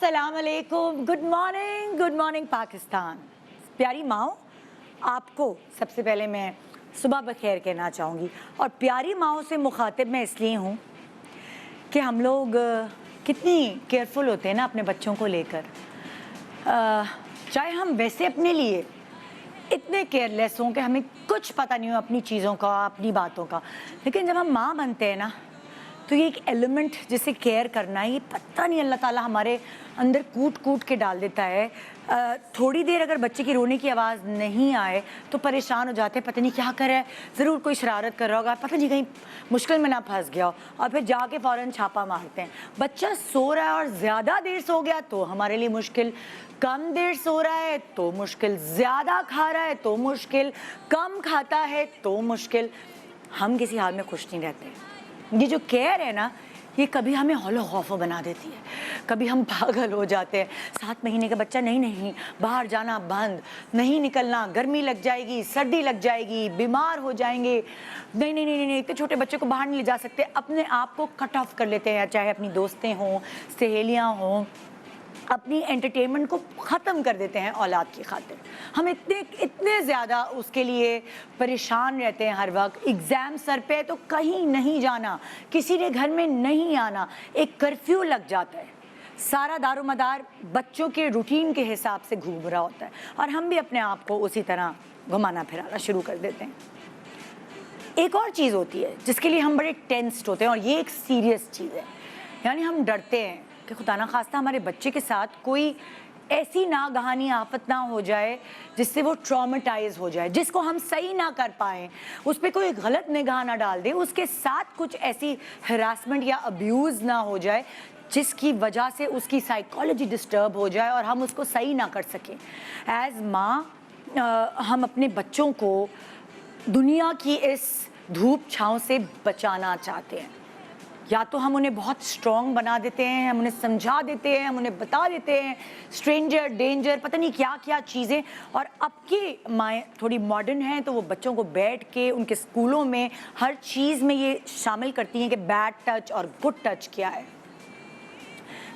अस्सलाम वालेकुम, good morning Pakistan. प्यारी माओ, आपको सबसे पहले मैं सुबह बखैर कहना चाहूँगी। और प्यारी माओ से मुखातिब मैं इसलिए हूँ कि हम लोग कितनी केयरफुल होते हैं ना अपने बच्चों को लेकर। चाहे हम वैसे अपने लिए इतने केयरलेस हों कि हमें कुछ पता नहीं हो अपनी चीज़ों का, अपनी बातों का, लेकिन जब हम माँ बनते हैं ना तो ये एक एलिमेंट जिसे केयर करना है, ये पता नहीं अल्लाह ताला हमारे अंदर कूट कूट के डाल देता है। थोड़ी देर अगर बच्चे की रोने की आवाज़ नहीं आए तो परेशान हो जाते हैं, पता नहीं क्या कर रहा है, ज़रूर कोई शरारत कर रहा होगा, पता नहीं कहीं मुश्किल में ना फंस गया हो, और फिर जाके फ़ौरन छापा मारते हैं। बच्चा सो रहा है और ज़्यादा देर सो गया तो हमारे लिए मुश्किल, कम देर सो रहा है तो मुश्किल, ज़्यादा खा रहा है तो मुश्किल, कम खाता है तो मुश्किल, हम किसी हाल में खुश नहीं रहते। ये जो केयर है ना, ये कभी हमें हौलो खौफो बना देती है, कभी हम पागल हो जाते हैं। 7 महीने का बच्चा, नहीं बाहर जाना बंद, नहीं निकलना, गर्मी लग जाएगी, सर्दी लग जाएगी, बीमार हो जाएंगे, नहीं, इतने छोटे बच्चे को बाहर नहीं ले जा सकते। अपने आप को कट ऑफ कर लेते हैं, चाहे अपनी दोस्तें हों, सहेलियाँ हों, अपनी एंटरटेनमेंट को ख़त्म कर देते हैं औलाद की खातिर। हम इतने ज़्यादा उसके लिए परेशान रहते हैं हर वक्त। एग्ज़ाम सर पे तो कहीं नहीं जाना, किसी ने घर में नहीं आना, एक कर्फ्यू लग जाता है, सारा दारोमदार बच्चों के रूटीन के हिसाब से घूम रहा होता है और हम भी अपने आप को उसी तरह घुमाना फिराना शुरू कर देते हैं। एक और चीज़ होती है जिसके लिए हम बड़े टेंस्ड होते हैं और ये एक सीरियस चीज़ है, यानी हम डरते हैं कि खुदा ना खास्ता हमारे बच्चे के साथ कोई ऐसी नागहानी आफत ना हो जाए जिससे वो ट्रॉमेटाइज हो जाए, जिसको हम सही ना कर पाएँ, उस पर कोई गलत निगाह ना डाल दे, उसके साथ कुछ ऐसी हरासमेंट या अब्यूज़ ना हो जाए जिसकी वजह से उसकी साइकोलॉजी डिस्टर्ब हो जाए और हम उसको सही ना कर सकें। एज़ माँ हम अपने बच्चों को दुनिया की इस धूप छाँव से बचाना चाहते हैं। या तो हम उन्हें बहुत स्ट्रॉन्ग बना देते हैं, हम उन्हें समझा देते हैं, हम उन्हें बता देते हैं स्ट्रेंजर, डेंजर, पता नहीं क्या क्या चीज़ें। और अब की माएँ थोड़ी मॉडर्न हैं तो वो बच्चों को बैठ के उनके स्कूलों में हर चीज़ में ये शामिल करती हैं कि बैड टच और गुड टच क्या है।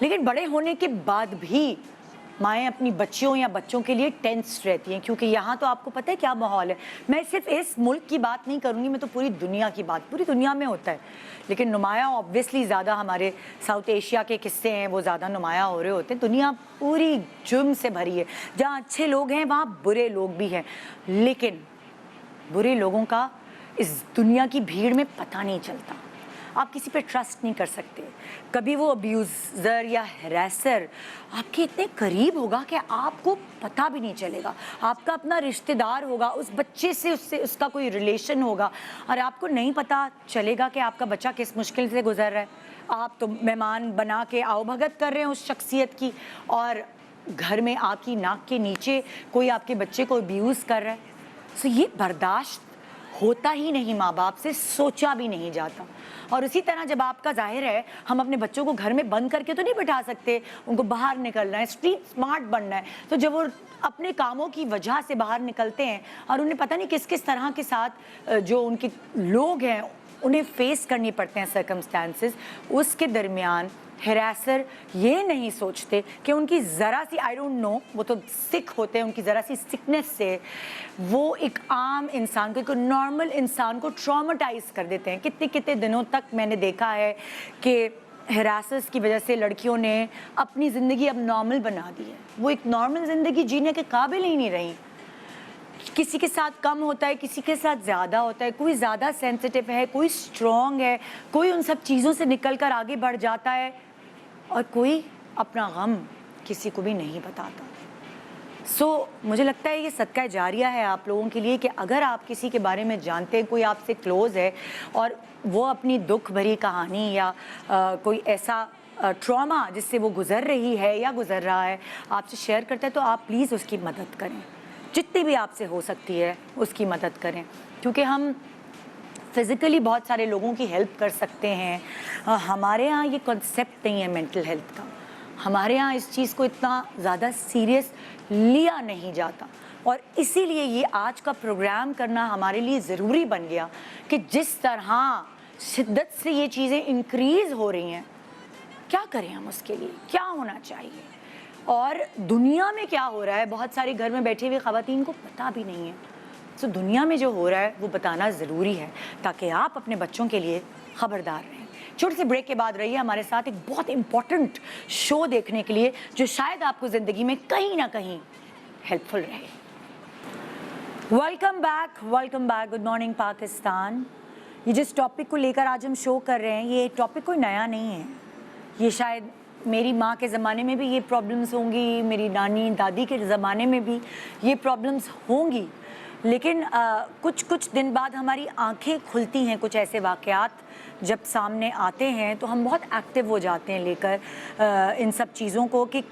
लेकिन बड़े होने के बाद भी माएँ अपनी बच्चियों या बच्चों के लिए टेंस रहती हैं, क्योंकि यहाँ तो आपको पता है क्या माहौल है। मैं सिर्फ इस मुल्क की बात नहीं करूँगी, मैं तो पूरी दुनिया की बात, पूरी दुनिया में होता है, लेकिन नुमाया ऑब्वियसली ज़्यादा हमारे साउथ एशिया के किस्से हैं वो ज़्यादा नुमाया हो रहे होते हैं। दुनिया पूरी जुर्म से भरी है, जहाँ अच्छे लोग हैं वहाँ बुरे लोग भी हैं, लेकिन बुरे लोगों का इस दुनिया की भीड़ में पता नहीं चलता। आप किसी पे ट्रस्ट नहीं कर सकते, कभी वो अब्यूज़र या हैरेसर आपके इतने करीब होगा कि आपको पता भी नहीं चलेगा। आपका अपना रिश्तेदार होगा, उस बच्चे से उसका कोई रिलेशन होगा और आपको नहीं पता चलेगा कि आपका बच्चा किस मुश्किल से गुजर रहा है। आप तो मेहमान बना के आओ भगत कर रहे हैं उस शख्सियत की, और घर में आपकी नाक के नीचे कोई आपके बच्चे को अब्यूज़ कर रहा है। तो ये बर्दाश्त होता ही नहीं, माँ बाप से सोचा भी नहीं जाता। और उसी तरह जब आपका जाहिर है हम अपने बच्चों को घर में बंद करके तो नहीं बिठा सकते, उनको बाहर निकलना है, स्ट्रीट स्मार्ट बनना है, तो जब वो अपने कामों की वजह से बाहर निकलते हैं और उन्हें पता नहीं किस किस तरह के साथ जो उनके लोग हैं उन्हें फेस करनी पड़ते हैं सर्कमस्टांसेस, उसके दरमियान हैरेसर ये नहीं सोचते कि उनकी ज़रा सी, आई डोंट नो, वो तो सिक होते हैं, उनकी ज़रा सी सिकनेस से वो एक आम इंसान को, एक नॉर्मल इंसान को ट्रॉमेटाइज़ कर देते हैं। कितने कितने दिनों तक मैंने देखा है कि हैरेसर्स की वजह से लड़कियों ने अपनी ज़िंदगी अब नॉर्मल बना दी है, वो एक नॉर्मल ज़िंदगी जीने के काबिल ही नहीं रही। किसी के साथ कम होता है, किसी के साथ ज़्यादा होता है, कोई ज़्यादा सेंसिटिव है, कोई स्ट्रॉन्ग है, कोई उन सब चीज़ों से निकल कर आगे बढ़ जाता है और कोई अपना गम किसी को भी नहीं बताता। मुझे लगता है ये सदका जारिया है आप लोगों के लिए कि अगर आप किसी के बारे में जानते हैं, कोई आपसे क्लोज़ है और वो अपनी दुख भरी कहानी या कोई ऐसा ट्रॉमा जिससे वो गुज़र रही है या गुज़र रहा है आपसे शेयर करता है, तो आप प्लीज़ उसकी मदद करें, जितनी भी आपसे हो सकती है उसकी मदद करें, क्योंकि हम फ़िज़िकली बहुत सारे लोगों की हेल्प कर सकते हैं। हमारे यहाँ ये कॉन्सेप्ट नहीं है मेंटल हेल्थ का, हमारे यहाँ इस चीज़ को इतना ज़्यादा सीरियस लिया नहीं जाता, और इसीलिए ये आज का प्रोग्राम करना हमारे लिए ज़रूरी बन गया कि जिस तरह शिद्दत से ये चीज़ें इंक्रीज़ हो रही हैं, क्या करें हम उसके लिए, क्या होना चाहिए, और दुनिया में क्या हो रहा है बहुत सारे घर में बैठे हुए ख़वातीन को पता भी नहीं है। सो दुनिया में जो हो रहा है वो बताना ज़रूरी है ताकि आप अपने बच्चों के लिए ख़बरदार रहें। छोटे से ब्रेक के बाद रहिए हमारे साथ एक बहुत इम्पॉर्टेंट शो देखने के लिए जो शायद आपको ज़िंदगी में कहीं ना कहीं हेल्पफुल रहे। Welcome back, good morning Pakistan. ये जिस टॉपिक को लेकर आज हम शो कर रहे हैं ये टॉपिक कोई नया नहीं है। ये शायद मेरी माँ के ज़माने में भी ये प्रॉब्लम्स होंगी, मेरी नानी दादी के ज़माने में भी ये प्रॉब्लम्स होंगी, लेकिन कुछ दिन बाद हमारी आंखें खुलती हैं। कुछ ऐसे वाक़यात जब सामने आते हैं तो हम बहुत एक्टिव हो जाते हैं लेकर इन सब चीज़ों को कि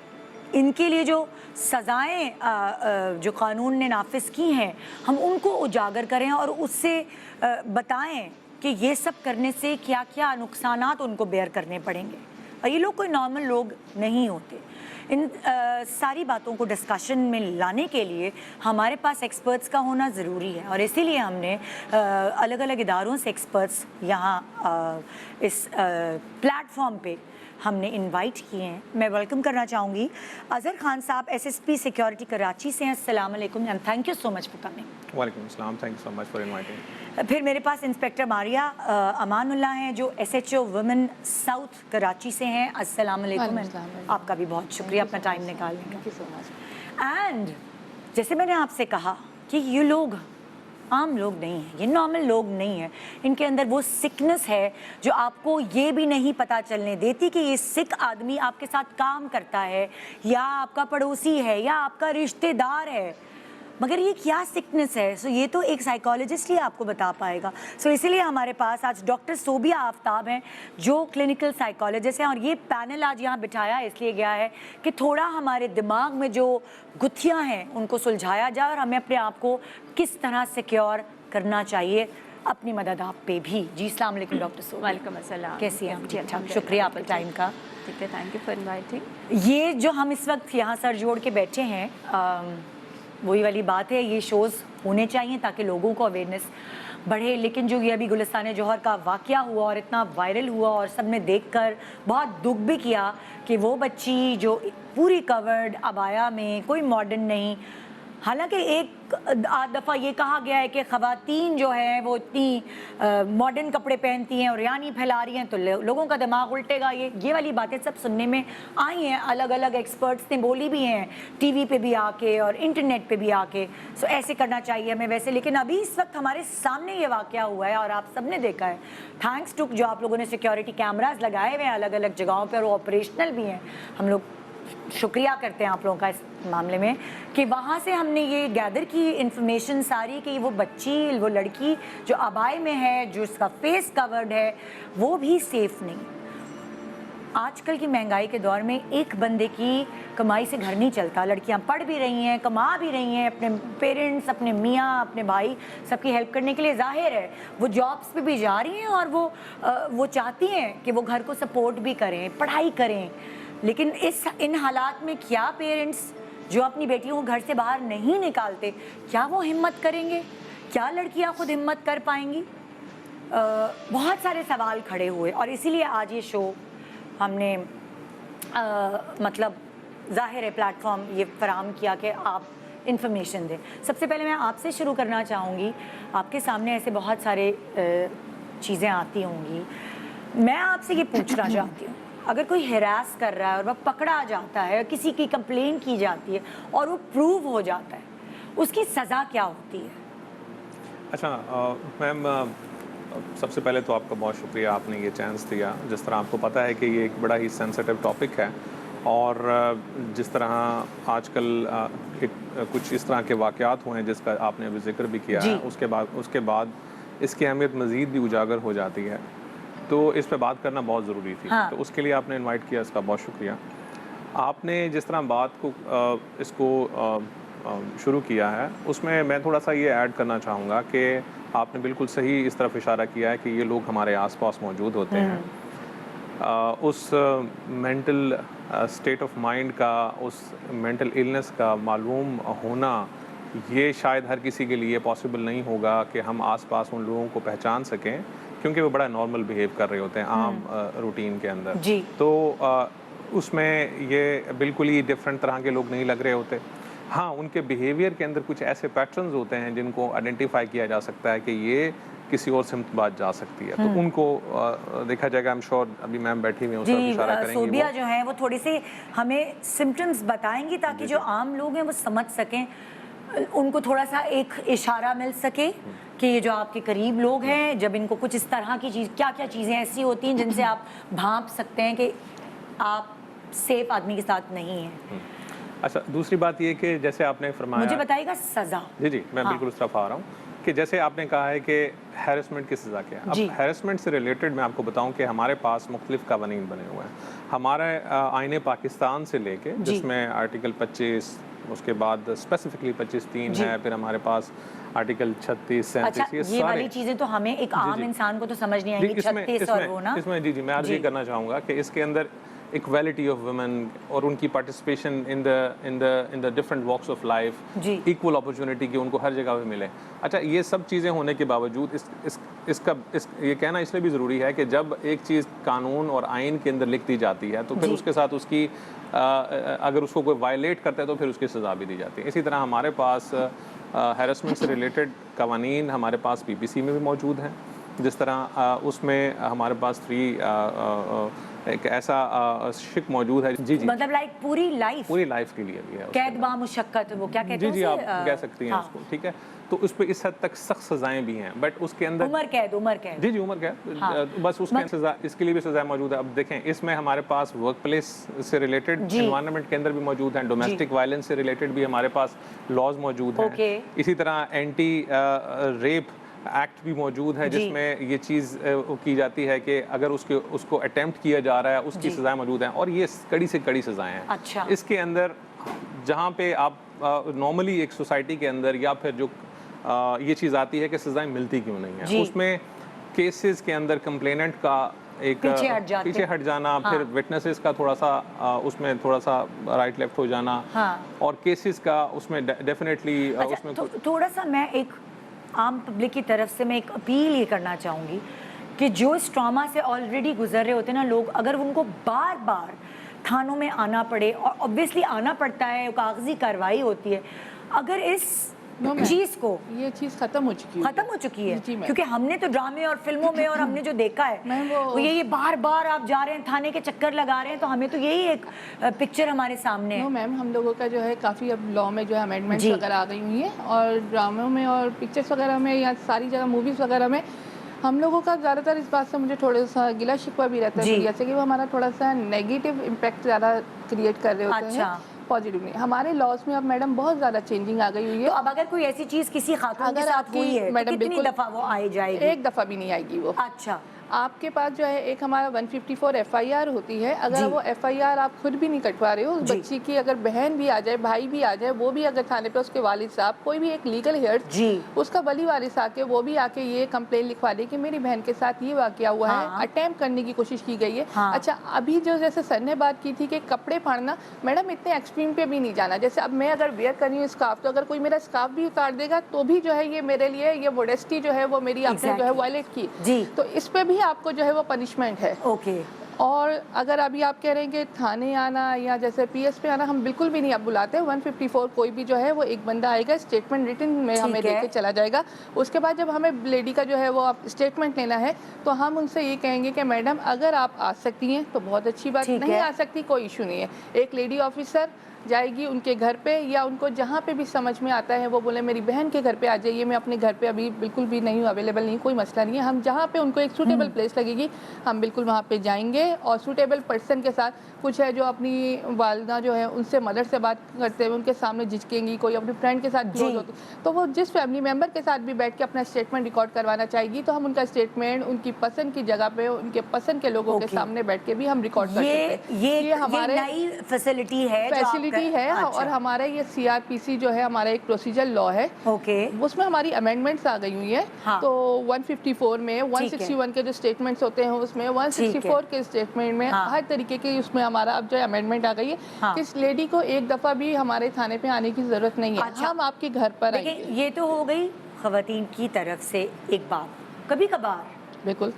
इनके लिए जो सज़ाएं जो कानून ने नाफिज की हैं हम उनको उजागर करें और उससे बताएं कि ये सब करने से क्या क्या नुकसानात उनको बेयर करने पड़ेंगे। और ये लोग कोई नॉर्मल लोग नहीं होते। इन सारी बातों को डिस्कशन में लाने के लिए हमारे पास एक्सपर्ट्स का होना ज़रूरी है और इसीलिए हमने अलग अलग इदारों से एक्सपर्ट्स यहाँ इस प्लेटफॉर्म पे हमने इनवाइट किए हैं। मैं वेलकम करना चाहूँगी अज़हर खान साहब, एसएसपी सिक्योरिटी कराची से हैं। अस्सलाम वालेकुम and thank you so much for coming. वालेकुम अस्सलाम, thank you so much for inviting. फिर मेरे पास इंस्पेक्टर मारिया अमानुल्लाह हैं जो एसएचओ वुमेन साउथ कराची से हैं। अस्सलाम वालेकुम, आपका भी बहुत शुक्रिया अपना टाइम निकालने का। एंड जैसे मैंने आपसे कहा कि ये लोग आम लोग नहीं हैं, ये नॉर्मल लोग नहीं हैं। इनके अंदर वो सिकनेस है जो आपको ये भी नहीं पता चलने देती कि ये सिक आदमी आपके साथ काम करता है या आपका पड़ोसी है या आपका रिश्तेदार है, मगर ये क्या सिकनेस है। सो ये तो एक साइकोलॉजिस्ट ही आपको बता पाएगा। सो इसीलिए हमारे पास आज डॉक्टर सोबिया आफ्ताब हैं जो क्लिनिकल साइकोलॉजिस्ट हैं और ये पैनल आज यहाँ बिठाया इसलिए गया है कि थोड़ा हमारे दिमाग में जो गुत्थियाँ हैं उनको सुलझाया जाए और हमें अपने आप को किस तरह सिक्योर करना चाहिए। अपनी मदद आप पे भी। जी अस्सलाम वालेकुम डॉक्टर सोबिया। वालेकुम अस्सलाम। कैसी हैं आप? जी अच्छा, शुक्रिया आपके टाइम का। ठीक है, थैंक यू फॉर इनवाइटिंग। ये जो हम इस वक्त यहाँ सर जोड़ के बैठे हैं वही वाली बात है, ये शोज़ होने चाहिए ताकि लोगों को अवेयरनेस बढ़े। लेकिन जो ये अभी गुलिस्तान जौहर का वाक़या हुआ और इतना वायरल हुआ और सब ने देखकर बहुत दुख भी किया कि वो बच्ची जो पूरी कवर्ड अबाया में, कोई मॉडर्न नहीं, हालांकि एक आध दफ़ा ये कहा गया है कि ख़वातीन जो है वो इतनी मॉडर्न कपड़े पहनती हैं और यानी फैला रही हैं तो लोगों का दिमाग उल्टेगा। ये वाली बातें सब सुनने में आई हैं, अलग अलग एक्सपर्ट्स ने बोली भी हैं टीवी पे भी आके और इंटरनेट पे भी आके। सो ऐसे करना चाहिए हमें वैसे, लेकिन अभी इस वक्त हमारे सामने ये वाक़या हुआ है और आप सब ने देखा है, थैंक्स टू जो आप लोगों ने सिक्योरिटी कैमराज लगाए हुए हैं अलग अलग जगहों पर और ऑपरेशनल भी हैं। हम लोग शुक्रिया करते हैं आप लोगों का इस मामले में कि वहाँ से हमने ये गैदर की इन्फॉर्मेशन सारी कि वो बच्ची, वो लड़की जो अबाई में है, जो उसका फेस कवर्ड है, वो भी सेफ़ नहीं। आजकल की महंगाई के दौर में एक बंदे की कमाई से घर नहीं चलता। लड़कियां पढ़ भी रही हैं, कमा भी रही हैं, अपने पेरेंट्स, अपने मियाँ, अपने भाई सबकी हेल्प करने के लिए, जाहिर है वो जॉब्स पे भी जा रही हैं और वो चाहती हैं कि वो घर को सपोर्ट भी करें, पढ़ाई करें। लेकिन इन हालात में क्या पेरेंट्स जो अपनी बेटियों को घर से बाहर नहीं निकालते, क्या वो हिम्मत करेंगे? क्या लड़कियां खुद हिम्मत कर पाएंगी? बहुत सारे सवाल खड़े हुए और इसीलिए आज ये शो हमने मतलब ज़ाहिर है प्लेटफॉर्म ये फराहम किया कि आप इन्फॉर्मेशन दें। सबसे पहले मैं आपसे शुरू करना चाहूँगी। आपके सामने ऐसे बहुत सारे चीज़ें आती होंगी। मैं आपसे ये पूछना चाहती हूँ, अगर कोई हिरास कर रहा है और वह पकड़ा जाता है, किसी की कंप्लेन की जाती है और वो प्रूव हो जाता है, उसकी सज़ा क्या होती है? अच्छा मैम, सबसे पहले तो आपका बहुत शुक्रिया, आपने ये चांस दिया। जिस तरह आपको पता है कि ये एक बड़ा ही सेंसिटिव टॉपिक है और जिस तरह आजकल कुछ इस तरह के वाक़यात हुए हैं जिसका आपने अभी जिक्र भी किया है, उसके बाद इसकी अहमियत मज़ीद भी उजागर हो जाती है, तो इस पे बात करना बहुत ज़रूरी थी। हाँ। तो उसके लिए आपने इनवाइट किया, इसका बहुत शुक्रिया। आपने जिस तरह बात को इसको शुरू किया है उसमें मैं थोड़ा सा ये ऐड करना चाहूँगा कि आपने बिल्कुल सही इस तरफ इशारा किया है कि ये लोग हमारे आसपास मौजूद होते हैं। उस मेंटल स्टेट ऑफ माइंड का, उस मेंटल इलनेस का मालूम होना ये शायद हर किसी के लिए पॉसिबल नहीं होगा कि हम आसपास उन लोगों को पहचान सकें क्योंकि वो बड़ा नॉर्मल बिहेव कर रहे होते हैं आम रूटीन के अंदर जी। तो उसमें ये बिल्कुल ही डिफरेंट तरह के लोग नहीं लग रहे होते। हाँ, उनके बिहेवियर के अंदर कुछ ऐसे पैटर्न्स होते हैं जिनको आइडेंटिफाई किया जा सकता है कि ये किसी और सिमत बात जा सकती है, तो उनको देखा जाएगा। आई एम श्योर अभी मैम बैठी हुई हैं, उस तरफ इशारा जी करेंगी सोबिया वो। जो है वो थोड़ी सी हमें सिम्टम्स बताएंगी ताकि जो आम लोग हैं वो समझ सकें, उनको थोड़ा सा एक इशारा मिल सके कि ये जो आपके करीब लोग हैं, जब इनको कुछ इस तरह की चीज़, क्या क्या चीज़ें ऐसी होती हैं जिनसे आप भांप सकते हैं कि आप सेफ आदमी के साथ नहीं हैं। अच्छा, दूसरी बात ये कि जैसे आपने फरमाया, मुझे बताइएगा सज़ा। जी मैं हाँ। बिल्कुल उस तरफ आ रहा हूँ कि जैसे आपने कहा है कि हैरेसमेंट की सज़ा क्या है। जी। अब हैरेसमेंट से रिलेटेड मैं आपको बताऊं कि हमारे पास मुख्तलिफ कानून बने हुए हैं। हमारे आईने पाकिस्तान से लेके, जिसमें आर्टिकल 25, उसके बाद स्पेसिफिकली 25(3) है, फिर हमारे पास आर्टिकल 36, 37, अच्छा, ये वाली चीज़ें तो हमें एक आम इंसान को तो समझ नहीं आएगी, 36 और वो ना। इसमें जी मैं अर्ज़ ये करना चाहूँगा कि इसके अंदर इक्वालिटी ऑफ वुमेन और उनकी participation in the different walks of life, equal opportunity की उनको हर जगह पे मिले। अच्छा, ये सब चीज़ें होने के बावजूद इसका ये कहना इसलिए भी ज़रूरी है कि जब एक चीज़ कानून और आइन के अंदर लिख दी जाती है तो फिर उसके साथ उसकी अगर उसको कोई वायलेट करता है तो फिर उसकी सज़ा भी दी जाती है। इसी तरह हमारे पास हैरेसमेंट से रिलेटेड कवानीन हमारे पास PPC में भी मौजूद हैं। जिस तरह उसमें हमारे पास एक ऐसा शिक मौजूद है। जी मतलब लाइक पूरी लाइफ के लिए भी है, कैद बा मुशक्कत, वो क्या कहते हैं जी आप कह सकती हैं उसको, ठीक है। तो उस पर इस हद तक सख्त सजाएं भी हैं, बट उसके अंदर उम्र कैद जी उम्र कैद, बस उसके सजा, इसके लिए भी सजा मौजूद है। अब देखें, इसमें हमारे पास वर्क प्लेस से रिलेटेड एनवायरनमेंट के अंदर भी मौजूद हैं, डोमेस्टिक वायलेंस से रिलेटेड भी हमारे पास लॉज मौजूद हैं। इसी तरह एंटी रेप एक्ट भी मौजूद है, जिसमें ये चीज़ की जाती है कि अगर उसको अटेम्प्ट किया जा रहा है उसकी सज़ाएं मौजूद हैं, और ये कड़ी से कड़ी सज़ाएं हैं। अच्छा। इसके अंदर जहाँ पे आप नॉर्मली एक सोसाइटी के अंदर या फिर जो ये चीज़ आती है कि सज़ाएं मिलती क्यों नहीं है, उसमें केसेस के अंदर कंप्लेनेंट का एक पीछे हट जाना, फिर विटनेसेस का थोड़ा सा उसमें थोड़ा सा राइट लेफ्ट हो जाना, और केसेस का उसमें डेफिनेटली उसमें थोड़ा सा मैं एक आम पब्लिक की तरफ से मैं एक अपील ये करना चाहूँगी कि जो इस ट्रॉमा से ऑलरेडी गुजर रहे होते हैं ना लोग, अगर उनको बार बार थानों में आना पड़े, और ऑब्वियसली आना पड़ता है, कागजी कार्रवाई होती है, अगर इस चीज़ को, ये चीज़ खत्म हो चुकी है क्योंकि हमने तो ड्रामे और फिल्मों में और हमने जो देखा है वो ये बार बार आप जा रहे हैं थाने के चक्कर लगा रहे हैं, तो हमें तो यही एक पिक्चर हमारे सामने है। मैम, हम लोगों का जो है काफ़ी अब लॉ में जो है अमेंडमेंट्स वगैरह आ गई हुई हैं, और ड्रामों में और पिक्चर्स वगैरह में या सारी जगह मूवीज़ वगैरह में हम लोगों का ज़्यादातर इस बात से मुझे थोड़ा सा गिला शिकवा भी रहता है, जैसे कि वो हमारा थोड़ा सा नेगेटिव इम्पैक्ट ज़्यादा क्रिएट कर रहे होते हैं, पॉजिटिव नहीं। हमारे लॉज में अब मैडम बहुत ज़्यादा चेंजिंग आ गई हुई है। तो अब अगर कोई ऐसी चीज़ किसी खातून के साथ हुई है तो कितनी दफ़ा वो आई जाएगी? एक दफ़ा भी नहीं आएगी वो। अच्छा, आपके पास जो है एक हमारा 154 FIR होती है, अगर वो FIR आप खुद भी नहीं कटवा रहे हो, उस बच्ची की अगर बहन भी आ जाए, भाई भी आ जाए, वो भी अगर थाने पे उसके वालिद साहब, कोई भी एक लीगल हेयर, उसका वली वालिद आके वो भी आके ये कंप्लेन लिखवा दे कि मेरी बहन के साथ ये वाकया हुआ है, अटेम्प्ट करने की कोशिश की गई है। अच्छा, अभी जो जैसे सर ने बात की थी कि कपड़े फाड़ना, मैडम इतने एक्सट्रीम पे भी नहीं जाना। जैसे अब मैं अगर वेयर कर रही हूँ स्कार्फ, तो अगर कोई मेरा स्कार्फ भी उतार देगा तो भी जो है ये मेरे लिए ये मोडेस्टी जो है वो मेरी आपने जो है वायलेट की, तो इस पे भी आपको जो है वो पनिशमेंट है। और अगर अभी आप कह रहे हैं कि थाने आना या जैसे PS पे आना, हम बिल्कुल भी नहीं अब बुलाते। 154 कोई भी जो है वो एक बंदा आएगा, स्टेटमेंट रिटन में हमें देके चला जाएगा। उसके बाद जब हमें लेडी का जो है वो आप स्टेटमेंट लेना है तो हम उनसे ये कहेंगे कि मैडम अगर आप आ सकती हैं तो बहुत अच्छी बात, नहीं आ सकती कोई इशू नहीं है। एक लेडी ऑफिसर जाएगी उनके घर पे, या उनको जहाँ पे भी समझ में आता है वो बोले मेरी बहन के घर पे आ जाइए, मैं अपने घर पे अभी बिल्कुल भी नहीं हूँ, अवेलेबल नहीं, कोई मसला नहीं है। हम जहाँ पे उनको एक सूटेबल प्लेस लगेगी हम बिल्कुल वहाँ पे जाएंगे, और सूटेबल पर्सन के साथ, कुछ है जो अपनी वालदा जो है उनसे मदर से बात करते हुए उनके सामने झिझकेंगी, कोई अपने फ्रेंड के साथ क्लोज होती, तो वो जिस फैमिली मेम्बर के साथ भी बैठ के अपना स्टेटमेंट रिकॉर्ड करवाना चाहेगी तो हम उनका स्टेटमेंट उनकी पसंद की जगह पे उनके पसंद के लोगों के सामने बैठ के भी हम रिकॉर्ड कर सकते हैं। ये हमारे नई फैसिलिटी है। और हमारे ये CRPC जो है हमारा एक प्रोसीजर लॉ है, उसमें हमारी अमेंडमेंट्स आ गई हुई है। तो 154 में 161 के जो स्टेटमेंट्स होते हैं उसमें 164 के स्टेटमेंट में हर तरीके के उसमें हमारा अब जो अमेंडमेंट आ गई है कि इस लेडी को एक दफा भी हमारे थाने पे आने की जरूरत नहीं है। हम आपके घर पर आएंगे। ये तो हो गई खवातीन की तरफ से एक बात। कभी कभार बिल्कुल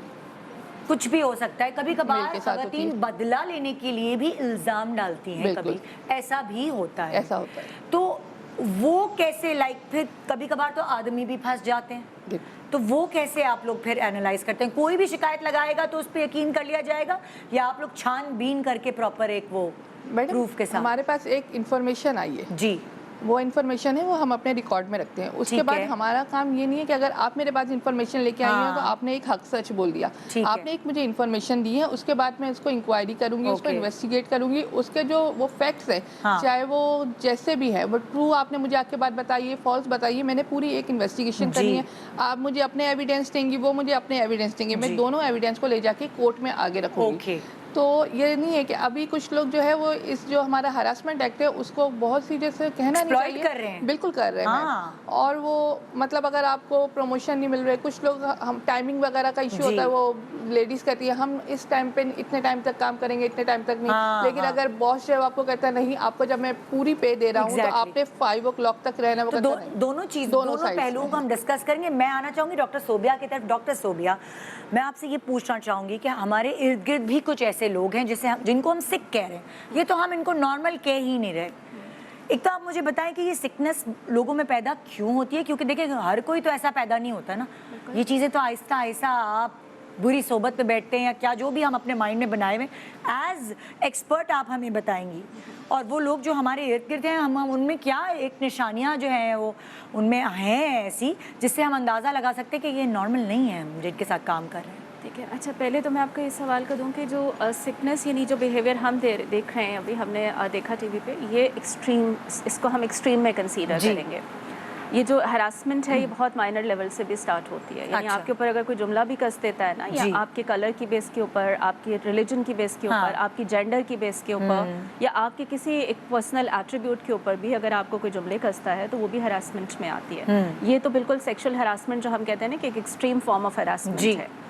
कुछ भी हो सकता है, कभी मेल कभार के साथ होती खवातीन बदला लेने के लिए भी इल्जाम डालती हैं, बिल्कुल। कभी ऐसा भी होता है। ऐसा होता है। तो वो कैसे, लाइक फिर कभी कभार तो आदमी भी फंस जाते हैं, बिल्कुल। तो वो कैसे आप लोग फिर एनालाइज करते हैं? कोई भी शिकायत लगाएगा तो उस पर यकीन कर लिया जाएगा, या आप लोग छानबीन करके प्रॉपर एक वो मैडम प्रूफ के साथ? हमारे पास एक इन्फॉर्मेशन आई है, जी, वो इन्फॉर्मेशन है वो हम अपने रिकॉर्ड में रखते हैं। उसके ठीक बाद है। हमारा काम ये नहीं है कि अगर आप मेरे पास इन्फॉर्मेशन लेके आई हैं तो हाँ। आपने एक हक सच बोल दिया। ठीक है। आपने एक मुझे इन्फॉर्मेशन दी है, उसके बाद मैं उसको इंक्वायरी करूंगी, उसको ओके। इन्वेस्टिगेट करूंगी, उसके जो वो फैक्ट्स है हाँ। चाहे वो जैसे भी है, वो ट्रू आपने मुझे आके बात बताई है, फॉल्स बताइए, मैंने पूरी एक इन्वेस्टिगेशन जी। करनी है। आप मुझे अपने एविडेंस देंगी, वो मुझे अपने एविडेंस देंगे, जी। मैं दोनों एविडेंस को ले जाके कोर्ट में आगे रखूंगी। ओके। तो ये नहीं है कि अभी कुछ लोग जो है वो इस जो हमारा हरासमेंट एक्ट है उसको बहुत सी जैसे कहना नहीं Exploit चाहिए, कर रहे हैं। बिल्कुल कर रहे हैं हाँ। मैम। और वो मतलब अगर आपको प्रमोशन नहीं मिल रहा है, कुछ लोग हम टाइमिंग वगैरह का इशू जी। होता है, वो लेडीज कहती है हम इस टाइम पे इतने टाइम तक काम करेंगे, इतने टाइम तक नहीं। हाँ, लेकिन हाँ। अगर बॉस जो है वो आपको कहता है नहीं, आपको जब मैं पूरी पे दे रहा हूँ तो Exactly. आपने 5 o'clock तक रहना है, वो तो कहता है नहीं। दोनों sides पहलुओं में को हम डिस्कस करेंगे। मैं आना चाहूंगी डॉक्टर सोबिया की तरफ। डॉक्टर सोबिया, मैं आपसे ये पूछना चाहूंगी कि हमारे इर्द गिर्द भी कुछ ऐसे लोग हैं जिनको हम सिक कह रहे हैं, ये तो हम इनको नॉर्मल कह ही नहीं रहे। एक तो आप मुझे बताएं कि ये सिकनेस लोगों में पैदा क्यों होती है, क्योंकि देखिए हर कोई तो ऐसा पैदा नहीं होता ना, ये चीज़ें तो आहिस्ता आहिस्ता आप बुरी सोबत में बैठते हैं या क्या जो भी हम अपने माइंड में बनाए हुए, एज एक्सपर्ट आप हमें बताएंगी। और वो लोग जो हमारे इर्द गिर्द हैं, हम उनमें क्या एक निशानियां जो हैं वो उनमें हैं ऐसी जिससे हम अंदाज़ा लगा सकते हैं कि ये नॉर्मल नहीं है जिनके साथ काम कर रहे हैं। ठीक है। अच्छा, पहले तो मैं आपको ये सवाल कर दूं कि जो सिकनेस यानी जो बिहेवियर हम देख रहे हैं अभी, हमने देखा टीवी पे, ये एक्सट्रीम, इसको हम एक्सट्रीम में कंसीडर जी। करेंगे। ये जो हरासमेंट है ये बहुत माइनर लेवल से भी स्टार्ट होती है, यानी अच्छा। आपके ऊपर अगर कोई जुमला भी कस देता है ना, जी। या आपके कलर की बेस के ऊपर, आपकी रिलीजन की बेस के ऊपर, हाँ। आपकी जेंडर की बेस के ऊपर, या आपके किसी एक पर्सनल एट्रीब्यूट के ऊपर भी अगर आपको कोई जुमले कसता है तो वो भी हरासमेंट में आती है। ये तो बिल्कुल सेक्सुअल हरासमेंट जो हम कहते हैं ना कि एक एक्सट्रीम फॉर्म ऑफ हरासमेंट जी। है।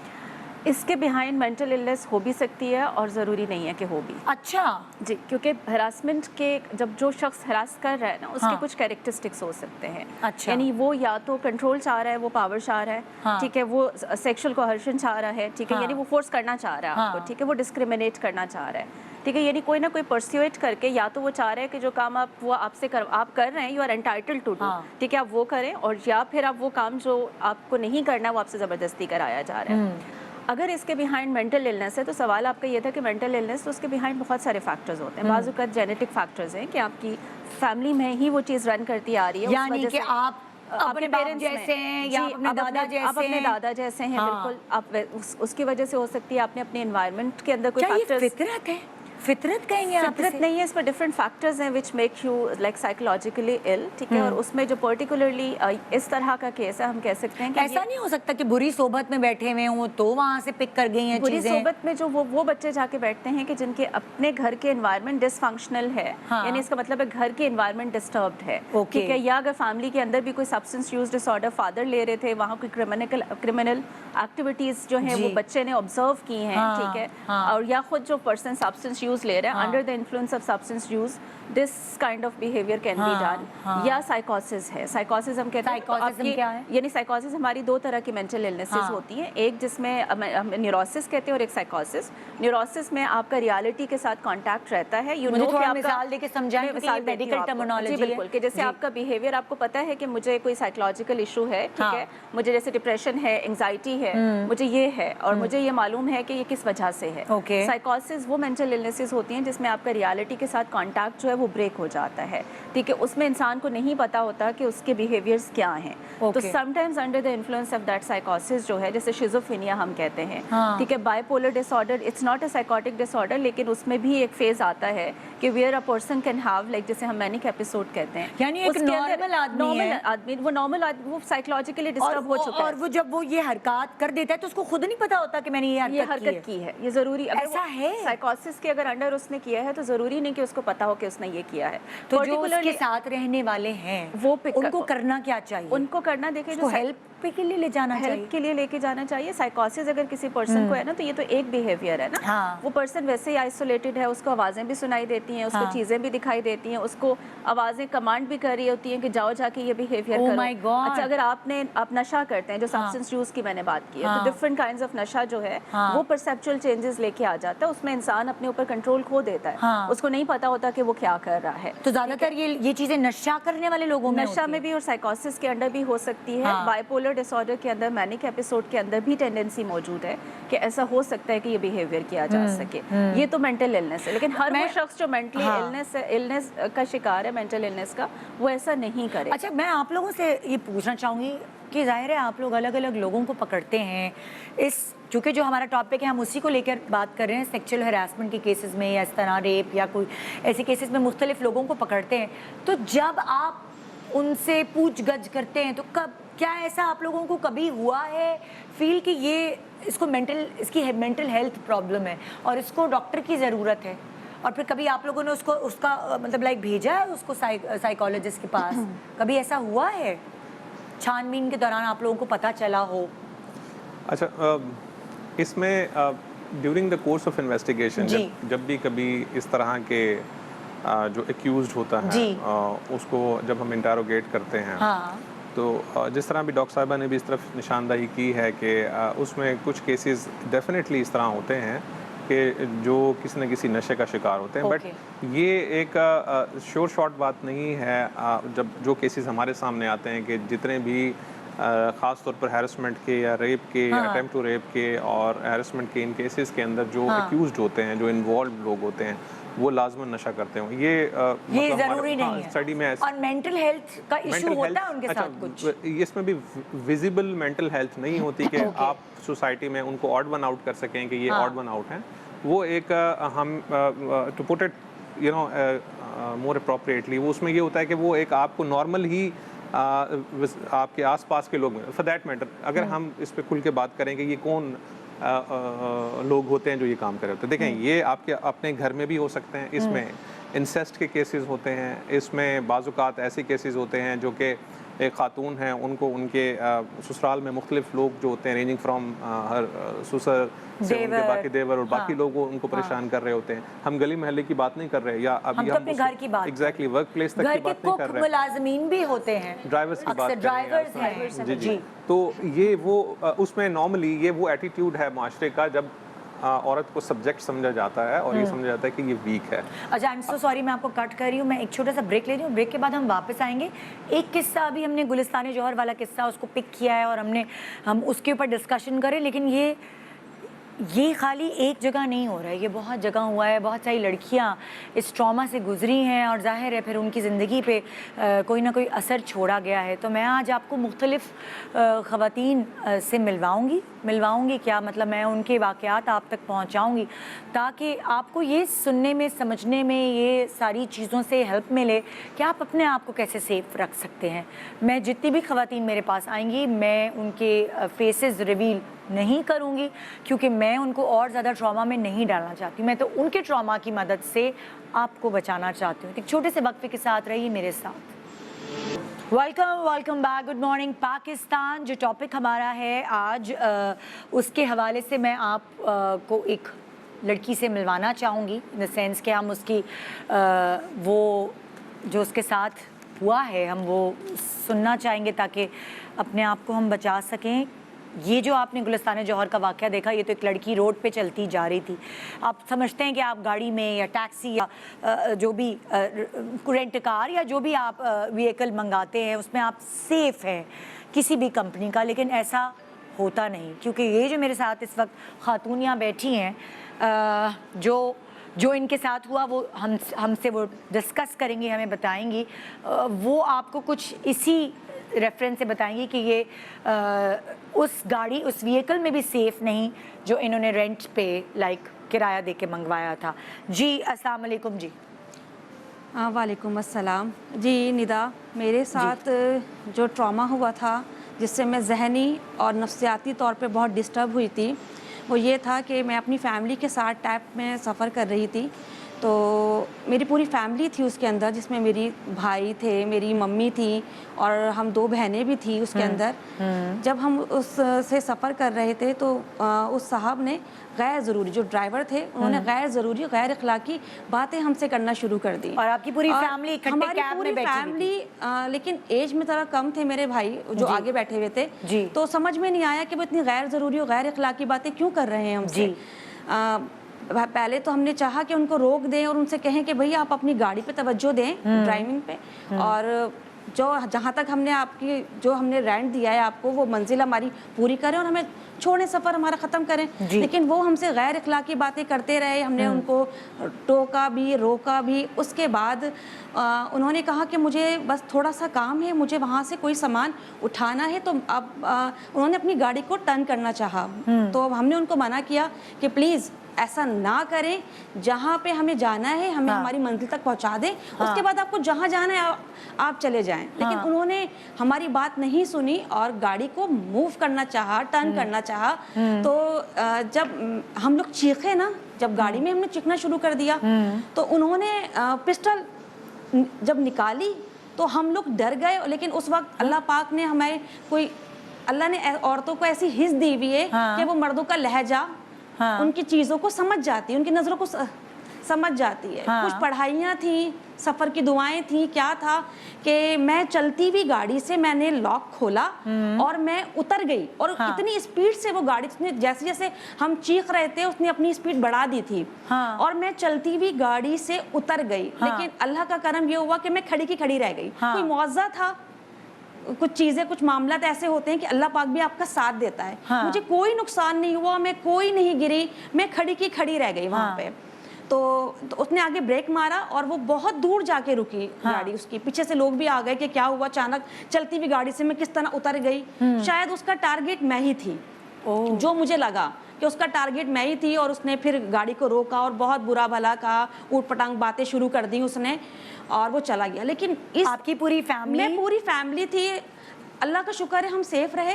इसके बिहाइंड मेंटल इलनेस हो भी सकती है और ज़रूरी नहीं है कि हो भी। अच्छा जी, क्योंकि हरासमेंट के जब जो शख्स हरास कर रहा है ना, उसके हाँ। कुछ कैरेक्टरिस्टिक्स हो सकते हैं। अच्छा। यानी वो या तो कंट्रोल चाह रहा है, वो पावर चाह रहा है, हाँ। ठीक है, वो सेक्सुअल कोहर्शन चाह रहा है, ठीक है, हाँ। यानी वो फोर्स करना चाह रहा है हाँ। आपको, ठीक है, वो डिस्क्रिमिनेट करना चाह रहा है, ठीक है, यानी कोई ना कोई परस्यूएट करके, या तो वो चाह रहा है कि जो काम आप कर रहे हैं, you are entitled to do, हाँ। ठीक है, आप वो करें, और या फिर आप वो काम जो आपको नहीं करना वो आपसे ज़बरदस्ती कराया जा रहा है। अगर इसके बिहाइंड मेंटल इलनेस है, तो सवाल आपका ये था कि मेंटल इलनेस, तो उसके बिहाइंड बहुत सारे फैक्टर्स होते हैं। बाज़ औक़ात जेनेटिक फैक्टर्स हैं कि आपकी फैमिली में ही वो चीज़ रन करती आ रही है, उस यानी वजह कि से आप अपने पेरेंट्स जैसे हैं या जी, अपने दादा जैसे आप अपने हैं। दादा जैसे हैं, हाँ। बिल्कुल। आप उसकी वजह से हो सकती है आपने अपने एनवायरनमेंट के अंदर कोई क्या ये फैक्टर्स, फितरत है? फितरत कहेंगे आप फितरत इसे? नहीं है, इस पर डिफरेंट फैक्टर्स हैं which make you like psychologically ill, ठीक है, और उसमें जो पर्टिकुलरली इस तरह का केस है, हम कह सकते हैं कि ऐसा नहीं हो सकता कि बुरी सोबत में बैठे हुए हों तो वहाँ से पिक कर गई हैं बुरी चीजें? सोबत में जो वो बच्चे जाके बैठते हैं कि जिनके अपने घर के एनवायरनमेंट डिसफंक्शनल है, हाँ। यानी इसका मतलब है घर के एनवायरनमेंट डिस्टर्ब्ड है, ओके। ठीक है, या अगर फैमिली के अंदर भी कोई सब्सटेंस यूज डिसऑर्डर फादर ले रहे थे, वहाँ कोई क्रिमिनल एक्टिविटीज जो हैं वो जी। बच्चे ने ऑब्जर्व की हैं, हाँ, ठीक है, हाँ। और या खुद जो पर्सन सब्सटेंस यूज ले रहा है, हाँ। Under the influence of substance use, this kind of behaviour can be हाँ, डन। हाँ। या साइकोसिस है। साइकोसिस हम कहते हैं, तो Psychosis आपकी- क्या है? यानी साइकोसिस हमारी दो तरह की मेंटल इलनेसेस हाँ। होती हैं, एक जिसमें हम न्यूरोसिस कहते हैं और एक साइकोसिस। न्यूरोसिस में आपका रियलिटी के साथ कांटेक्ट रहता है, यू मुझे नो कि थोड़ा आपका मिसाल देके समझाएं, मैं क्योंकि मिसाल ये देती medical हूँ आपको। terminology जी है। बिल्कुल, कि जैसे जी। आपका बिहेवियर, आपको पता है कि मुझे कोई साइकोलॉजिकल इशू है, ठीक हाँ। है, मुझे जैसे डिप्रेशन है, एंग्जाइटी है, मुझे ये है, और मुझे ये मालूम है कि ये किस वजह से है। ओके। साइकोसिस वो मेंटल इलनेसेस होती हैं जिसमें आपका रियलिटी के साथ कांटेक्ट जो है वो ब्रेक हो जाता है, ठीक है, उसमें इंसान को नहीं पता होता कि उसके बिहेवियर्स क्या हैं। तो okay. Sometimes under the influence of that साइकोसिस जो है, जैसे शिज़ोफ्रेनिया हम कहते हैं, हाँ। ठीक है, bipolar disorder, it's not a psychotic disorder, लेकिन उसमें भी एक फेज आता है कि where a person can have, like जैसे हम मैनिक एपिसोड कहते हैं, यानी एक उसके अंदर normal आदमी normal है। आदमी, वो नॉर्मल आदमी, वो साइकोलॉजिकली डिस्टर्ब हो चुका है, और वो जब वो ये हरकत कर देता है तो उसको खुद नहीं पता होता कि मैंने ये ये हरकत हरकत की है, ये जरूरी ऐसा है? साइकोसिस की अगर अगर अंडर उसने किया है तो ज़रूरी नहीं कि उसको पता हो कि उसने ये किया है। तो जो उसके साथ रहने वाले हैं वो उनको करना क्या चाहिए? उनको करना, देखिए, जो हेल्प के लिए ले जाना चाहिए, हेल्प के लिए लेके जाना चाहिए। साइकोसिस अगर किसी पर्सन को है ना, तो ये तो एक बिहेवियर है ना। हाँ। वो पर्सन वैसे ही आइसोलेटेड है, उसको आवाज़ें भी सुनाई देती हैं, उसको हाँ। चीज़ें भी दिखाई देती हैं, उसको आवाज़ें कमांड भी कर रही होती हैं कि जाओ जाके ये बिहेवियर Oh करो। my God। अच्छा, अगर आप नशा करते हैं, जो सब्सटेंस यूज़ की मैंने बात की है, हाँ। तो डिफरेंट काइंड्स ऑफ नशा जो है वो परसेप्चुअल चेंजेस लेके आ जाता है, उसमें इंसान अपने ऊपर कंट्रोल खो देता है। हाँ। उसको नहीं पता होता कि वो क्या कर रहा है। तो ज्यादातर ये चीजें नशा करने वाले लोगों में नशा होती में है। भी और साइकोसिस के अंदर भी हो सकती है। हाँ। बाइपोलर डिसऑर्डर के अंदर, मैनिक एपिसोड के अंदर भी टेंडेंसी मौजूद है कि ऐसा हो सकता है कि ये बिहेवियर किया जा सके। ये तो मेंटल इलनेस है, लेकिन हर वो शख्स जो मेंटली इलनेस का शिकार है, मेंटल इलनेस का, वो ऐसा नहीं करे। अच्छा, मैं आप लोगों से ये पूछना चाहूँगी कि जाहिर है आप लोग अलग अलग लोगों को पकड़ते हैं, चूँकि जो हमारा टॉपिक है हम उसी को लेकर बात कर रहे हैं, सेक्सुअल हरासमेंट के केसेस में या इस तरह रेप या कोई ऐसे केसेस में मुख्तलिफ लोगों को पकड़ते हैं, तो जब आप उनसे पूछ गछ करते हैं तो क्या ऐसा आप लोगों को कभी हुआ है फील कि इसकी मेंटल हेल्थ प्रॉब्लम है और इसको डॉक्टर की ज़रूरत है, और फिर कभी आप लोगों ने उसका मतलब लाइक भेजा है उसको साइकोलॉजिस्ट के पास? कभी ऐसा हुआ है छानबीन के दौरान आप लोगों को पता चला हो? अच्छा, इसमें during the course of investigation जब भी कभी इस तरह के जो एक्यूज्ड होता है उसको जब हम इंटरोगेट करते हैं, हाँ। तो जिस तरह भी डॉक्टर साहिबा ने भी इस तरफ निशानदही की है कि उसमें कुछ केसेस डेफिनेटली इस तरह होते हैं कि जो किसी न किसी नशे का शिकार होते हैं। बट ये एक श्योर शॉर्ट बात नहीं है। जब जो केसेस हमारे सामने आते हैं कि जितने भी ख़ास तौर पर हैरेसमेंट के या रेप के या अटेम्प्ट टू रेप के और हैरेसमेंट के इन केसेस के अंदर जो एक्यूज्ड होते हैं, जो इन्वॉल्व लोग होते हैं, वो लाजमन नशा करते हो। ये मतलब ज़रूरी नहीं है स्टडी में। और मेंटल हेल्थ का इशू होता है उनके साथ कुछ? इसमें भी विजिबल मेंटल हेल्थ नहीं होती कि आप सोसाइटी में उनको ऑड वन आउट कर सकें कि ये ऑड वन आउट हैं। वो एक हम to put it more appropriately, वो उसमें ये होता है कि वो एक आपको नॉर्मल ही आपके आसपास के लोग, फॉर दैट मैटर, अगर हम इस पे खुल के बात करें कि ये कौन लोग होते हैं जो ये काम कर रहे होते हैं। देखें, ये आपके अपने घर में भी हो सकते हैं, इसमें इंसेस्ट के केसेस होते हैं, इसमें बाज़-औक़ात ऐसे केसेस होते हैं जो कि एक खातून हैं, उनको उनके ससुराल में मुख्तलिफ लोग जो होते हैं, रेंजिंग फ्राम हर ससुर से उनके बाकी देवर और बाकी लोग उनको परेशान कर रहे होते हैं। हम गली महल्ले की बात नहीं कर रहे, या अभी हम अपने घर की बात, एग्जैक्टली वर्क प्लेस तक की बात नहीं कर रहे। मुलाज़मीन भी होते हैं, ड्राइवर्स की बात ड्राइवर्स हैं। जी। तो ये वो उसमें नॉर्मली ये वो एटीट्यूड है माशरे का, जब औरत को सब्जेक्ट समझा जाता है और ये समझा जाता है कि ये वीक है। अच्छा, आई एम सो सॉरी, मैं आपको कट कर रही हूँ, मैं एक छोटा सा ब्रेक ले रही हूँ। ब्रेक के बाद हम वापस आएंगे। एक किस्सा अभी हमने गुलिस्तान जौहर वाला किस्सा उसको पिक किया है और हम उसके ऊपर डिस्कशन करें, लेकिन ये खाली एक जगह नहीं हो रहा है, ये बहुत जगह हुआ है। बहुत सारी लड़कियां इस ट्रॉमा से गुजरी हैं और जाहिर है फिर उनकी ज़िंदगी पे कोई ना कोई असर छोड़ा गया है। तो मैं आज आपको मुख्तलिफ़ ख़वातीन से मिलवाऊँगी क्या मतलब, मैं उनके वाक़यात आप तक पहुँचाऊँगी ताकि आपको ये सुनने में, समझने में, ये सारी चीज़ों से हेल्प मिले कि आप अपने आप को कैसे सेफ़ रख सकते हैं। मैं जितनी भी ख़वातीन मेरे पास आएंगी, मैं उनके फेसेस रिवील नहीं करूँगी क्योंकि मैं उनको और ज़्यादा ट्रॉमा में नहीं डालना चाहती। मैं तो उनके ट्रॉमा की मदद से आपको बचाना चाहती हूँ। एक छोटे से वक्फे के साथ रहिए मेरे साथ। Welcome back, good morning Pakistan. जो टॉपिक हमारा है आज, उसके हवाले से मैं आप को एक लड़की से मिलवाना चाहूँगी, इन द सेंस कि हम उसकी वो जो उसके साथ हुआ है हम वो सुनना चाहेंगे ताकि अपने आप को हम बचा सकें। ये जो आपने गुलिस्तान जौहर का वाक़या देखा, ये तो एक लड़की रोड पे चलती जा रही थी। आप समझते हैं कि आप गाड़ी में या टैक्सी या जो भी रेंट कार या जो भी आप व्हीकल मंगाते हैं उसमें आप सेफ़ हैं किसी भी कंपनी का, लेकिन ऐसा होता नहीं। क्योंकि ये जो मेरे साथ इस वक्त खातून यहाँ बैठी हैं, जो इनके साथ हुआ वो हमसे वो डिस्कस करेंगी, हमें बताएंगी। वो आपको कुछ इसी रेफरेंस से बताएंगी कि ये उस व्हीकल में भी सेफ़ नहीं जो इन्होंने रेंट पे किराया दे के मंगवाया था। जी अस्सलाम वालेकुम। जी वालेकुम अस्सलाम। जी निदा, मेरे साथ जो ट्रॉमा हुआ था जिससे मैं ज़हनी और नफ्सियाती तौर पे बहुत डिस्टर्ब हुई थी, वो ये था कि मैं अपनी फैमिली के साथ टैप में सफ़र कर रही थी, तो मेरी पूरी फैमिली थी उसके अंदर, जिसमें मेरी भाई थे, मेरी मम्मी थी और हम 2 बहनें भी थी उसके अंदर। जब हम उससे सफ़र कर रहे थे तो उस साहब ने गैर ज़रूरी, जो ड्राइवर थे उन्होंने गैर ज़रूरी, गैर अखलाकी बातें हमसे करना शुरू कर दी। और आपकी पूरी फैमिली इकट्ठे हमारी कैब पूरी में बैठी हुई थी? फैमिली, लेकिन एज में थोड़ा कम थे मेरे भाई जो आगे बैठे हुए थे, जी। तो समझ में नहीं आया कि वो इतनी गैर ज़रूरी और गैर अखलाकी बातें क्यों कर रहे हैं हमसे। पहले तो हमने चाहा कि उनको रोक दें और उनसे कहें कि भैया आप अपनी गाड़ी पे तवज्जो दें, ड्राइविंग पे, और जो जहाँ तक हमने आपकी जो हमने रेंट दिया है आपको, वो मंजिल हमारी पूरी करें और हमें छोड़ें, सफ़र हमारा ख़त्म करें। लेकिन वो हमसे गैर अखलाकी बातें करते रहे। हमने उनको टोका भी, रोका भी। उसके बाद उन्होंने कहा कि मुझे बस थोड़ा सा काम है, मुझे वहाँ से कोई सामान उठाना है। तो अब उन्होंने अपनी गाड़ी को टर्न करना चाहा, तो हमने उनको मना किया कि प्लीज़ ऐसा ना करें, जहाँ पे हमें जाना है हमें हमारी मंजिल तक पहुँचा दें, उसके बाद आपको जहाँ जाना है आप चले जाएं। लेकिन उन्होंने हमारी बात नहीं सुनी और गाड़ी को मूव करना चाहा, टर्न करना चाहा। तो जब हम लोग चीखे ना, जब गाड़ी में हमने चीखना शुरू कर दिया, तो उन्होंने पिस्टल जब निकाली तो हम लोग डर गए। लेकिन उस वक्त अल्लाह पाक ने हमें अल्लाह ने औरतों को ऐसी हिस्स दी हुई है कि वो मर्दों का लहजा, उनकी चीज़ों को समझ जाती है, उनकी नज़रों को समझ जाती है। कुछ पढ़ाइयाँ थी, सफ़र की दुआएं थी। क्या था कि मैं चलती हुई गाड़ी से मैंने लॉक खोला और मैं उतर गई, और इतनी स्पीड से वो गाड़ी, जैसे जैसे हम चीख रहे थे उसने अपनी स्पीड बढ़ा दी थी, और मैं चलती हुई गाड़ी से उतर गई। लेकिन अल्लाह का करम ये हुआ कि मैं खड़ी की खड़ी रह गई। कोई मुआवजा था, कुछ चीज़ें, कुछ मामला ऐसे होते हैं कि अल्लाह पाक भी आपका साथ देता है। मुझे कोई नुकसान नहीं हुआ, मैं कोई नहीं गिरी, मैं खड़ी की खड़ी रह गई वहाँ पे। तो उसने आगे ब्रेक मारा और वो बहुत दूर जाके रुकी गाड़ी उसकी। पीछे से लोग भी आ गए कि क्या हुआ, अचानक चलती हुई गाड़ी से मैं किस तरह उतर गई। शायद उसका टारगेट मैं ही थी, जो मुझे लगा कि उसका टारगेट मैं ही थी। और उसने फिर गाड़ी को रोका और बहुत बुरा भला कहा, ऊट पटांग बातें शुरू कर दी उसने, और वो चला गया। लेकिन आपकी पूरी फैमिली? मैं पूरी फैमिली थी, अल्लाह का शुक्र है हम सेफ रहे।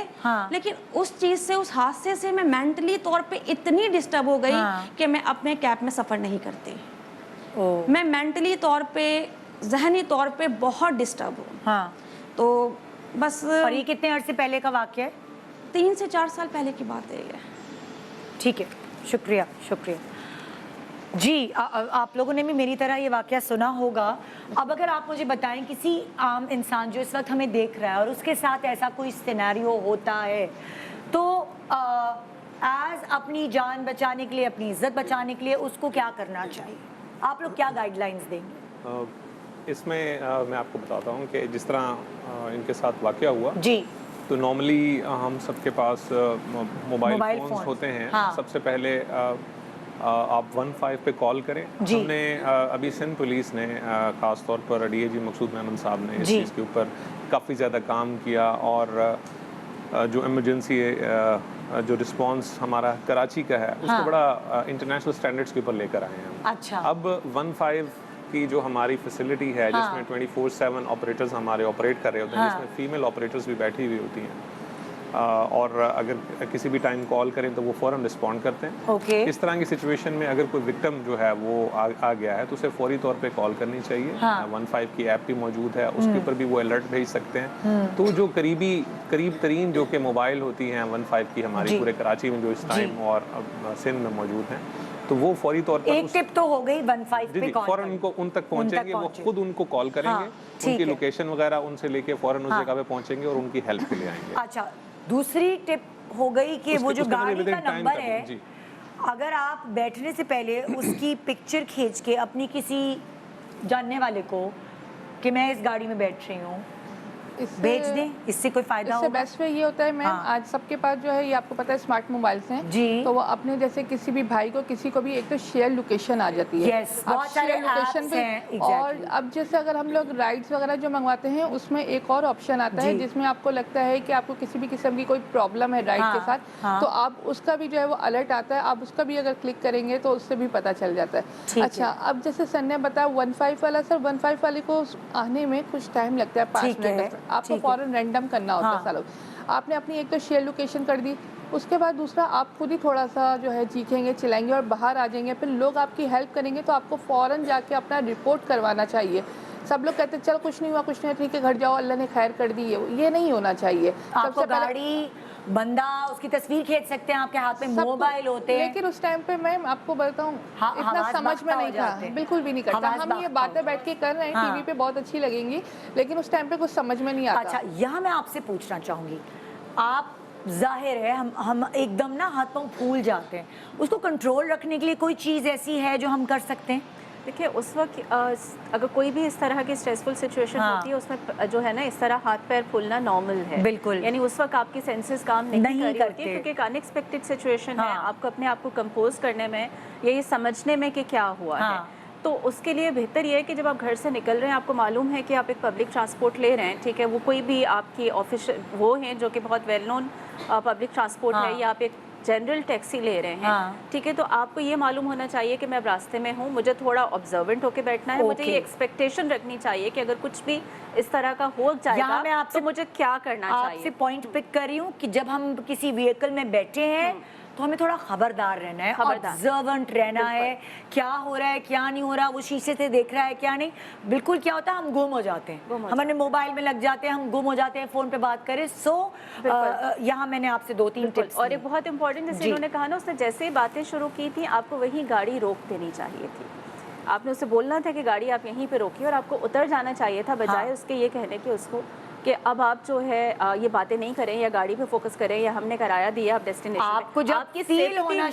लेकिन उस चीज़ से, उस हादसे से मैं मेंटली तौर पे इतनी डिस्टर्ब हो गई कि मैं अपने कैब में सफ़र नहीं करती। मैं मेंटली तौर पे, ज़हनी तौर पे बहुत डिस्टर्ब हूँ। तो बस। और ये कितने अर्से पहले का वाक़या है? 3 से 4 साल पहले की बात है ये। ठीक है, शुक्रिया शुक्रिया जी। आप लोगों ने भी मेरी तरह ये वाक़या सुना होगा। अब अगर आप मुझे बताएं, किसी आम इंसान जो इस वक्त हमें देख रहा है और उसके साथ ऐसा कोई सिनेरियो होता है, तो एज अपनी जान बचाने के लिए, अपनी इज्जत बचाने के लिए उसको क्या करना चाहिए? आप लोग क्या गाइडलाइंस देंगे? इसमें मैं आपको बताता हूँ कि जिस तरह इनके साथ वाक़या हुआ जी, तो नॉर्मली हम सबके पास मोबाइल फ़ोन्स होते हैं। सबसे पहले आप 15 पे कॉल करें। हमने अभी सिंध पुलिस ने ख़ास तौर पर डीएजी मकसूद मेमन साहब ने इस चीज़ के ऊपर काफ़ी ज़्यादा काम किया, और जो इमरजेंसी जो रिस्पांस हमारा कराची का है उसको बड़ा इंटरनेशनल स्टैंडर्ड्स के ऊपर लेकर आए हैं। अच्छा। अब 15 की जो हमारी फैसिलिटी है, जिसमें 24/7 ऑपरेटर्स हमारे ऑपरेट कर रहे होते हैं, जिसमें फीमेल ऑपरेटर्स भी बैठी हुई होती हैं, और अगर किसी भी टाइम कॉल करें तो वो फ़ौरन रिस्पॉन्ड करते हैं। इस तरह की सिचुएशन में अगर कोई विक्टिम जो है वो आ गया है तो उसे फौरी तौर पे कॉल करनी चाहिए। 15 की ऐप भी मौजूद है, उसके ऊपर भी वो अलर्ट भेज सकते हैं। तो जो करीब तरीन जो कि मोबाइल होती हैं 15 की हमारी पूरे कराची में जो इस टाइम और सिंध में मौजूद हैं, तो वो फौरी तौर पर एक टिप तो हो गई 15 पे कॉल, फौरन उनको उन तक पहुंचेंगे, वो खुद उनको कॉल करेंगे, उनकी लोकेशन वगैरह उनसे लेके फौरन उस जगह पे पहुंचेंगे और उनकी हेल्प के लिए आएंगे। अच्छा, दूसरी टिप हो गई कि वो जो गाड़ी का नंबर है, अगर आप बैठने से पहले उसकी पिक्चर खींच के अपनी किसी जानने वाले को कि मैं इस गाड़ी में बैठ रही हूँ भेज दें, इससे कोई फायदा होगा? इससे बेस्ट वे ये होता है मैम, आज सबके पास जो है ये आपको पता है स्मार्ट मोबाइल्स हैं जी, तो वो अपने जैसे किसी भी भाई को, किसी को भी एक तो शेयर लोकेशन आ जाती है। बहुत सारे लोकेशन पे। और अब जैसे अगर हम लोग राइड्स वगैरह जो मंगवाते हैं उसमें एक और ऑप्शन आता है जिसमें आपको लगता है कि आपको किसी भी किस्म की कोई प्रॉब्लम है राइड के साथ, तो आप उसका भी जो है वो अलर्ट आता है, आप उसका भी अगर क्लिक करेंगे तो उससे भी पता चल जाता है। अच्छा, अब जैसे सर ने बताया 15 वाला, सर 15 वाले को आने में कुछ टाइम लगता है, 5 मिनट आपको फौरन रैंडम करना होता है। सालों आपने अपनी एक तो शेयर लोकेशन कर दी, اس کے بعد دوسرا آپ خود ہی تھوڑا سا جو ہے چیخیں گے چلائیں گے اور باہر آ جائیں گے, پھر لوگ آپ کی ہیلپ کریں گے, تو آپ کو فوراً جا کے اپنا رپورٹ کروانا چاہیے. سب لوگ کہتے ہیں چل کچھ نہیں ہوا, کچھ نہیں ہوا, ٹھیک ہے گھر جاؤ, اللہ نے خیر کر دی ہے, یہ نہیں ہونا چاہیے. آپ کو گاڑی بندہ اس کی تصویر کھینچ سکتے ہیں, آپ کے ہاتھ میں موبائل ہوتے ہیں, لیکن اس ٹائم پہ میں آپ کو بتاؤں اتنا سمجھ میں نہیں تھا, بالکل بھی نہیں کرتا. ہم یہ باتیں بیٹھ کے کر رہے ہیں, ٹی وی پہ بہت اچھی لگیں گی, لیکن اس ٹائم پہ کچھ سمجھ میں نہیں آتا. اچھا, یہاں میں آپ سے پوچھنا چاہوں گی, آپ ظاہر ہے ہم ایک دم نا ہاتھ پاؤں پھول جاتے ہیں, اس کو کنٹرول رکھنے کے لیے کوئی چیز ایسی ہے جو ہم کر سکتے ہیں؟ دیکھیے اس وقت اگر کوئی بھی اس طرح کی اسٹریسفل سچویشن ہوتی ہے, اس میں جو ہے نا اس طرح ہاتھ پیر پھولنا نارمل ہے. بالکل, یعنی اس وقت آپ کی سینسز کام نہیں کر رہی ہوتی ہے, کیونکہ ایک ان ایکسپیکٹڈ سچویشن ہے. آپ کو اپنے آپ کو کمپوز کرنے میں, یہ سمجھنے میں کہ کیا ہوا ہے, تو اس کے لیے بہتر یہ ہے کہ جب آپ گھر سے نکل رہے ہیں, آپ کو معلوم ہے کہ آپ ایک پبلک ٹرانسپورٹ لے رہے ہیں, ٹھیک ہے, وہ کوئی بھی آپ کی آفس وہ ہیں جو کہ بہت ویل نون پبلک ٹرانسپورٹ ہے, یا آپ ایک جنرل ٹیکسی لے رہے ہیں, ٹھیک ہے, تو آپ کو یہ معلوم ہونا چاہیے کہ میں اب راستے میں ہوں, مجھے تھوڑا آبزروینٹ ہو کے بیٹھنا ہے, مجھے یہ ایکسپیکٹیشن رکھنی چاہیے کہ اگر کچھ بھی اس طرح کا ہو جائے گا تو مجھے کیا کرنا چاہیے. آپ سے پوائنٹ پک کر رہی ہوں کہ جب ہم کسی وہیکل میں بیٹھے ہیں تو ہمیں تھوڑا خبردار رہنا ہے, آبزرونٹ رہنا ہے, کیا ہو رہا ہے کیا نہیں ہو رہا, وہ شیشے سے دیکھ رہا ہے کیا نہیں. بالکل کیا ہوتا ہے, ہم گم ہو جاتے ہیں, ہمارے موبائل میں لگ جاتے ہیں, ہم گم ہو جاتے ہیں, فون پہ بات کریں. سو یہاں میں نے آپ سے 2-3 ٹپس. اور ایک بہت امپورٹنٹ, جیسے انہوں نے کہا نا, اس نے جیسے باتیں شروع کی تھی, آپ کو وہیں گاڑی روک دینی چاہیے تھی. آپ نے اسے بولنا تھا کہ گاڑی آپ یہیں پہ روکیے, اور آپ کو اتر جانا چاہیے تھا, بجائے اس کے یہ کہنے کہ اس کو کہ اب آپ جو ہے یہ باتیں نہیں کریں یا گاڑی پہ فوکس کریں, یا ہم نے کرایا دیا آپ ڈیسٹینیشن. آپ کو جب فیل ہونا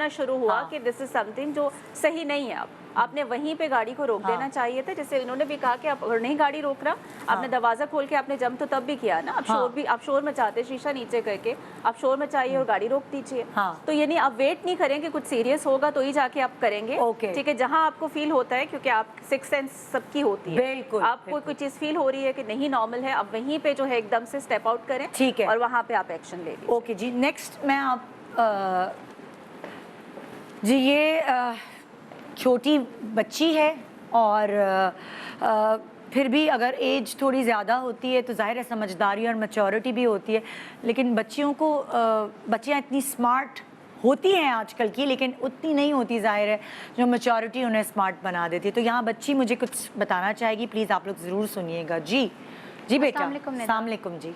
شروع ہوا کہ دس از سم تھنگ جو صحیح نہیں ہے, آپ نے وہیں پہ گاڑی کو روک دینا چاہیے تھا. جیسے انہوں نے بھی کہا کہ آپ اگر نہیں گاڑی روک رہا, آپ نے دروازہ کھول کے آپ نے جم تو تب بھی کیا نا, آپ شور مچاتے, شیشہ نیچے کر کے آپ شور مچائیے اور گاڑی روک دیجیے. تو یعنی آپ ویٹ نہیں کریں کہ کچھ سیریس ہوگا تو ہی جا کے آپ کریں گے, ٹھیک ہے, جہاں آپ کو فیل ہوتا ہے, کیونکہ آپ سکس سینس سب کی ہوتی ہے, آپ کو کوئی چیز فیل ہو رہی ہے کہ نہیں نارمل ہے, اب وہیں پہ جو ہے ایک دم سے اسٹیپ آؤٹ کریں, ٹھیک ہے, اور وہاں پہ آپ ایکشن لے لیجیے. اوکے جی. نیکسٹ میں آپ جی, یہ چھوٹی بچی ہے, اور پھر بھی اگر ایج تھوڑی زیادہ ہوتی ہے تو ظاہر ہے سمجھداری اور میچورٹی بھی ہوتی ہے, لیکن بچیوں کو, بچیاں اتنی اسمارٹ ہوتی ہیں آج کل کی, لیکن اتنی نہیں ہوتی ظاہر ہے جو میچورٹی انہیں اسمارٹ بنا دیتی ہے. تو یہاں بچی مجھے کچھ بتانا چاہے گی, پلیز آپ لوگ ضرور سنیے گا. جی جی بیٹا. السلام علیکم. جی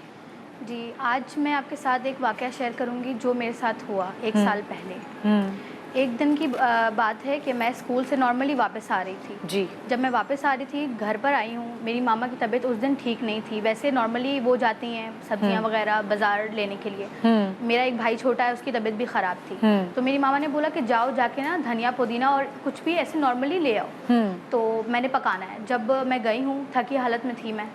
جی, آج میں آپ کے ساتھ ایک واقعہ شیئر کروں گی جو میرے ساتھ ہوا 1 سال پہلے. ایک دن کی بات ہے کہ میں اسکول سے نارملی واپس آ رہی تھی. جی, جب میں واپس آ رہی تھی, گھر پر آئی ہوں, میری ماما کی طبیعت اس دن ٹھیک نہیں تھی. ویسے نارملی وہ جاتی ہیں سبزیاں وغیرہ بازار لینے کے لیے. میرا ایک بھائی چھوٹا ہے, اس کی طبیعت بھی خراب تھی, تو میری ماما نے بولا کہ جاؤ جا کے نا دھنیا پودینہ اور کچھ بھی ایسے نارملی لے آؤ. تو میں نے پکانا ہے. جب میں گئی ہوں, تھکی حالت میں تھی میں,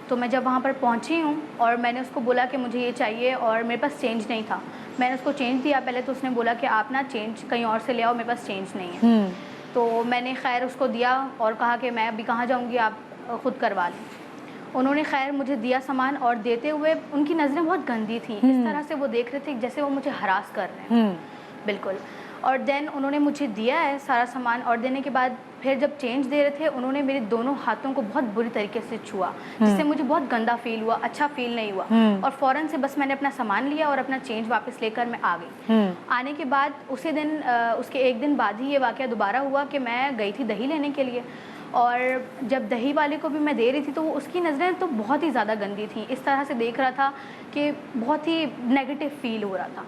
تو میں جب وہاں پر پہنچی ہوں اور میں نے اس کو بولا کہ مجھے یہ چاہیے, اور میرے پاس چینج نہیں تھا. میں نے اس کو چینج دیا پہلے, تو اس نے بولا کہ آپ نا چینج کہیں اور سے لے آؤ, میرے پاس چینج نہیں ہے. تو میں نے خیر اس کو دیا اور کہا کہ میں ابھی کہاں جاؤں گی, آپ خود کروا لیں. انہوں نے خیر مجھے دیا سامان, اور دیتے ہوئے ان کی نظریں بہت گندی تھیں, اس طرح سے وہ دیکھ رہے تھے جیسے وہ مجھے ہراس کر رہے ہیں. بالکل. اور دین انہوں نے مجھے دیا ہے سارا سامان, اور دینے کے بعد پھر جب چینج دے رہے تھے, انہوں نے میرے دونوں ہاتھوں کو بہت بری طریقے سے چھوا, جس سے مجھے بہت گندا فیل ہوا, اچھا فیل نہیں ہوا. اور فوراً سے بس میں نے اپنا سامان لیا اور اپنا چینج واپس لے کر میں آ گئی. آنے کے بعد اسی دن, اس کے 1 دن بعد ہی یہ واقعہ دوبارہ ہوا کہ میں گئی تھی دہی لینے کے لیے, اور جب دہی والے کو بھی میں دے رہی تھی تو اس کی نظریں تو بہت ہی زیادہ گندی تھیں, اس طرح سے دیکھ رہا تھا کہ بہت ہی نیگیٹو فیل ہو رہا تھا.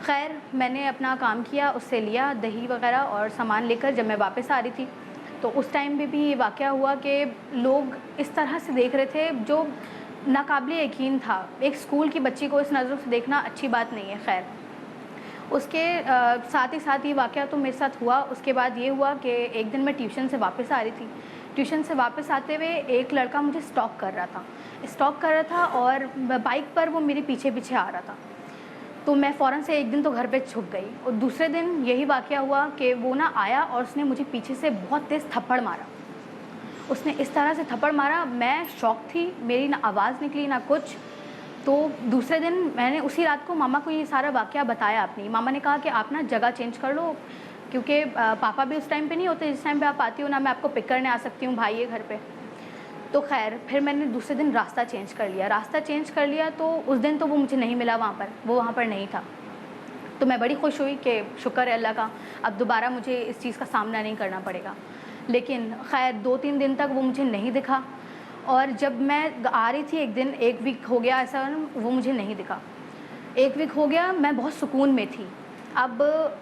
خیر میں نے اپنا کام کیا, اس سے لیا دہی وغیرہ اور سامان لے کر جب میں واپس آ رہی تھی, تو اس ٹائم پہ بھی یہ واقعہ ہوا کہ لوگ اس طرح سے دیکھ رہے تھے جو ناقابل یقین تھا. ایک اسکول کی بچی کو اس نظروں سے دیکھنا اچھی بات نہیں ہے. خیر اس کے ساتھ ہی ساتھ یہ واقعہ تو میرے ساتھ ہوا. اس کے بعد یہ ہوا کہ ایک دن میں ٹیوشن سے واپس آ رہی تھی. ٹیوشن سے واپس آتے ہوئے ایک لڑکا مجھے اسٹاک کر رہا تھا اور بائک پر وہ میرے پیچھے پیچھے آ رہا تھا. تو میں فوراً سے ایک دن تو گھر پہ چھپ گئی, اور دوسرے دن یہی واقعہ ہوا کہ وہ نا آیا اور اس نے مجھے پیچھے سے بہت تیز تھپڑ مارا. اس نے اس طرح سے تھپڑ مارا, میں شوق تھی, میری نہ آواز نکلی نہ کچھ. تو دوسرے دن میں نے اسی رات کو ماما کو یہ سارا واقعہ بتایا اپنی. ماما نے کہا کہ آپ نا جگہ چینج کر لو, کیونکہ پاپا بھی اس ٹائم پہ نہیں ہوتے جس ٹائم پہ آپ آتی ہو, نہ میں آپ کو پک کرنے آ سکتی ہوں, بھائی ہے گھر پہ. तो खैर फिर मैंने दूसरे दिन रास्ता चेंज कर लिया तो उस दिन तो वो मुझे नहीं मिला वहाँ पर, वो वहाँ पर नहीं था। तो मैं बड़ी खुश हुई कि शुक्र है अल्लाह का, अब दोबारा मुझे इस चीज़ का सामना नहीं करना पड़ेगा। लेकिन खैर 2-3 दिन तक वो मुझे नहीं दिखा, और जब मैं आ रही थी एक दिन, 1 वीक हो गया ऐसा, वो मुझे नहीं दिखा। 1 वीक हो गया, मैं बहुत सुकून में थी। अब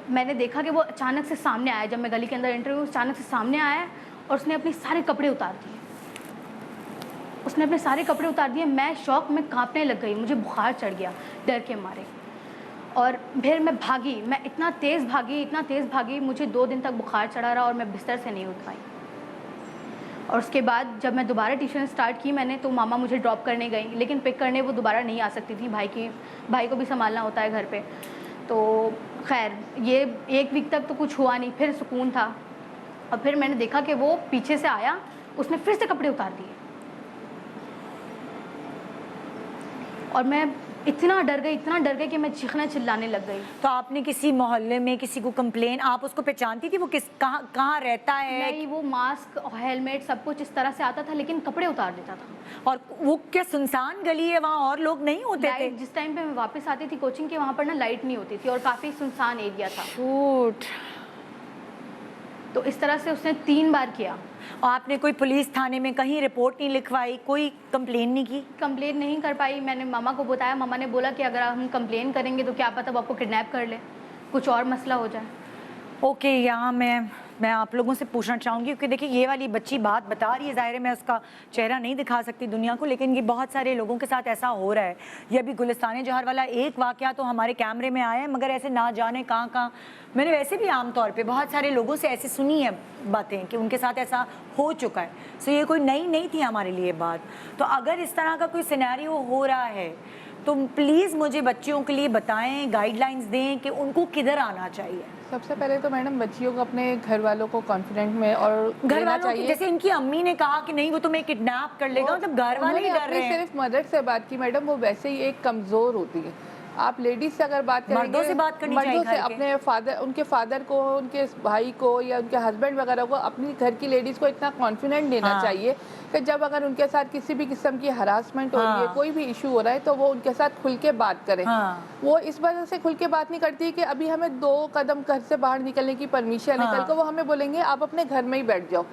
मैंने देखा कि वो अचानक से सामने आया, जब मैं गली के अंदर एंटर हुई, अचानक से सामने आया और उसने अपने सारे कपड़े उतार दिए। मैं शौक में कांपने लग गई, मुझे बुखार चढ़ गया डर के मारे। और फिर मैं भागी, मैं इतना तेज़ भागी, मुझे 2 दिन तक बुखार चढ़ा रहा और मैं बिस्तर से नहीं उठ पाई। और उसके बाद जब मैं दोबारा ट्यूशन स्टार्ट की मैंने, तो मामा मुझे ड्रॉप करने गई, लेकिन पिक करने वो दोबारा नहीं आ सकती थी, भाई को भी संभालना होता है घर पे। तो खैर ये 1 वीक तक तो कुछ हुआ नहीं, फिर सुकून था। और फिर मैंने देखा कि वो पीछे से आया, उसने फिर से कपड़े उतार दिए, और मैं इतना डर गई कि मैं चीखने चिल्लाने लग गई। तो आपने किसी मोहल्ले में किसी को कंप्लेन, आप उसको पहचानती थी, वो कहाँ रहता है? नहीं, वो मास्क, हेलमेट, सब कुछ इस तरह से आता था, लेकिन कपड़े उतार देता था। और वो क्या सुनसान गली है, वहाँ और लोग नहीं होते थे? जिस टाइम पे मैं वापस आती थी कोचिंग के, वहाँ पर ना लाइट नहीं होती थी और काफ़ी सुनसान एरिया था। तो इस तरह से उसने 3 बार किया। और आपने कोई पुलिस थाने में कहीं रिपोर्ट नहीं लिखवाई, कोई कंप्लेन नहीं की? कंप्लेन नहीं कर पाई। मैंने मामा को बताया, मामा ने बोला कि अगर हम कंप्लेन करेंगे तो क्या पता वो आपको किडनैप कर ले, कुछ और मसला हो जाए। ओके, यहाँ मैं आप लोगों से पूछना चाहूँगी, क्योंकि देखिए ये वाली बच्ची बात बता रही है, ज़ाहिर है मैं उसका चेहरा नहीं दिखा सकती दुनिया को, लेकिन ये बहुत सारे लोगों के साथ ऐसा हो रहा है। ये अभी गुलिस्तान जौहर वाला एक वाक़या तो हमारे कैमरे में आया है, मगर ऐसे ना जाने कहाँ मैंने वैसे भी आम तौर पे बहुत सारे लोगों से ऐसे सुनी है बातें कि उनके साथ ऐसा हो चुका है। सो ये कोई नई नहीं थी हमारे लिए बात। तो अगर इस तरह का कोई सिनेरियो हो रहा है तो प्लीज़ मुझे बच्चियों के लिए बताएं, गाइडलाइंस दें कि उनको किधर आना चाहिए। सबसे पहले तो मैडम बच्चियों को अपने घर वालों को कॉन्फिडेंट में और घर वालों की, जैसे इनकी अम्मी ने कहा कि नहीं वो तुम्हें किडनैप कर लेगा, मतलब घर वाले ही डर रहे हैं। सिर्फ मदर से बात की मैडम, वो वैसे ही एक कमज़ोर होती है। आप लेडीज से अगर बात करेंगे, मर्दों से बात करनी चाहिए, मर्दों से अपने फादर, उनके फादर को, उनके भाई को या उनके हस्बैंड वगैरह को, अपनी घर की लेडीज को इतना कॉन्फिडेंट देना चाहिए कि जब अगर उनके साथ किसी भी किस्म की हरासमेंट हो रही है, कोई भी इशू हो रहा है, तो वो उनके साथ खुल के बात करें। वो इस वजह से खुल के बात नहीं करती कि अभी हमें 2 कदम घर से बाहर निकलने की परमिशन है, कल को वो हमें बोलेंगे आप अपने घर में ही बैठ जाओ।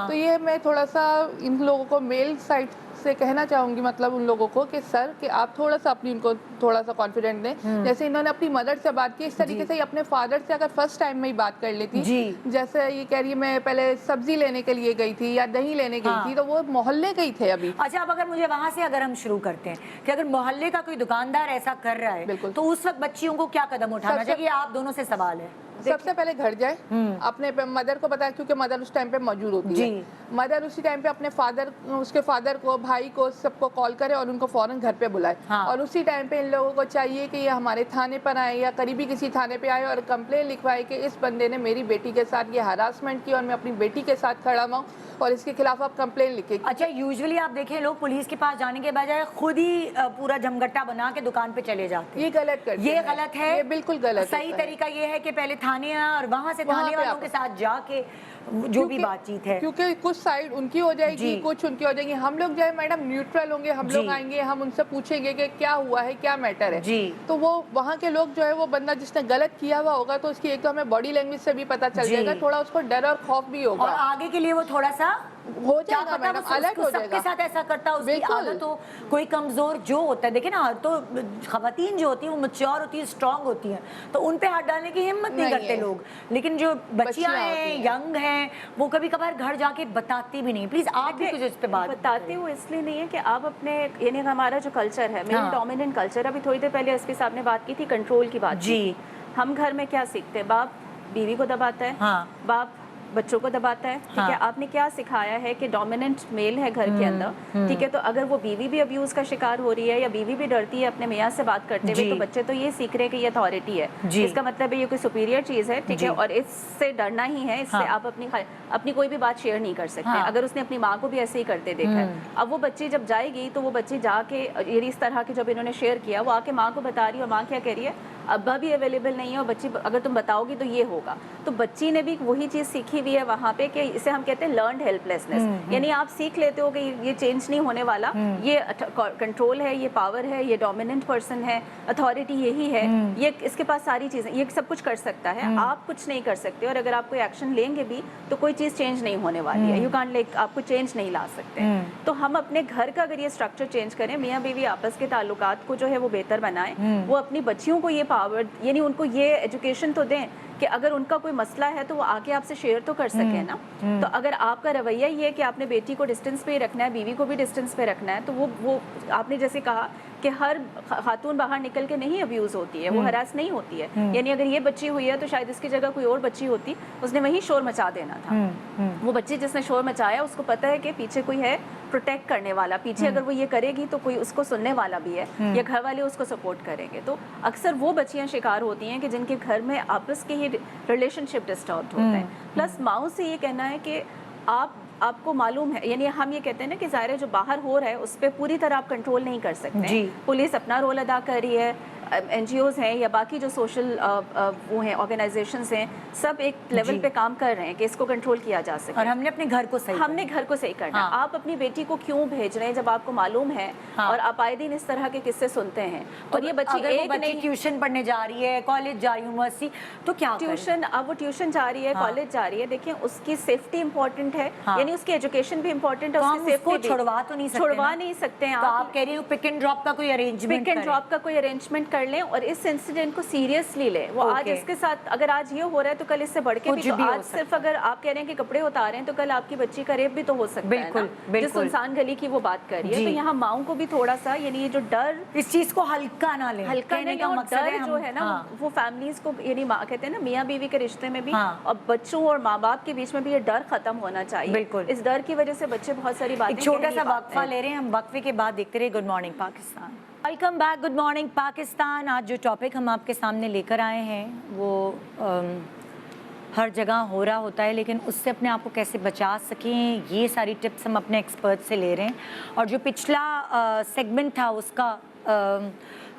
तो ये मैं थोड़ा सा इन लोगों को मेल साइड से कहना चाहूँगी, मतलब उन लोगों को कि सर कि आप थोड़ा सा अपनी उनको थोड़ा सा कॉन्फिडेंट दें। जैसे इन्होंने अपनी मदर से बात की, इस तरीके से ही अपने फादर से अगर फर्स्ट टाइम में ही बात कर लेती, जैसे ये कह रही है मैं पहले सब्जी लेने के लिए गई थी या दही लेने गई थी, तो वो मोहल्ले के ही थे अभी। अच्छा, अब अगर मुझे वहाँ से अगर हम शुरू करते हैं कि अगर मोहल्ले का कोई दुकानदार ऐसा कर रहा है, तो उस वक्त बच्चियों को क्या कदम उठाना चाहिए? आप दोनों से सवाल है। सबसे पहले घर जाए, अपने मदर को बताया, क्योंकि मदर उस टाइम पे मौजूद होती है। मदर उसी टाइम पे अपने फादर, उसके फादर को, भाई को, सबको कॉल करे और उनको फौरन घर पे बुलाए। और उसी टाइम पे इन लोगों को चाहिए कि ये हमारे थाने पर आए या करीबी किसी थाने पे आए और कंप्लेन लिखवाए कि इस बंदे ने मेरी बेटी के साथ ये हरासमेंट की और मैं अपनी बेटी के साथ खड़ा हूँ और इसके खिलाफ आप कंप्लेन लिखे। अच्छा, यूजुअली आप देखें लोग पुलिस के पास जाने के बजाय खुद ही पूरा जमगट्टा बना के दुकान पे चले जाते हैं। ये गलत करते हैं। ये गलत है, ये बिल्कुल गलत। सही तरीका ये है कि पहले थाने और वहाँ से थाने वालों के साथ जाके जो भी बातचीत है, क्योंकि कुछ साइड उनकी हो जाएगी, कुछ उनकी हो जाएगी। हम लोग जो है मैडम न्यूट्रल होंगे, हम लोग आएंगे, हम उनसे पूछेंगे कि क्या हुआ है, क्या मैटर है। तो वो वहाँ के लोग जो है, वो बंदा जिसने गलत किया हुआ होगा तो उसकी एक तो हमें बॉडी लैंग्वेज से भी पता चल जाएगा, थोड़ा उसको डर और खौफ भी होगा, और आगे के लिए वो थोड़ा सा हो जाएगा मैडम, अलर्ट हो जाएगा। सबके साथ ऐसा करता है, उसकी आदत हो। कोई कमजोर जो होता है, देखिए ना, तो खवातीन जो होती है वो मैच्योर होती है, स्ट्रांग होती हैं, तो उन पे हाथ डालने की हिम्मत नहीं करते लोग। लेकिन जो बच्चियां हैं, यंग हैं, वो कभी कभार घर जाके बताती भी नहीं। प्लीज आप भी कुछ इस पे बात बताते हो, इसलिए नहीं है कि आप अपने, यानी हमारा जो कल्चर है, मेन डोमिनेंट कल्चर, अभी थोड़ी देर पहले एसपी साहब ने बात की थी कंट्रोल की बात जी। हम घर में क्या सीखते हैं? बाप बीवी को दबाता है, बाप बच्चों को दबाता है, ठीक है। आपने क्या सिखाया है कि डोमिनेंट मेल है घर के अंदर, ठीक है। तो अगर वो बीवी भी अब्यूज का शिकार हो रही है या बीवी भी डरती है अपने मियाँ से बात करते हुए, तो बच्चे तो ये सीख रहे हैं कि ये अथॉरिटी है, इसका मतलब है ये कोई सुपीरियर चीज है, ठीक है, और इससे डरना ही है। इससे आप अपनी कोई भी बात शेयर नहीं कर सकते। अगर उसने अपनी माँ को भी ऐसे ही करते देखा है, अब वो बच्ची जब जाएगी तो वो बच्ची जाके, ये इस तरह के जब इन्होंने शेयर किया, वो आके माँ को बता रही है, और माँ क्या कह रही है, अब्बा भी अवेलेबल नहीं है और बच्ची अगर तुम बताओगी तो ये होगा। तो बच्ची ने भी वही चीज़ सीखी हुई है वहाँ पे कि इसे हम कहते हैं लर्नड हेल्पलेसनेस, यानी आप सीख लेते हो कि ये चेंज नहीं होने वाला, ये कंट्रोल है, ये पावर है, ये डोमिनेंट पर्सन है, अथॉरिटी यही है, ये इसके पास सारी चीज़ें, ये सब कुछ कर सकता है, आप कुछ नहीं कर सकते, और अगर आप कोई एक्शन लेंगे भी तो कोई चीज़ चेंज नहीं होने वाली है, यू कांट लाइक आपको चेंज नहीं ला सकते। तो हम अपने घर का अगर ये स्ट्रक्चर चेंज करें, मियाँ बीवी आपस के ताल्लुकात को जो है वो बेहतर बनाएं, वो अपनी बच्चियों को ये पावर, यानी उनको ये एजुकेशन तो दें कि अगर उनका कोई मसला है तो वो आके आपसे शेयर तो कर सके ना। तो अगर आपका रवैया ये है कि आपने बेटी को डिस्टेंस पे ही रखना है, बीवी को भी डिस्टेंस पे रखना है, तो वो आपने जैसे कहा कि हर खातून बाहर निकल के नहीं अब्यूज़ होती है, वो हरास नहीं होती है, यानी अगर ये बच्ची हुई है तो शायद इसकी जगह कोई और बच्ची होती, उसने वहीं शोर मचा देना था। वो बच्ची जिसने शोर मचाया उसको पता है कि पीछे कोई है प्रोटेक्ट करने वाला, पीछे अगर वो ये करेगी तो कोई उसको सुनने वाला भी है, या घर वाले उसको सपोर्ट करेंगे। तो अक्सर वो बच्चियां शिकार होती हैं कि जिनके घर में आपस के ही रिलेशनशिप डिस्टर्ब होते हैं। प्लस माओ से ये कहना है कि आपको मालूम है, यानी हम ये कहते हैं ना कि ज़ाहिर जो बाहर हो रहा है उस पर पूरी तरह आप कंट्रोल नहीं कर सकते। पुलिस अपना रोल अदा कर रही है, NGOs हैं या बाकी जो सोशल वो हैं ऑर्गेनाइजेशंस हैं, सब एक लेवल पे काम कर रहे हैं कि इसको कंट्रोल किया जा सके, और हमने अपने घर को सही करना। आप अपनी बेटी को क्यों भेज रहे हैं जब आपको मालूम है, और आप आए दिन इस तरह के किस्से सुनते हैं, और ये बच्ची एक नहीं ट्यूशन पढ़ने जा रही है, कॉलेज जा रही है, यूनिवर्सिटी, तो क्या ट्यूशन, अब वो ट्यूशन जा रही है, कॉलेज जा रही है, देखिए उसकी सेफ्टी इंपॉर्टेंट है, यानी उसकी एजुकेशन भी इंपॉर्टेंट है, उसकी सेफ्टी भी छुड़वा नहीं सकते हैं। आप कह रही हो पिक एंड ड्रॉप का कोई अरेंजमेंट कर लें और इस इंसिडेंट को सीरियसली लें। वो आज इसके साथ अगर आज ये हो रहा है तो कल इससे बढ़ के भी, तो आज सिर्फ अगर आप कह रहे हैं कि कपड़े उतार रहे हैं तो कल आपकी बच्ची का रेप भी तो हो सकता है ना, जिस सुनसान गली की वो बात कर रही है। तो यहाँ माओ को भी थोड़ा सा, यानी ये जो डर, इस चीज को हल्का ना लें, हल्का नहीं, और डर जो है ना वो फैमिलीज को, यानी कहते हैं ना मियाँ बीवी के रिश्ते में भी और बच्चों और माँ बाप के बीच में भी ये डर खत्म होना चाहिए। बिल्कुल, इस डर की वजह से बच्चे बहुत सारी बातें, छोटा सा वक्फा ले रहे हैं हम, वक्फे के बाद देखते रहे good morning Pakistan. Welcome back, good morning Pakistan. आज जो टॉपिक हम आपके सामने लेकर आए हैं वो हर जगह हो रहा होता है, लेकिन उससे अपने आप को कैसे बचा सकें, ये सारी टिप्स हम अपने एक्सपर्ट से ले रहे हैं। और जो पिछला सेगमेंट था उसका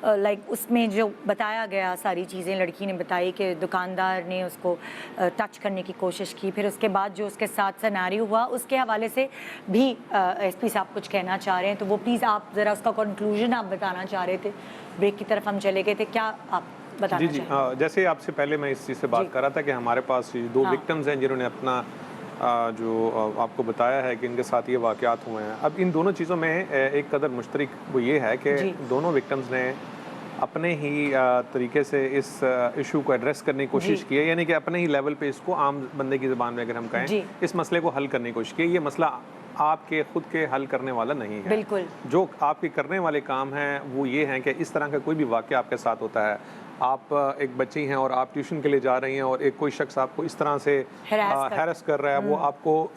लाइक उसमें जो बताया गया सारी चीज़ें, लड़की ने बताई कि दुकानदार ने उसको टच करने की कोशिश की, फिर उसके बाद जो उसके साथ सिनेरियो हुआ उसके हवाले से भी SP साहब कुछ कहना चाह रहे हैं, तो वो प्लीज़ आप ज़रा उसका कंक्लूजन आप बताना चाह रहे थे। ब्रेक की तरफ हम चले गए थे, क्या आप बताना जी जैसे आपसे पहले मैं इस चीज़ से बात कर रहा था कि हमारे पास दो विक्टिम्स हैं जिन्होंने अपना जो आपको बताया है कि इनके साथ ये वाक़यात हुए हैं। अब इन दोनों चीज़ों में एक कदर मुश्तरक वो ये है कि दोनों विक्टिम्स ने अपने ही तरीके से इस इशू को एड्रेस करने की कोशिश की है, यानी कि अपने ही लेवल पे इसको आम बंदे की ज़बान में अगर हम कहें, इस मसले को हल करने की कोशिश की। ये मसला आपके खुद के हल करने वाला नहीं है। बिल्कुल, जो आपके करने वाले काम हैं वो ये हैं कि इस तरह का कोई भी वाक़या आपके साथ होता है, आप एक बच्ची हैं और आप ट्यूशन के लिए जा रही हैं और एक कोई शख्स आपको इस तरह से हैरेस कर रहा है, वो आपको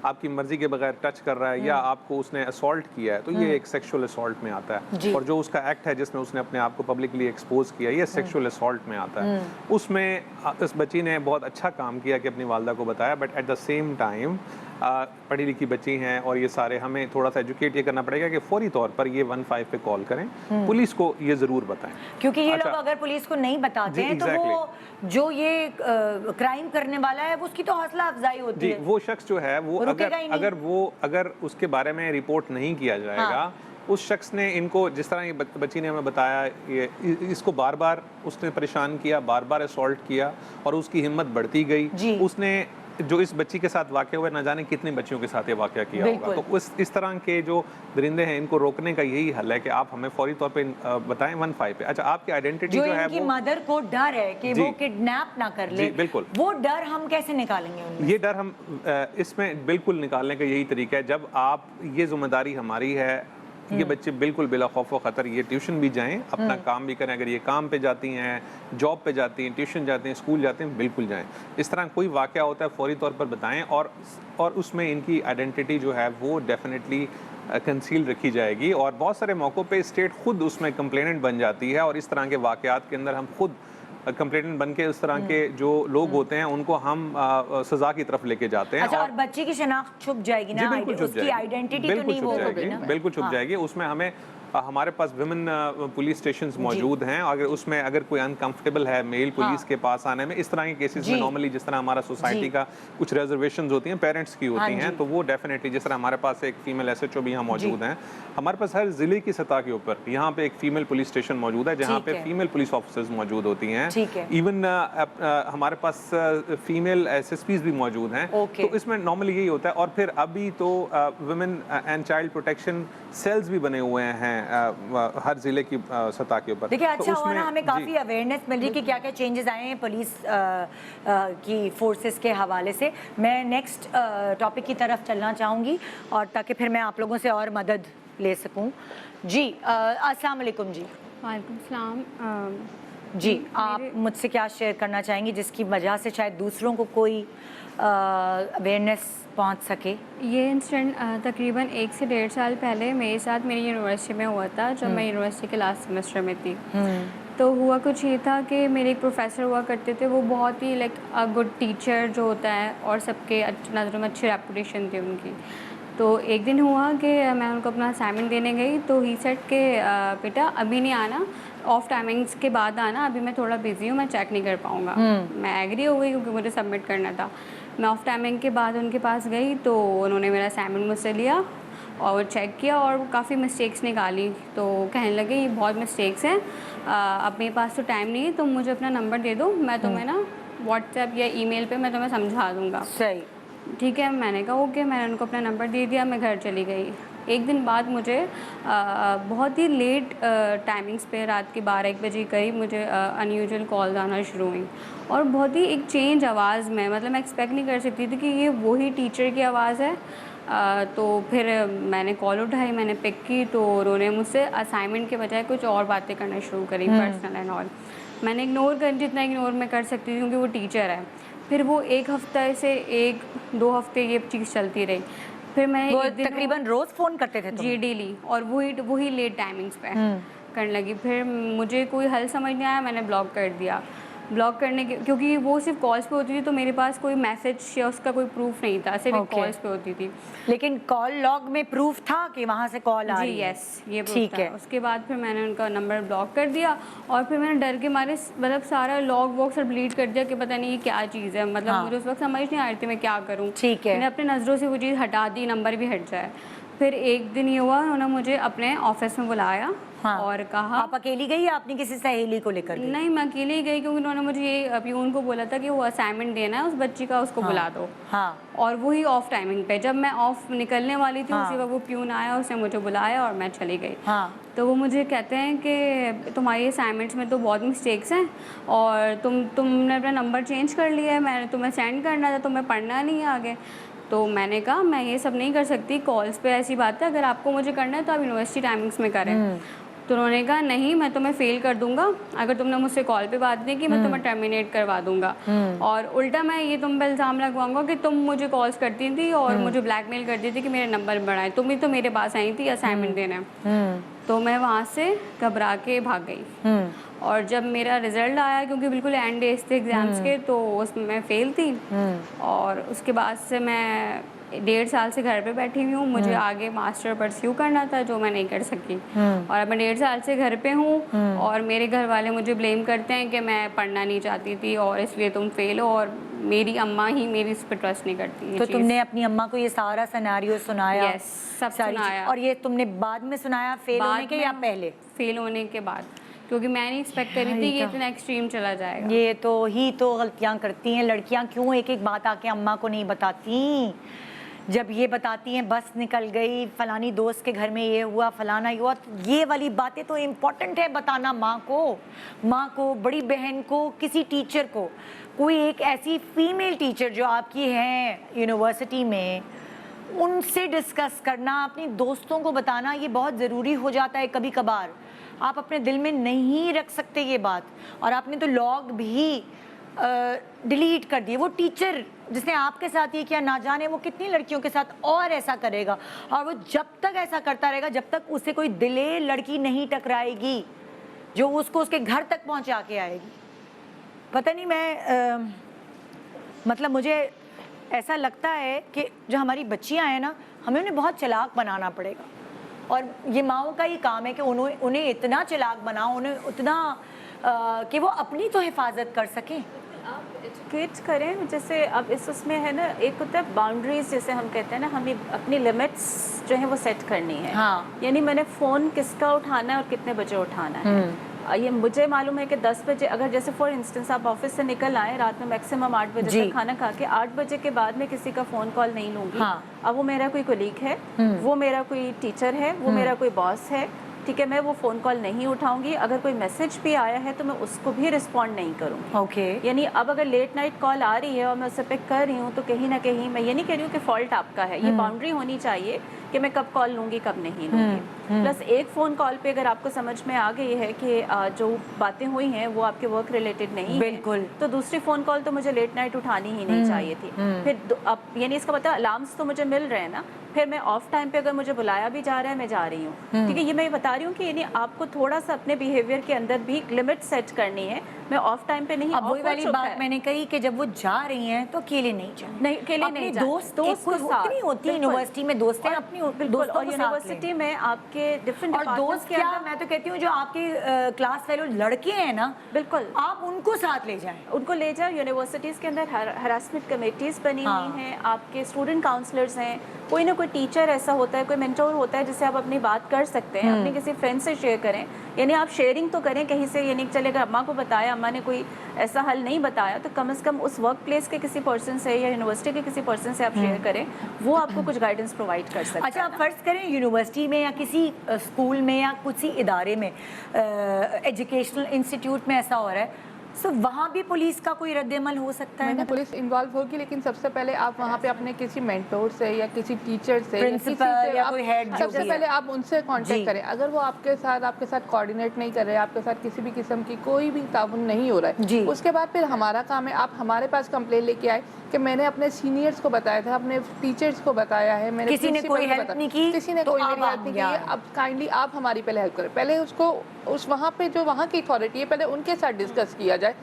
आपकी मर्जी के बगैर टच कर रहा है या आपको उसने असॉल्ट किया है, तो ये एक सेक्सुअल असॉल्ट में आता है। और जो उसका एक्ट है जिसमें उसने अपने आप को पब्लिकली एक्सपोज किया, ये सेक्सुअल असॉल्ट में आता है। उसमें इस बच्ची ने बहुत अच्छा काम किया कि अपनी वालदा को बताया, but at the same time पढ़ी लिखी बच्ची हैं और ये सारे हमें थोड़ा सा एजुकेट ये करना पड़ेगा कि फौरी तौर पर ये 15 पे कॉल करें, पुलिस को ये ज़रूर बताएं, क्योंकि ये लोग अगर पुलिस को नहीं बताते हैं तो वो जो ये क्राइम करने वाला है उसकी तो हौसला अफजाई होती है। वो शख्स जो है वो अगर उसके बारे में रिपोर्ट नहीं किया जाएगा, उस शख्स ने इनको, जिस तरह ये बच्ची ने हमें बताया, ये इसको बार बार उसने परेशान किया, बार बार असॉल्ट किया और उसकी हिम्मत बढ़ती गई। उसने जो इस बच्ची के साथ वाक़या हुआ, न जाने कितनी बच्चियों के साथ ये वाक़या किया होगा। तो इस तरह के जो दरिंदे हैं इनको रोकने का यही हल है कि आप हमें फौरी तौर पे बताएं 15 पे। अच्छा, आपकी आइडेंटिटी जो है, वो मदर को डर है कि वो किडनैप ना कर ले, बिल्कुल, वो डर हम कैसे निकालेंगे उनमें? ये डर हम इसमें बिल्कुल निकालने का यही तरीका है, जब आप, ये जिम्मेदारी हमारी है, ये बच्चे बिल्कुल बिला खौफ व ख़तर ये ट्यूशन भी जाएं, अपना काम भी करें। अगर ये काम पे जाती हैं, जॉब पे जाती हैं, ट्यूशन जाते हैं, स्कूल जाते हैं, बिल्कुल जाएं। इस तरह कोई वाक़या होता है फौरी तौर पर बताएं, और उसमें इनकी आइडेंटिटी जो है वो डेफिनेटली कंसील रखी जाएगी। और बहुत सारे मौक़ों पे स्टेट खुद उसमें कंप्लेनेंट बन जाती है, और इस तरह के वाक़यात के अंदर हम खुद कंप्लेनेंट बन के उस तरह के जो लोग होते हैं उनको हम सजा की तरफ लेके जाते हैं। अच्छा, और बच्ची की शनाख्त छुप जाएगी ना, उसकी आइडेंटिटी तो नहीं वो होगी ना? बिल्कुल छुप जाएगी। उसमें हमें हमारे पास विमेन पुलिस स्टेशंस मौजूद हैं, अगर उसमें अगर कोई अनकंफर्टेबल है मेल पुलिस के पास आने में, इस तरह के केसेस में नॉर्मली जिस तरह हमारा सोसाइटी का कुछ रिजर्वेशंस होती हैं पेरेंट्स की होती हैं, तो वो डेफिनेटली जिस तरह हमारे पास एक फीमेल एसएचओ भी यहाँ मौजूद हैं, हमारे पास हर जिले की सतह के ऊपर यहाँ पे एक फीमेल पुलिस स्टेशन मौजूद है जहाँ पे फीमेल पुलिस ऑफिसर्स मौजूद होती हैं। इवन हमारे पास फीमेल एसएसपीज भी मौजूद हैं, तो इसमें नॉर्मली यही होता है। और फिर अभी तो women and child protection cells भी बने हुए हैं हर जिले की सतह के ऊपर। देखिए अच्छा हुआ ना, हमें काफ़ी अवेयरनेस मिल रही है कि क्या क्या चेंजेस आए हैं पुलिस की फोर्सेस के हवाले से। मैं नेक्स्ट टॉपिक की तरफ चलना चाहूँगी और ताकि फिर मैं आप लोगों से और मदद ले सकूं। जी अस्सलाम वालेकुम। जी वालेकुम सलाम। जी आप मुझसे क्या शेयर करना चाहेंगी जिसकी वजह से शायद दूसरों को कोई अवेयरनेस पहुंच सके? ये इंसिडेंट तकरीबन 1 से 1.5 साल पहले मेरे साथ मेरी यूनिवर्सिटी में हुआ था, जब मैं यूनिवर्सिटी के लास्ट सेमेस्टर में थी। तो हुआ कुछ ये था कि मेरे एक प्रोफेसर हुआ करते थे, वो बहुत ही लाइक अ गुड टीचर जो होता है और सबके नज़रों में अच्छी रेपुटेशन थी उनकी। तो एक दिन हुआ कि मैं उनको अपना असाइनमेंट देने गई, तो ही सेड के बेटा अभी नहीं आना, ऑफ टाइमिंग्स के बाद आना, अभी मैं थोड़ा बिजी हूँ, मैं चेक नहीं कर पाऊँगा। मैं एग्री हो गई क्योंकि मुझे सबमिट करना था। मैं ऑफ टाइमिंग के बाद उनके पास गई तो उन्होंने मेरा असाइनमेंट मुझसे लिया और वो चेक किया और काफ़ी मिस्टेक्स निकाली। तो कहने लगे ये बहुत मिस्टेक्स हैं, अब मेरे पास तो टाइम नहीं है, तुम मुझे अपना नंबर दे दो, मैं तुम्हें ना व्हाट्सएप या ईमेल पे मैं तुम्हें समझा दूँगा। सही, ठीक है। मैंने कहा ओके, मैंने उनको अपना नंबर दे दिया, मैं घर चली गई। एक दिन बाद मुझे बहुत ही लेट टाइमिंग्स पे रात के 12-1 बजे करीब मुझे अनयूजुअल कॉल्स आना शुरू हुई और बहुत ही एक चेंज आवाज़ में, मतलब मैं एक्सपेक्ट नहीं कर सकती थी कि ये वही टीचर की आवाज़ है। तो फिर मैंने कॉल उठाई, मैंने पिक की, तो उन्होंने मुझसे असाइनमेंट के बजाय कुछ और बातें करना शुरू करी, पर्सनल एंड ऑल। मैंने इग्नोर कर, जितना इग्नोर मैं कर सकती थी क्योंकि वो टीचर है। फिर वो 1 हफ्ते से 1-2 हफ्ते ये चीज़ चलती रही। फिर मैं वो तकरीबन रोज़ फ़ोन करते थे जी डेली, और वही लेट टाइमिंग्स पे करने लगी। फिर मुझे कोई हल समझ नहीं आया, मैंने ब्लॉक कर दिया। ब्लॉक करने के, क्योंकि वो सिर्फ कॉल्स पे होती थी तो मेरे पास कोई मैसेज या उसका कोई प्रूफ नहीं था, सिर्फ कॉल्स पे होती थी। लेकिन कॉल लॉग में प्रूफ था कि वहाँ से कॉल आ रही है? यस, ये ठीक है। उसके बाद फिर मैंने उनका नंबर ब्लॉक कर दिया और फिर मैंने डर के मारे मतलब सारा लॉग वॉग सब डिलीट कर दिया कि पता नहीं ये क्या चीज़ है। मतलब मुझे उस वक्त समझ नहीं आ रही थी मैं क्या करूँ। ठीक है, मैंने अपने नज़रों से वो चीज़ हटा दी, नंबर भी हट जाए। फिर एक दिन ये हुआ, उन्होंने मुझे अपने ऑफिस में बुलाया और कहा। आप अकेली गई या आपने किसी सहेली को लेकर गई? नहीं, मैं अकेले ही गई क्योंकि उन्होंने मुझे ये प्यून को बोला था कि वो असाइनमेंट देना है उस बच्ची का, उसको बुला दो। और वही ऑफ टाइमिंग पे, जब मैं ऑफ निकलने वाली थी उसी वक्त वो प्यून आया, उसने मुझे बुलाया और मैं चली गई। तो वो मुझे कहते हैं कि तुम्हारी असाइनमेंट्स में तो बहुत मिस्टेक्स हैं और तुमने अपना नंबर चेंज कर लिया है, मैंने तुम्हें सेंड करना था, तुम्हें पढ़ना नहीं है आगे। तो मैंने कहा मैं ये सब नहीं कर सकती, कॉल्स पे ऐसी बात है, अगर आपको मुझे करना है तो आप यूनिवर्सिटी टाइमिंग्स में करें। तो उन्होंने कहा नहीं, मैं तुम्हें फेल कर दूंगा, अगर तुमने मुझसे कॉल पे बात नहीं की मैं तुम्हें टर्मिनेट करवा दूंगा, और उल्टा मैं ये तुम पे इल्ज़ाम लगवाऊंगा कि तुम मुझे कॉल्स करती थी और मुझे ब्लैकमेल करती थी कि मेरे नंबर बढ़ाए, तुम ही तो मेरे पास आई थी असाइनमेंट देने। तो मैं वहाँ से घबरा के भाग गई और जब मेरा रिज़ल्ट आया, क्योंकि बिल्कुल एंड डेज थे एग्ज़ाम्स के, तो उसमें मैं फ़ेल थी। और उसके बाद से मैं 1.5 साल से घर पे बैठी हुई हूँ। मुझे आगे मास्टर परस्यू करना था जो मैं नहीं कर सकी, और अब मैं 1.5 साल से घर पे हूँ और मेरे घर वाले मुझे ब्लेम करते हैं कि मैं पढ़ना नहीं चाहती थी और इसलिए तुम फेल हो, और मेरी अम्मा ही मेरी इस पर ट्रस्ट नहीं करती। तो तुमने अपनी अम्मा को ये सारा सिनेरियो सुनाया? यस, सब सुनाया। और ये तुमने बाद में सुनाया फेल होने के या पहले? फेल होने के बाद, क्योंकि मैं नहीं एक्सपेक्ट करी थी कि इतना एक्सट्रीम चला जाएगा। ये तो गलतियाँ करती हैं लड़कियाँ, क्यों एक एक बात आके अम्मा को नहीं बताती? जब ये बताती हैं बस निकल गई, फलानी दोस्त के घर में ये हुआ, फलाना ये हुआ, तो ये वाली बातें तो इम्पॉर्टेंट है बताना माँ को, बड़ी बहन को, किसी टीचर को। कोई एक ऐसी फीमेल टीचर जो आपकी हैं यूनिवर्सिटी में, उनसे डिस्कस करना, अपनी दोस्तों को बताना, ये बहुत ज़रूरी हो जाता है कभी कभार। आप अपने दिल में नहीं रख सकते ये बात, और आपने तो लॉग भी डिलीट कर दिए। वो टीचर जिसने आपके साथ ये किया, ना जाने वो कितनी लड़कियों के साथ और ऐसा करेगा, और वो जब तक ऐसा करता रहेगा जब तक उससे कोई दिलेर लड़की नहीं टकराएगी जो उसको उसके घर तक पहुंचा के आएगी। पता नहीं, मैं मतलब मुझे ऐसा लगता है कि जो हमारी बच्चियां हैं ना, हमें उन्हें बहुत चालाक बनाना पड़ेगा। और ये माओ का ही काम है कि उन्हें इतना चालाक बनाओ, उन्हें उतना कि वो अपनी तो हिफाजत कर सकें। आप एजुकेट करें, जैसे अब उसमें है ना, एक होता है बाउंड्रीज, जैसे हम कहते हैं ना, हमें अपनी लिमिट्स जो है वो सेट करनी है। हाँ। यानी मैंने फ़ोन किसका उठाना है और कितने बजे उठाना है। ये मुझे मालूम है कि 10 बजे, अगर जैसे फॉर इंस्टेंस आप ऑफिस से निकल आए रात में मैक्सिमम 8 बजे तक खाना खा के, 8 बजे के बाद मैं किसी का फ़ोन कॉल नहीं लूँगी। हाँ। अब वो मेरा कोई कोलीग है, वो मेरा कोई टीचर है, वो मेरा कोई बॉस है, ठीक है, मैं वो फ़ोन कॉल नहीं उठाऊंगी। अगर कोई मैसेज भी आया है तो मैं उसको भी रिस्पॉन्ड नहीं करूँगी। ओके। यानी अब अगर लेट नाइट कॉल आ रही है और मैं उसे पिक कर रही हूँ तो कहीं ना कहीं, मैं ये नहीं कह रही हूँ कि फॉल्ट आपका है, ये बाउंड्री होनी चाहिए कि मैं कब कॉल लूँगी कब नहीं लूँगी। प्लस एक फ़ोन कॉल पे अगर आपको समझ में आ गई है कि जो बातें हुई हैं वो आपके वर्क रिलेटेड नहीं है, बिल्कुल, तो दूसरी फ़ोन कॉल तो मुझे लेट नाइट उठानी ही नहीं चाहिए थी। फिर अब यानी इसका मतलब अलार्म्स तो मुझे मिल रहे हैं ना, फिर मैं ऑफ टाइम पे अगर मुझे बुलाया भी जा रहा है मैं जा रही हूँ। ठीक है, ये मैं बता रही हूँ कि यानी आपको थोड़ा सा अपने बिहेवियर के अंदर भी लिमिट सेट करनी है। मैं ऑफ टाइम पे नहीं। अब वही वाली बात मैंने कही कि जब वो जा रही हैं तो अकेले नहीं जाए, नहीं अकेले नहीं जाए, दोस्त को साथ नहीं होती, यूनिवर्सिटी में दोस्त हैं अपनी, बिल्कुल, और यूनिवर्सिटी में आपके डिफरेंट और दोस्त क्या, मैं तो कहती हूँ जो आपके क्लास फेलो लड़के हैं ना, बिल्कुल आप उनको साथ ले जाएं, उनको ले जाओ। यूनिवर्सिटीज़ के अंदर हरासमेंट कमेटीज़ बनी हुई हैं, आपके स्टूडेंट काउंसलर्स हैं, कोई ना कोई टीचर ऐसा होता है, कोई मेंटोर होता है जिससे आप अपनी बात कर सकते हैं, अपने किसी फ्रेंड से शेयर करें। यानी आप शेयरिंग तो करें कहीं से, यानी चलेगा अम्मा को बताया, अम्मा ने कोई ऐसा हल नहीं बताया तो कम से कम उस वर्क प्लेस के किसी पर्सन से या यूनिवर्सिटी के किसी पर्सन से आप शेयर करें, वो आपको कुछ गाइडेंस प्रोवाइड कर सकता है। अच्छा, आप फ़र्ज़ करें यूनिवर्सिटी में या किसी स्कूल में या किसी इदारे में, एजुकेशनल इंस्टीट्यूट में ऐसा हो रहा है, सो वहाँ भी पुलिस का कोई रद्द-ए-अमल हो सकता है? पुलिस इन्वॉल्व होगी, लेकिन सबसे पहले आप वहाँ पे अपने किसी मेंटोर से या किसी टीचर से प्रिंसिपल या कोई हेड, सबसे पहले आप उनसे कांटेक्ट करें। अगर वो आपके साथ कोऑर्डिनेट नहीं कर रहे, आपके साथ किसी भी किस्म की कोई भी ताउन नहीं हो रहा है, उसके बाद फिर हमारा काम है, आप हमारे पास कंप्लेन लेके आए कि मैंने अपने सीनियर्स को बताया था, अपने टीचर्स को बताया है, मैंने किसी ने कोई हेल्प नहीं की, किसी ने कोई मेरी हेल्प नहीं की, अब काइंडली आप हमारी पहले हेल्प करें। पहले उसको उस वहाँ पे जो वहाँ की अथॉरिटी है पहले उनके साथ डिस्कस किया जाए।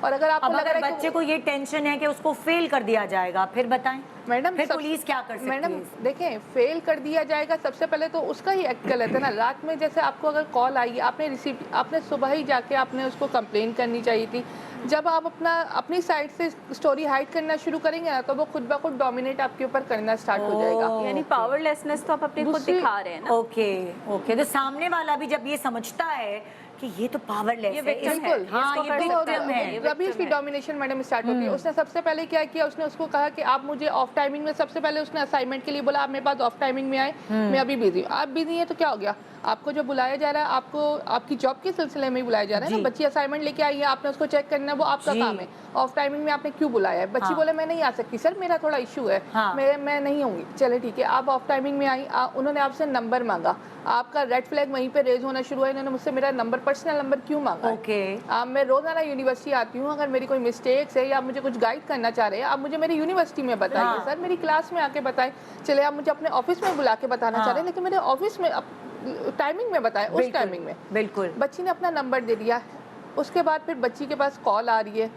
और अगर आपको लग रहा है बच्चे को ये टेंशन है कि उसको फेल कर दिया जाएगा, फिर बताएं मैडम, फिर पुलिस क्या कर सकती है? मैडम देखें, फेल कर दिया जाएगा, सबसे पहले तो उसका ही एक्ट कर लेते हैं ना। रात में जैसे आपको अगर कॉल आई, आपने सुबह ही जाके आपने उसको कंप्लेन करनी चाहिए थी। जब आप अपनी साइड से स्टोरी हाइड करना शुरू करेंगे ना, तो वो खुद ब खुद डोमिनेट आपके ऊपर करना स्टार्ट हो जाएगा। यानी पावरलेसनेस तो आप अपने खुद दिखा रहे हैं ना। ओके, तो सामने वाला भी जब ये समझता है कि ये तो पावरलेस है, बिल्कुल, तभी उसकी डोमिनेशन मैडम स्टार्ट होती है। उसने सबसे पहले क्या किया, उसने उसको कहा कि आप मुझे ऑफ टाइमिंग में, सबसे पहले उसने असाइनमेंट के लिए बोला आप मेरे पास ऑफ टाइमिंग में आए, मैं अभी बिजी हूँ। आप बिजी हैं तो क्या हो गया, आपको जो बुलाया जा रहा है, आपको आपकी जॉब के सिलसिले में ही बुलाया जा रहा है ना। बच्ची असाइनमेंट लेके आई है, आपने उसको चेक करना है, वो आपका काम है। ऑफ टाइमिंग में आपने क्यों बुलाया है? बच्ची बोले मैं नहीं आ सकती सर, मेरा थोड़ा इशू है, मैं नहीं आऊँगी। चले ठीक है, आप ऑफ टाइमिंग में आई, उन्होंने आपसे नंबर मांगा, आपका रेड फ्लैग वहीं पे रेज होना शुरू हुआ। इन्होंने मुझसे मेरा नंबर, पर्सनल नंबर क्यों मांगा? मैं रोजाना यूनिवर्सिटी आती हूँ, अगर मेरी कोई मिस्टेक्स है या आप मुझे कुछ गाइड करना चाह रहे हैं, आप मुझे मेरी यूनिवर्सिटी में बताइए सर, मेरी क्लास में आके बताएं। चले आप मुझे अपने ऑफिस में बुला के बताना चाह रहे हैं, लेकिन मेरे ऑफिस में टाइमिंग में बताएं, उस टाइमिंग में। बिल्कुल, बच्ची ने अपना नंबर दे दिया। उसके बाद फिर बच्ची के पास कॉल आ रही है,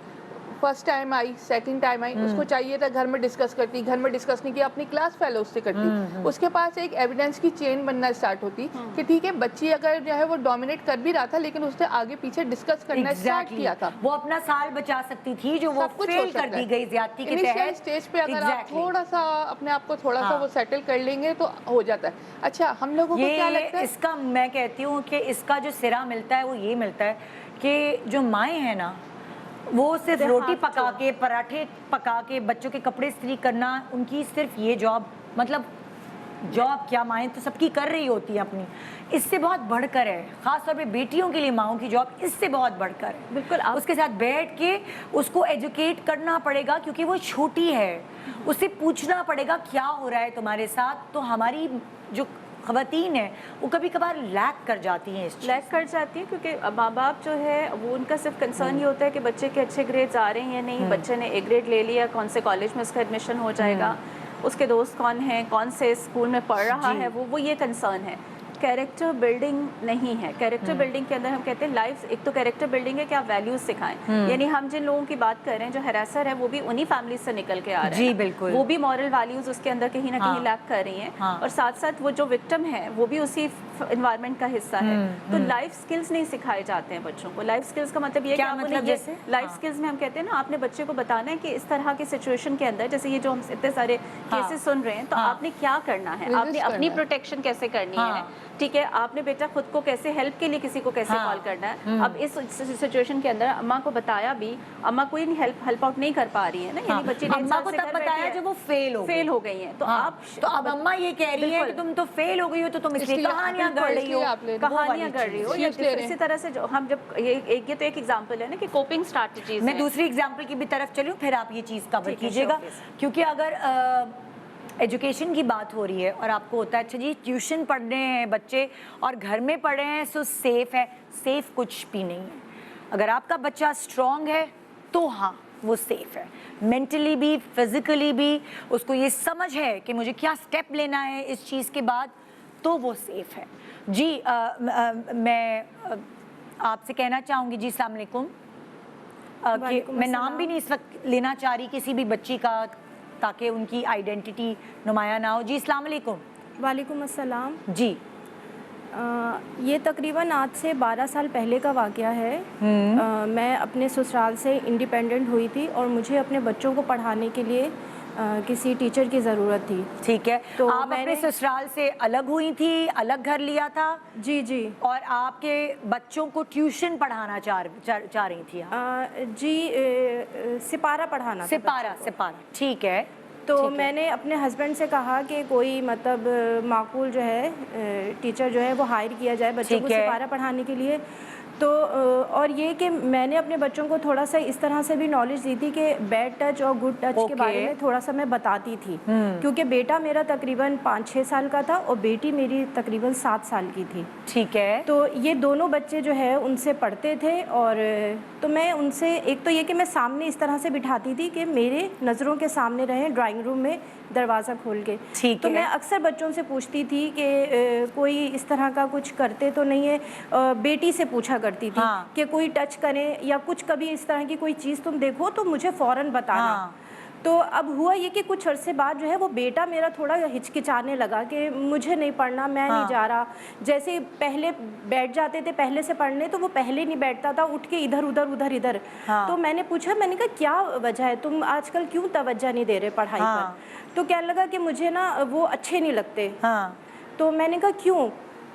first time I, second time I, उसको चाहिए था घर में डिस्कस करती, घर में डिस्कस नहीं किया, अपनी क्लास फेलो से करती। उसके पास एक एविडेंस की चेन बनना स्टार्ट होती कि ठीक है, बच्ची अगर जो है वो डोमिनेट कर भी रहा था, लेकिन उसने आगे पीछे डिस्कस करना स्टार्ट किया था। वो अपना साल बचा सकती थी जो वो फेल कर दी गई ज्यादती के तहत। स्टेज पे अगर आप थोड़ा सा अपने आप को थोड़ा सा वो सेटल कर लेंगे तो हो जाता है। अच्छा, हम लोगों को क्या लगता है, इसका मैं कहती हूँ कि इसका जो सिरा मिलता है वो ये मिलता है कि जो माएँ हैं ना, वो सिर्फ रोटी पका के, पराठे पका के, बच्चों के कपड़े इस्त्री करना, उनकी सिर्फ ये जॉब, मतलब जॉब क्या, माएँ तो सबकी कर रही होती है अपनी, इससे बहुत बढ़कर है। ख़ासतौर पे बेटियों के लिए माओं की जॉब इससे बहुत बढ़कर है। बिल्कुल, उसके साथ बैठ के उसको एजुकेट करना पड़ेगा, क्योंकि वो छोटी है, उससे पूछना पड़ेगा क्या हो रहा है तुम्हारे साथ। तो हमारी जो ख़वातीन है वो कभी कभार लैक कर जाती हैं, लैक कर जाती हैं, क्योंकि माँ बाप जो है वो उनका सिर्फ कंसर्न ये होता है कि बच्चे के अच्छे ग्रेड्स आ रहे हैं या नहीं, बच्चे ने ए ग्रेड ले लिया, कौन से कॉलेज में उसका एडमिशन हो जाएगा, उसके दोस्त कौन हैं, कौन से स्कूल में पढ़ रहा है, वो ये कंसर्न है। कैरेक्टर बिल्डिंग नहीं है। कैरेक्टर बिल्डिंग के अंदर हम कहते हैं लाइफ, एक तो कैरेक्टर बिल्डिंग है कि आप वैल्यूज सिखाएं, यानी हम जिन लोगों की बात कर रहे हैं जो हरासर है वो भी उन्हीं फैमिली से निकल के आ रहे हैं, जी बिल्कुल, वो भी मॉरल वैल्यूज उसके अंदर कहीं ना कहीं लैक कर रही हैं, और साथ साथ वो जो विक्टिम है वो भी उसी एनवायरनमेंट का हिस्सा है। तो लाइफ स्किल्स नहीं सिखाए जाते हैं बच्चों को। लाइफ स्किल्स का मतलब ये क्या मतलब, जैसे लाइफ स्किल्स में हम कहते हैं ना, आपने बच्चे को बताना है कि इस तरह की सिचुएशन के अंदर, जैसे ये जो हम इतने सारे केसेस सुन रहे हैं, तो आपने क्या करना है, आपने अपनी प्रोटेक्शन कैसे करनी है, ठीक है, आपने बेटा खुद को कैसे हेल्प के लिए किसी को कैसे कॉल करना है। अब इस सिचुएशन के अंदर अम्मा को बताया भी, अम्मा कोई हेल्प आउट नहीं कर पा रही है ना, यानी बच्ची ने अम्मा को तब बताया जब वो फेल हो गई है। तो तो अब अम्मा ये कह रही है कि तुम तो फेल हो गई हो, तो तुम इसलिए कहानियां गढ़ रही हो, या इसी तरह से जो हम जब ये तो एक एग्जांपल है ना कि कोपिंग स्ट्रैटेजीज। मैं दूसरी एग्जांपल की भी तरफ चलूं, फिर आप ये चीज कवर कीजिएगा, क्योंकि अगर एजुकेशन की बात हो रही है और आपको होता है अच्छा जी ट्यूशन पढ़ रहे हैं बच्चे और घर में पढ़ रहे हैं, सो सेफ है, सेफ कुछ भी नहीं है। अगर आपका बच्चा स्ट्रांग है तो हाँ वो सेफ है, मेंटली भी फिजिकली भी, उसको ये समझ है कि मुझे क्या स्टेप लेना है इस चीज़ के बाद, तो वो सेफ है। जी मैं आपसे कहना चाहूँगी जी अस्सलाम वालेकुम, कि मैं नाम भी नहीं इस वक्त लेना चाह रही किसी भी बच्ची का ताकि उनकी आइडेंटिटी नुमाया ना हो। जी अस्सलाम वालेकुम। वालेकुम अस्सलाम जी। ये तकरीबन आज से 12 साल पहले का वाक़या है। मैं अपने ससुराल से इंडिपेंडेंट हुई थी और मुझे अपने बच्चों को पढ़ाने के लिए किसी टीचर की ज़रूरत थी। ठीक है, तो आप अपने ससुराल से अलग हुई थी, अलग घर लिया था? जी जी। और आपके बच्चों को ट्यूशन पढ़ाना चाह रही थी आप? जी सिपारा पढ़ाना। सिपारा, ठीक है। तो मैंने अपने हस्बैंड से कहा कि कोई मतलब माकूल जो है टीचर जो है वो हायर किया जाए बच्चों को सिपारा पढ़ाने के लिए। तो और ये कि मैंने अपने बच्चों को थोड़ा सा इस तरह से भी नॉलेज दी थी कि बैड टच और गुड टच के बारे में थोड़ा सा मैं बताती थी, क्योंकि बेटा मेरा तकरीबन 5-6 साल का था और बेटी मेरी तकरीबन 7 साल की थी। ठीक है। तो ये दोनों बच्चे जो है उनसे पढ़ते थे, और तो मैं उनसे एक तो ये कि मैं सामने इस तरह से बिठाती थी कि मेरे नज़रों के सामने रहें ड्राइंग रूम में दरवाज़ा खोल के। ठीक तो मैं अक्सर बच्चों से पूछती थी कि कोई इस तरह का कुछ करते तो नहीं है। बेटी से पूछा करती थी कि कोई टच करें या कुछ कभी इस तरह की कोई चीज़ तुम देखो तो मुझे फ़ौरन बताना। तो अब हुआ ये कि कुछ अरसे बाद जो है वो बेटा मेरा थोड़ा हिचकिचाने लगा कि मुझे नहीं पढ़ना, मैं नहीं जा रहा। जैसे पहले बैठ जाते थे पहले से पढ़ने, तो वो पहले नहीं बैठता था, उठ के इधर उधर। तो मैंने पूछा, मैंने कहा क्या वजह है, तुम आजकल क्यों तवज्जो नहीं दे रहे पढ़ाई पर? तो कहने लगा कि मुझे ना वो अच्छे नहीं लगते। तो मैंने कहा क्यों?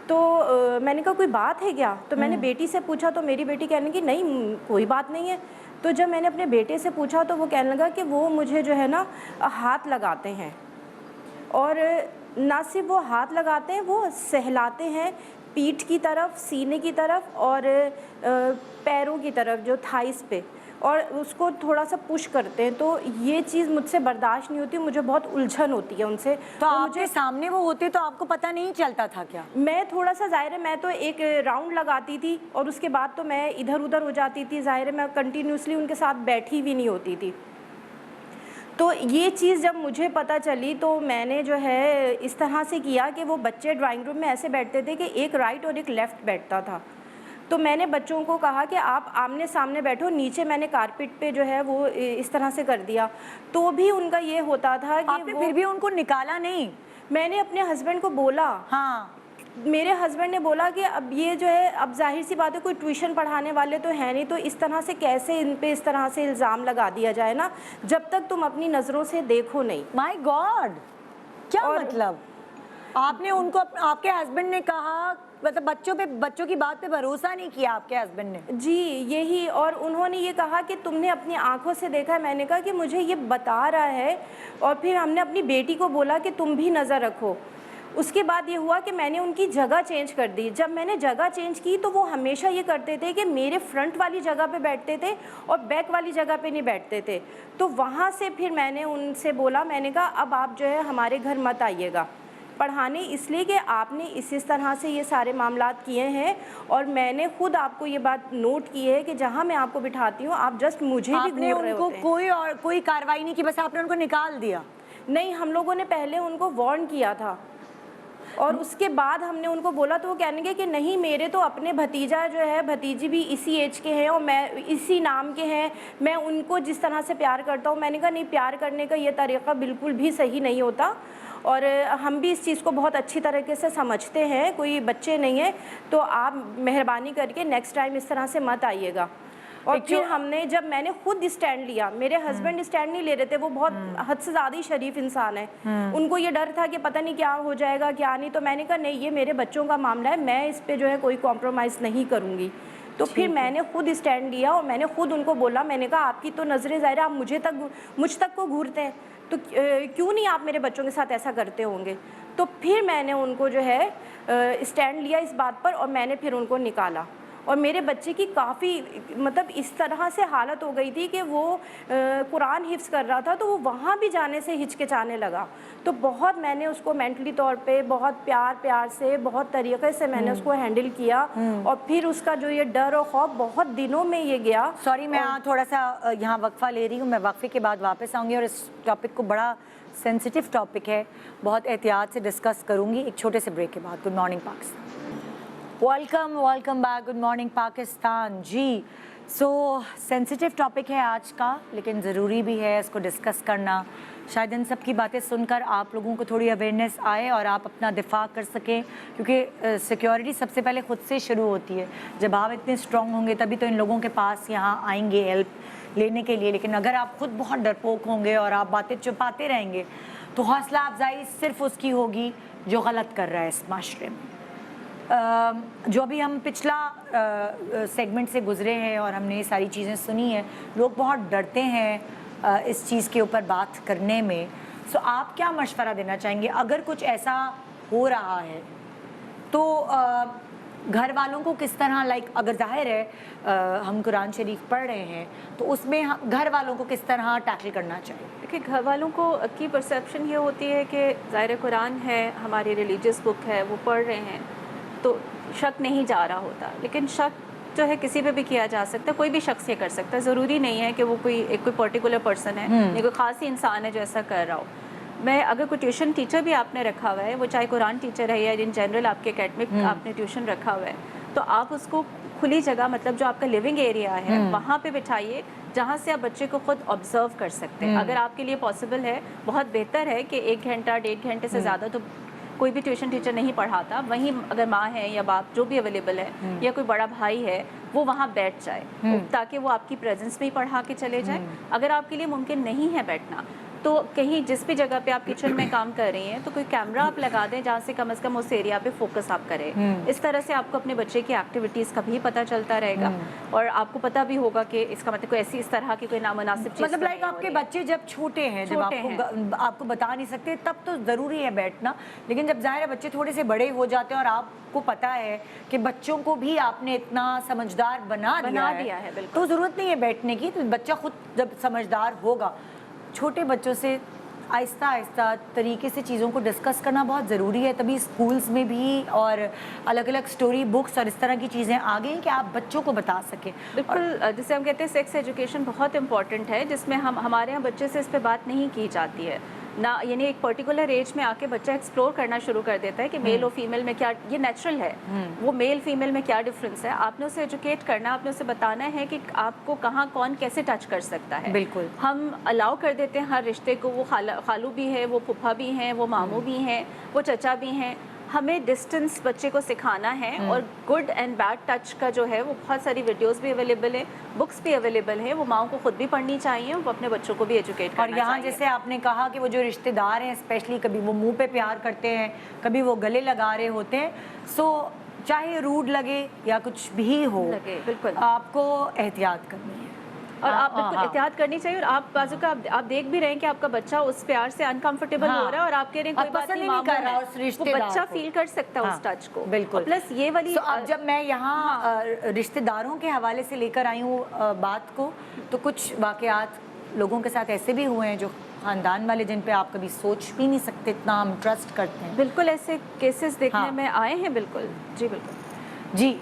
तो मैंने कहा कोई बात है क्या? तो मैंने बेटी से पूछा तो मेरी बेटी कहने की नहीं कोई बात नहीं है। तो जब मैंने अपने बेटे से पूछा तो वो कहने लगा कि वो मुझे जो है ना हाथ लगाते हैं, और ना सिर्फ वो हाथ लगाते हैं, वो सहलाते हैं पीठ की तरफ, सीने की तरफ और पैरों की तरफ जो थाइस पे, और उसको थोड़ा सा पुश करते हैं। तो ये चीज़ मुझसे बर्दाश्त नहीं होती, मुझे बहुत उलझन होती है उनसे। तो आपके सामने वो होते तो आपको पता नहीं चलता था क्या? मैं थोड़ा सा ज़ाहिर है, मैं तो एक राउंड लगाती थी और उसके बाद तो मैं इधर उधर हो जाती थी। ज़ाहिर है मैं कंटिन्यूसली उनके साथ बैठी भी नहीं होती थी। तो ये चीज़ जब मुझे पता चली तो मैंने जो है इस तरह से किया कि वो बच्चे ड्राइंग रूम में ऐसे बैठते थे कि एक राइट और एक लेफ़्ट बैठता था। तो मैंने बच्चों को कहा कि आप आमने सामने बैठो, नीचे मैंने कारपेट पे जो है वो इस तरह से कर दिया। तो भी उनका ये होता था कि आपने फिर भी उनको निकाला नहीं? मैंने अपने हस्बैंड को बोला। मेरे हस्बैंड ने बोला कि अब ये जो है, अब जाहिर सी बात है कोई ट्यूशन पढ़ाने वाले तो है नहीं, तो इस तरह से कैसे इन पे इस तरह से इल्ज़ाम लगा दिया जाए ना, जब तक तुम अपनी नज़रों से देखो नहीं। माय गॉड, क्या मतलब? आपने उनको, आपके हस्बैंड ने कहा, मतलब बच्चों की बात पे भरोसा नहीं किया आपके हस्बैंड ने? जी यही, और उन्होंने ये कहा कि तुमने अपनी आंखों से देखा है। मैंने कहा कि मुझे ये बता रहा है, और फिर हमने अपनी बेटी को बोला कि तुम भी नज़र रखो। उसके बाद ये हुआ कि मैंने उनकी जगह चेंज कर दी। जब मैंने जगह चेंज की तो वो हमेशा ये करते थे कि मेरे फ्रंट वाली जगह पे बैठते थे और बैक वाली जगह पे नहीं बैठते थे। तो वहाँ से फिर मैंने उनसे बोला, मैंने कहा अब आप जो है हमारे घर मत आइएगा पढ़ाने, इसलिए कि आपने इस तरह से ये सारे मामलात किए हैं, और मैंने खुद आपको ये बात नोट की है कि जहाँ मैं आपको बिठाती हूँ आप जस्ट मुझे भी घूर रहे होते हैं। कोई कार्रवाई नहीं की, बस आपने उनको निकाल दिया? नहीं, हम लोगों ने पहले उनको वार्न किया था। और उसके बाद हमने उनको बोला तो वो कहने लगे कि नहीं, मेरे तो अपने भतीजा जो है भतीजी भी इसी एज के हैं और मैं इसी नाम के हैं, मैं उनको जिस तरह से प्यार करता हूँ। मैंने कहा नहीं, प्यार करने का ये तरीक़ा बिल्कुल भी सही नहीं होता और हम भी इस चीज़ को बहुत अच्छी तरीके से समझते हैं, कोई बच्चे नहीं है, तो आप मेहरबानी करके नेक्स्ट टाइम इस तरह से मत आइएगा। और फिर हमने जब मैंने खुद स्टैंड लिया, मेरे हस्बैंड स्टैंड नहीं ले रहे थे, वो बहुत हद से ज़्यादा ही शरीफ इंसान है, उनको ये डर था कि पता नहीं क्या हो जाएगा क्या नहीं, तो मैंने कहा नहीं, ये मेरे बच्चों का मामला है, मैं इस पे जो है कोई कॉम्प्रोमाइज़ नहीं करूँगी। तो फिर मैंने खुद स्टैंड लिया और मैंने खुद उनको बोला, मैंने कहा आपकी तो नज़रें ज़ाहिर आप मुझ तक को घूरते हैं, तो क्यों नहीं आप मेरे बच्चों के साथ ऐसा करते होंगे। तो फिर मैंने उनको जो है स्टैंड लिया इस बात पर और मैंने फिर उनको निकाला। और मेरे बच्चे की काफ़ी मतलब इस तरह से हालत हो गई थी कि वो कुरान हिफ्ज़ कर रहा था, तो वो वहाँ भी जाने से हिचकिचाने लगा। तो बहुत मैंने उसको मेंटली तौर पे बहुत प्यार से बहुत तरीक़े से मैंने उसको हैंडल किया और फिर उसका जो ये डर और खौफ बहुत दिनों में ये गया। सॉरी, मैं थोड़ा सा यहाँ वक्फ़ा ले रही हूँ, मैं वक्फ़े के बाद वापस आऊँगी और इस टॉपिक को, बड़ा सेंसिटिव टॉपिक है, बहुत एहतियात से डिस्कस करूँगी एक छोटे से ब्रेक के बाद। Good morning Pakistan, welcome back, good morning Pakistan. जी, सो सेंसिटिव टॉपिक है आज का, लेकिन ज़रूरी भी है इसको डिस्कस करना। शायद इन सब की बातें सुनकर आप लोगों को थोड़ी अवेयरनेस आए और आप अपना दिफा कर सकें, क्योंकि सिक्योरिटी सबसे पहले ख़ुद से शुरू होती है। जब आप इतने स्ट्रॉन्ग होंगे तभी तो इन लोगों के पास यहाँ आएंगे हेल्प लेने के लिए। लेकिन अगर आप ख़ुद बहुत डरपोक होंगे और आप बातें छुपाते रहेंगे तो हौसला अफजाई सिर्फ उसकी होगी जो गलत कर रहा है इस माशरे में। जो अभी हम पिछला सेगमेंट से गुज़रे हैं और हमने ये सारी चीज़ें सुनी हैं, लोग बहुत डरते हैं इस चीज़ के ऊपर बात करने में। सो आप क्या मशवरा देना चाहेंगे अगर कुछ ऐसा हो रहा है तो घर वालों को किस तरह, लाइक अगर जाहिर है हम कुरान शरीफ पढ़ रहे हैं तो उसमें घर वालों को किस तरह टैकल करना चाहिए? देखिए, घर वालों को की परसेप्शन ये होती है कि ज़ाहिर कुरान है, हमारी रिलीजियस बुक है, वो पढ़ रहे हैं तो शक नहीं जा रहा होता। लेकिन शक जो है किसी पे भी किया जा सकता है, कोई भी शख्स ये कर सकता है, ज़रूरी नहीं है कि वो कोई पर्टिकुलर पर्सन है या कोई ख़ास ही इंसान है जो ऐसा कर रहा हो। मैं अगर कोई ट्यूशन टीचर भी आपने रखा हुआ है, वो चाहे कुरान टीचर है या इन जनरल आपके एकेडमिक आपने ट्यूशन रखा हुआ है, तो आप उसको खुली जगह, मतलब जो आपका लिविंग एरिया है वहाँ पे बिठाइए जहाँ से आप बच्चे को खुद ऑब्जर्व कर सकते हैं। अगर आपके लिए पॉसिबल है, बहुत बेहतर है कि 1 घंटा 1.5 घंटे से ज़्यादा तो कोई भी ट्यूशन टीचर नहीं पढ़ाता, वहीं अगर माँ है या बाप जो भी अवेलेबल है या कोई बड़ा भाई है वो वहाँ बैठ जाए ताकि वो आपकी प्रेजेंस में ही पढ़ा के चले जाए। अगर आपके लिए मुमकिन नहीं है बैठना तो कहीं जिस भी जगह पे आप किचन में काम कर रही हैं तो कोई कैमरा आप लगा दें जहाँ से कम से कम उस एरिया पे फोकस आप करें। इस तरह से आपको अपने बच्चे की एक्टिविटीज़ का भी पता चलता रहेगा और आपको पता भी होगा कि इसका मतलब कोई ऐसी इस तरह की कोई नामुनासिब चीज़, मतलब लाइक आपके बच्चे जब छोटे हैं, जब आपको बता नहीं सकते, तब तो ज़रूरी है बैठना। लेकिन जब ज़ाहिर है बच्चे थोड़े से बड़े हो जाते हैं और आपको पता है कि बच्चों को भी आपने इतना समझदार बना दिया है तो ज़रूरत नहीं है बैठने की। तो बच्चा खुद जब समझदार होगा, छोटे बच्चों से आहिस्ता आहिस्ता तरीके से चीज़ों को डिस्कस करना बहुत ज़रूरी है। तभी स्कूल्स में भी और अलग अलग स्टोरी बुक्स और इस तरह की चीज़ें आ गई कि आप बच्चों को बता सकें। बिल्कुल, जिसे हम कहते हैं सेक्स एजुकेशन बहुत इंपॉर्टेंट है, जिसमें हमारे यहाँ बच्चे से इस पर बात नहीं की जाती है ना। यानी एक पर्टिकुलर एज में आके बच्चा एक्सप्लोर करना शुरू कर देता है कि मेल और फीमेल में क्या, ये नेचुरल है, वो मेल फीमेल में क्या डिफरेंस है। आपने उसे एजुकेट करना, आपने उसे बताना है कि आपको कहाँ कौन कैसे टच कर सकता है। बिल्कुल, हम अलाउ कर देते हैं हर रिश्ते को, वो खालू भी है, वो फूफा भी हैं, वो मामू भी हैं, वो चचा भी हैं। हमें डिस्टेंस बच्चे को सिखाना है और गुड एंड बैड टच का जो है वो बहुत सारी वीडियोस भी अवेलेबल है, बुक्स भी अवेलेबल है, वो माओ को खुद भी पढ़नी चाहिए, वो अपने बच्चों को भी एजुकेट करना चाहिए। और यहाँ जैसे आपने कहा कि वो जो रिश्तेदार हैं स्पेशली, कभी वो मुंह पे प्यार करते हैं, कभी वो गले लगा रहे होते हैं, सो चाहे रूड लगे या कुछ भी हो, बिल्कुल आपको एहतियात करनी है और आप बिल्कुल एहतियात करनी चाहिए। और आप बाजू का आप देख भी रहे हैं कि आपका बच्चा उस प्यार से अनकंफर्टेबल हो रहा है और आप कह रहे हैं कोई बात नहीं, मामूल है, वो बच्चा फील कर सकता है उस टच को। बिल्कुल, प्लस ये वाली अब जब मैं यहाँ रिश्तेदारों के हवाले से लेकर आई हूँ बात को, तो कुछ वाकयात लोगों के साथ ऐसे भी हुए हैं जो ख़ानदान वाले, जिन पे आप कभी सोच भी नहीं सकते, इतना हम ट्रस्ट करते हैं। बिल्कुल ऐसे केसेस देखने में आए हैं। बिल्कुल जी, बिल्कुल जी।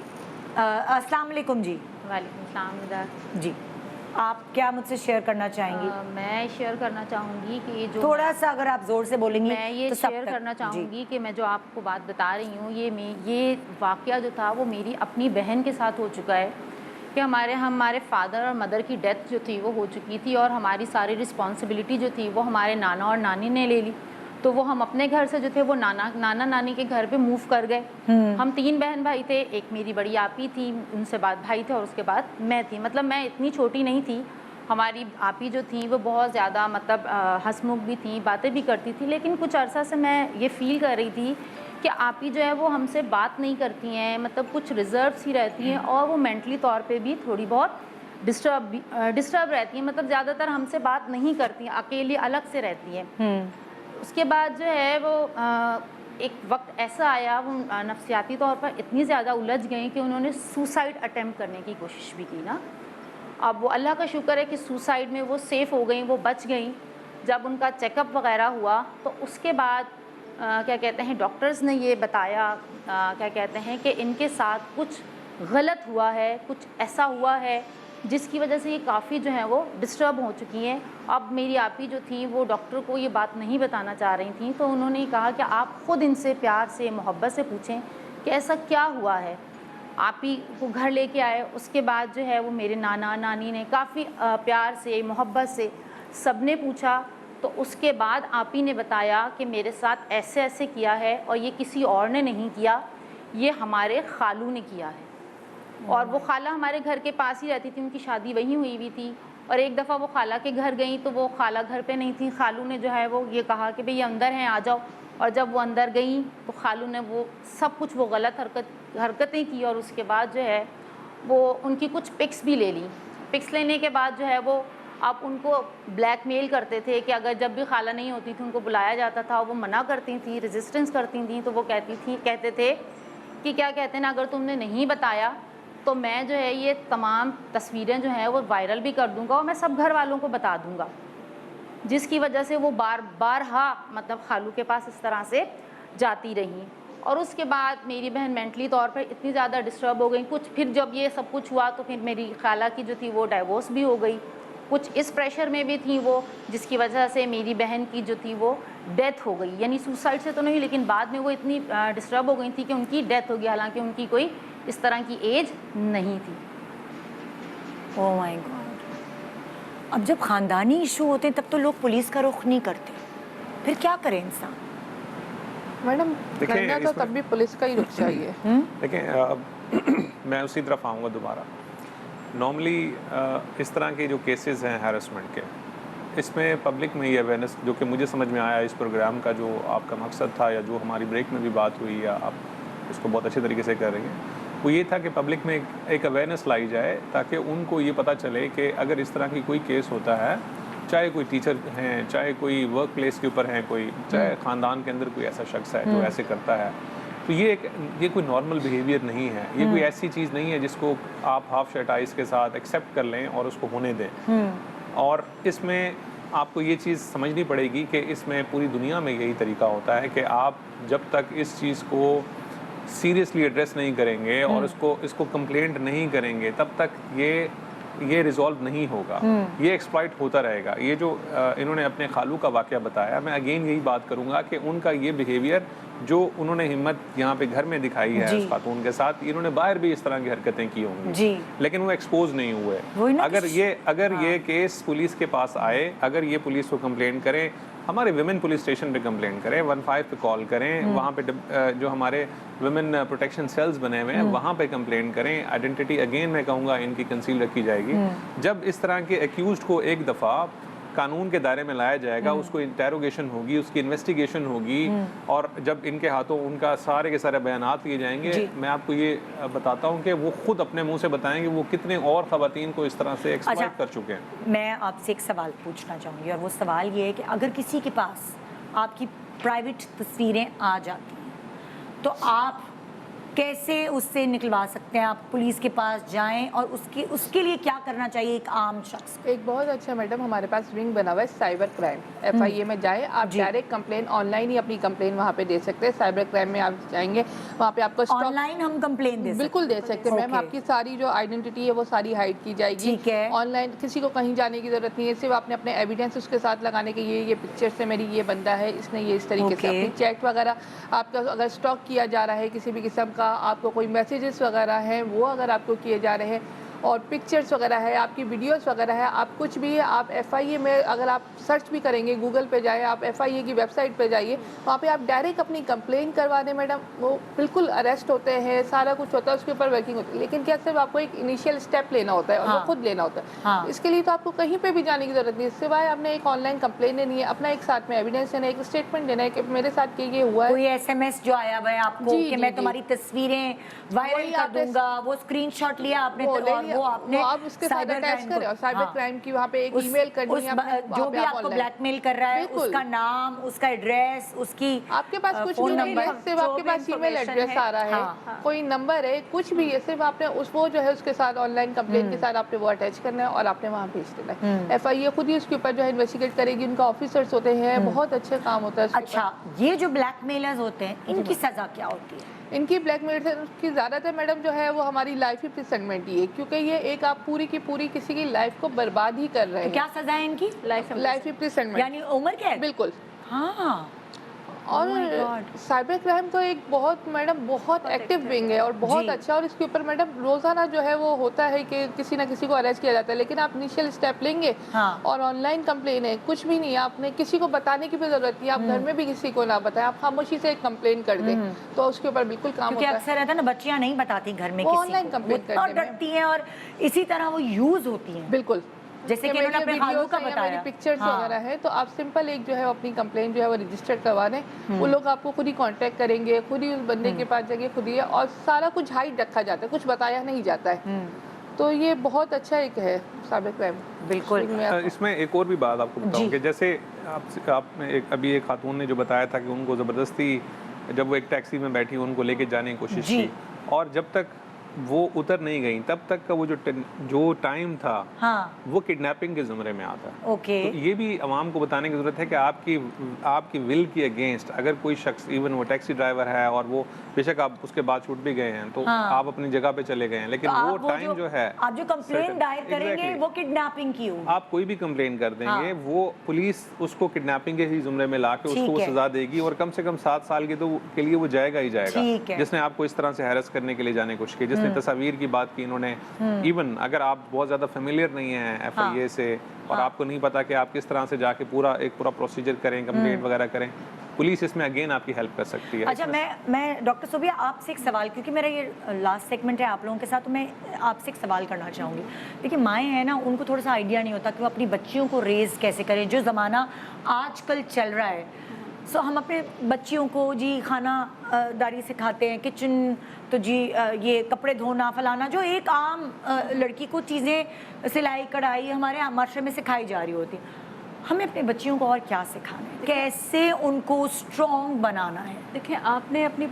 अस्सलाम वालेकुम जी। वालेकुम सलाम। जी, آپ کیا مجھ سے شیئر کرنا چاہیں گی؟ میں شیئر کرنا چاہوں گی کہ جو تھوڑا سا اگر آپ زور سے بولیں گی میں یہ تو سب شیئر تک. کرنا چاہوں جی. گی کہ میں جو آپ کو بات بتا رہی ہوں یہ واقعہ جو تھا وہ میری اپنی بہن کے ساتھ ہو چکا ہے کہ ہمارے فادر اور مدر کی ڈیتھ جو تھی وہ ہو چکی تھی اور ہماری ساری رسپانسبلٹی جو تھی وہ ہمارے نانا اور نانی نے لے لی. تو وہ ہم اپنے گھر سے جو تھے وہ نانا نانی کے گھر پہ موو کر گئے. ہم 3 بہن بھائی تھے, ایک میری بڑی آپی تھی, ان سے بعد بھائی تھے اور اس کے بعد میں تھی. مطلب میں اتنی چھوٹی نہیں تھی. ہماری آپی جو تھیں وہ بہت زیادہ مطلب ہنسمکھ بھی تھیں, باتیں بھی کرتی تھی, لیکن کچھ عرصہ سے میں یہ فیل کر رہی تھی کہ آپی جو ہے وہ ہم سے بات نہیں کرتی ہیں, مطلب کچھ ریزروس ہی رہتی ہیں اور وہ مینٹلی طور پہ بھی تھوڑی بہت ڈسٹرب رہتی ہیں. مطلب زیادہ تر ہم سے بات نہیں کرتی ہیں, اکیلی الگ سے رہتی ہیں. اس کے بعد جو ہے وہ ایک وقت ایسا آیا, وہ نفسیاتی طور پر اتنی زیادہ الجھ گئیں کہ انہوں نے سوسائڈ اٹیمپٹ کرنے کی کوشش بھی کی نا. اب وہ اللہ کا شکر ہے کہ سوسائڈ میں وہ سیف ہو گئیں, وہ بچ گئیں. جب ان کا چیک اپ وغیرہ ہوا تو اس کے بعد کیا کہتے ہیں ڈاکٹرز نے یہ بتایا کیا کہتے ہیں کہ ان کے ساتھ کچھ غلط ہوا ہے, کچھ ایسا ہوا ہے جس کی وجہ سے یہ کافی جو ہیں وہ ڈسٹرب ہو چکی ہیں. اب میری آپی جو تھیں وہ ڈاکٹر کو یہ بات نہیں بتانا چاہ رہی تھیں, تو انہوں نے کہا کہ آپ خود ان سے پیار سے محبت سے پوچھیں کہ ایسا کیا ہوا ہے. آپی کو گھر لے کے آئے. اس کے بعد جو ہے وہ میرے نانا نانی نے کافی پیار سے محبت سے سب نے پوچھا, تو اس کے بعد آپی نے بتایا کہ میرے ساتھ ایسے ایسے کیا ہے اور یہ کسی اور نے نہیں کیا, یہ ہمارے خالو نے کیا ہے. اور وہ خالہ ہمارے گھر کے پاس ہی رہتی تھی, ان کی شادی وہیں ہوئی تھی. اور ایک دفعہ وہ خالہ کے گھر گئیں تو وہ خالہ گھر پہ نہیں تھی. خالو نے جو ہے وہ یہ کہا کہ بھئی یہ اندر ہیں, آ جاؤ. اور جب وہ اندر گئیں تو خالو نے وہ سب کچھ وہ غلط حرکتیں کی, اور اس کے بعد جو ہے وہ ان کی کچھ پکس بھی لے لیں. پکس لینے کے بعد جو ہے وہ آپ ان کو بلیک میل کرتے تھے کہ اگر جب بھی خالہ نہیں ہوتی تھی ان کو بلایا جاتا تھا, وہ منع کرتی تھیں, ریزسٹنس کرتی تھیں, تو وہ کہتے تھے کہ کیا کہتے ہیں نا, اگر تم نے نہیں بتایا تو میں جو ہے یہ تمام تصویریں جو ہیں وہ وائرل بھی کر دوں گا اور میں سب گھر والوں کو بتا دوں گا. جس کی وجہ سے وہ بارہا مطلب خالو کے پاس اس طرح سے جاتی رہیں. اور اس کے بعد میری بہن مینٹلی طور پر اتنی زیادہ ڈسٹرب ہو گئی. پھر جب یہ سب کچھ ہوا تو پھر میری خالہ کی جو تھی وہ ڈائیورس بھی ہو گئی. کچھ اس پریشر میں بھی تھیں وہ, جس کی وجہ سے میری بہن کی جو تھی وہ ڈیتھ ہو گئی. یعنی سوسائڈ سے تو نہیں, لیکن بعد میں وہ اتنی ڈسٹرب ہو گئی تھی کہ ان کی ڈیتھ ہو گئی, حالانکہ ان کی کوئی اس طرح کی ایج نہیں تھی. اوہ مائی گاڈ. اب جب خاندانی ایشو ہوتے ہیں تب تو لوگ پولیس کا رخ نہیں کرتے, پھر کیا کرے انسان؟ میڈم کرنا تو تب بھی پولیس کا ہی رخ چاہیے. دیکھیں میں اسی طرف آؤں گا دوبارہ. نارملی اس طرح کے جو کیسز ہیں ہیرسمنٹ کے, اس میں پبلک میں یہ اویئرنیس, جو کہ مجھے سمجھ میں آیا اس پروگرام کا جو آپ کا مقصد تھا, یا جو ہماری بریک میں بھی بات ہوئی, یا آپ اس کو بہت اچھے طریقے سے کر رہی ہیں, وہ یہ تھا کہ پبلک میں ایک اویئرنیس لائی جائے تاکہ ان کو یہ پتہ چلے کہ اگر اس طرح کی کوئی کیس ہوتا ہے, چاہے کوئی ٹیچر ہیں, چاہے کوئی ورک پلیس کے اوپر ہیں کوئی, چاہے خاندان کے اندر کوئی ایسا شخص ہے جو ایسے کرتا ہے, تو یہ کوئی نارمل بیہیویئر نہیں ہے. یہ کوئی ایسی چیز نہیں ہے جس کو آپ ہاف شرٹ آئیز کے ساتھ ایکسیپٹ کر لیں اور اس کو ہونے دیں. اور اس میں آپ کو یہ چیز سمجھنی پڑے گی کہ اس میں پوری دنیا میں یہی طریقہ ہوتا ہے کہ آپ جب تک اس چیز کو سیریسلی ایڈریس نہیں کریں گے اور اس کو کمپلینٹ نہیں کریں گے, تب تک یہ ریزالو نہیں ہوگا. یہ ایکسپلائٹ ہوتا رہے گا. یہ جو انہوں نے اپنے خالو کا واقعہ بتایا, میں اگین یہی بات کروں گا کہ ان کا یہ بیہیویئر جو انہوں نے ہمت یہاں پہ گھر میں دکھائی ہے اس خاتون کے ساتھ, انہوں نے باہر بھی اس طرح کی حرکتیں کی ہوں گی, لیکن وہ ایکسپوز نہیں ہوئے. اگر یہ کیس پولیس کے پاس آئے, اگر یہ پولیس کو کمپلین کریں, ہمارے ویمن پولیس اسٹیشن پہ کمپلین کریں, 15 پہ کال کریں, وہاں پہ جو ہمارے ویمن پروٹیکشن سیلز بنے ہوئے ہیں وہاں پہ کمپلین کریں. آئیڈینٹی اگین میں کہوں گا ان کی کنسیل رکھی جائے گی. جب اس طرح کے ایکیوزڈ کو ایک دفعہ قانون کے دائرے میں لایا جائے گا, اس کو انٹیروگیشن ہوگی, اس کی انویسٹیگیشن ہوگی, اور جب ان کے ہاتھوں ان کا سارے کے سارے بیانات لیے جائیں گے, میں آپ کو یہ بتاتا ہوں کہ وہ خود اپنے منہ سے بتائیں گے وہ کتنے اور خواتین کو اس طرح سے ایکسپلائٹ کر چکے ہیں. میں آپ سے ایک سوال پوچھنا چاہوں گی, اور وہ سوال یہ ہے کہ اگر کسی کے پاس آپ کی پرائیویٹ تصویریں آ جاتی ہیں تو آپ कैसे उससे निकलवा सकते हैं आप? पुलिस के पास जाएं और उसके लिए क्या करना चाहिए एक आम शख्स? एक बहुत अच्छा मैडम हमारे पास विंग बना हुआ है साइबर क्राइम, FIA में जाएं आप, डायरेक्ट कंप्लेन ऑनलाइन ही अपनी कंप्लेन वहाँ पे दे सकते हैं। साइबर क्राइम में आप जाएंगे, वहाँ पे आपको ऑनलाइन हम कंप्लेन दे सकते हैं? बिल्कुल दे सकते हैं मैम। आपकी सारी जो आइडेंटिटी है वो सारी हाइड की जाएगी। ठीक है। ऑनलाइन किसी को कहीं जाने की जरूरत नहीं है, सिर्फ आपने अपने एविडेंस उसके साथ लगाने के ये पिक्चर से मेरी ये बंदा है, इसने ये इस तरीके से अपनी चैट वगैरह आपका अगर स्टॉक किया जा रहा है किसी भी किस्म का, आपको कोई मैसेजेस वगैरह हैं वो अगर आपको किए जा रहे हैं, और पिक्चर्स वगैरह है, आपकी वीडियोस वगैरह है, आप कुछ भी आप FIA में अगर आप सर्च भी करेंगे, गूगल पे जाए आप, FIA की वेबसाइट पे जाइए, वहाँ पे आप डायरेक्ट अपनी कंप्लेन करवा दें मैडम। वो बिल्कुल अरेस्ट होते हैं, सारा कुछ होता है, उसके ऊपर वर्किंग होती है, लेकिन क्या सिर्फ आपको एक इनिशियल स्टेप लेना होता है और वो खुद लेना होता है। इसके लिए तो आपको कहीं पर भी जाने की जरूरत नहीं है, सिवाय आपने एक ऑनलाइन कंप्लेन देनी है, अपना एक साथ में एविडेंस देना है, एक स्टेटमेंट देना है कि मेरे साथ ये हुआ है। कोई SMS जो आया हुआ है आपको कि मैं तुम्हारी तस्वीरें वायरल कर दूंगा, वो स्क्रीनशॉट लिया आपने वो आपने उसके साथ अटैच करें और साइबर क्राइम की वहाँ पे एक ईमेल करनी है, जो भी आपको ब्लैकमेल कर रहा है उसका नाम, उसका एड्रेस, उसकी आपके पास कुछ भी नहीं है, सिर्फ आपके पास ईमेल एड्रेस आ रहा है, कोई नंबर है, कुछ भी है, सिर्फ आपने वो जो है उसके साथ ऑनलाइन कंप्लेन के साथ आपने वो अटैच करना है और आपने वहाँ भेज देना है। FIA खुद ही उसके ऊपर जो है इन्वेस्टिगेट करेगी, उनका ऑफिसर्स होते हैं, बहुत अच्छे काम होता है। अच्छा, ये जो ब्लैकमेलर्स होते हैं इनकी सजा क्या होती है? इनकी ब्लैकमेल की ज़्यादातर मैडम जो है वो हमारी लाइफ ही इम्प्रिजनमेंट ही है, क्योंकि ये एक आप पूरी की पूरी किसी की लाइफ को बर्बाद ही कर रहे हैं। क्या सजा है इनकी? लाइफ इम्प्रिजनमेंट, यानी उम्र कैद? बिल्कुल। हाँ। और साइबर क्राइम तो एक बहुत मैडम बहुत एक्टिव विंग है और बहुत अच्छा, और इसके ऊपर मैडम रोजाना जो है वो होता है कि किसी ना किसी को अरेस्ट किया जाता है, लेकिन आप इनिशियल स्टेप लेंगे और ऑनलाइन कंप्लेन है, कुछ भी नहीं है, आपने किसी को बताने की भी जरूरत नहीं, आप घर में भी किसी को ना बताएं, आप खामोशी से एक कंप्लेन कर दें तो उसके ऊपर बिल्कुल काम होता है। अक्सर रहता है ना, बच्चियां नहीं बताती घर में, ऑनलाइन कंप्लेन डरती हैं और इसी तरह वो यूज होती हैं। बिल्कुल, जैसे कि उन्होंने अपने खालू का बताया, पिक्चर्स वगैरह है, तो आप सिंपल एक जो है अपनी कंप्लेन जो है वो रजिस्टर करवा दें, वो लोग आपको खुद ही कांटेक्ट करेंगे, खुद ही उस बंदे के पास जाके खुद ही, और सारा कुछ हाइड रखा जाता है, कुछ बताया नहीं जाता है, तो ये बहुत अच्छा एक है साइबर क्राइम। बिल्कुल। इसमें एक और भी बात आपको बताऊं कि जैसे आपने अभी एक खातून ने जो बताया था कि उनको ज़बरदस्ती जब वो एक टैक्सी में बैठी उनको लेके जाने की कोशिश की, और जब तक वो उतर नहीं गई तब तक का वो जो टाइम था वो किडनैपिंग के ज़मरे में आता है। ओके। तो ये भी आवाम को बताने की ज़रूरत है कि आपकी विल की अगेंस्ट अगर कोई शख्स, इवन वो टैक्सी ड्राइवर है और वो बेशक आप उसके बाद छूट भी गए हैं, तो आप अपनी जगह पे चले गए हैं, लेकिन तो वो टाइम जो है, आप जो कंप्लेन दायर करेंगे वो किडनैपिंग की होगी, आप कोई भी कंप्लेन कर देंगे वो पुलिस उसको किडनैपिंग के ही जुमरे में ला के उसको वो सजा देगी, और कम से कम 7 साल के लिए वो जाएगा ही जाएगा। जिसने आपको इस तरह से हैरेस करने के लिए जाने की कोशिश की, जिसने तस्वीर की बात की इन्होंने, इवन अगर आप बहुत ज्यादा फेमिलियर नहीं है FIA से और आपको नहीं पता कि आप किस तरह से जाके पूरा प्रोसीजर करें, कंप्लेंट वगैरह करें, पुलिस इसमें अगेन आपकी हेल्प कर सकती है। अच्छा, मैं डॉक्टर सोबिया आपसे एक सवाल, क्योंकि मेरा ये लास्ट सेगमेंट है आप लोगों के साथ, तो मैं आपसे एक सवाल करना चाहूँगी। देखिए, माएँ हैं ना, उनको थोड़ा सा आइडिया नहीं होता कि वो अपनी बच्चियों को रेज़ कैसे करें, जो ज़माना आजकल चल रहा है। सो हम अपने बच्चियों को जी खाना दारी सिखाते हैं, किचन तो जी ये कपड़े धोना फलाना, जो एक आम लड़की को चीज़ें सिलाई कढ़ाई हमारे माशरे में सिखाई जा रही होती। हमें अपने बच्चियों को और क्या सिखाना है, कैसे उनको स्ट्रॉन्ग बनाना है? देखिए, आपने अपनी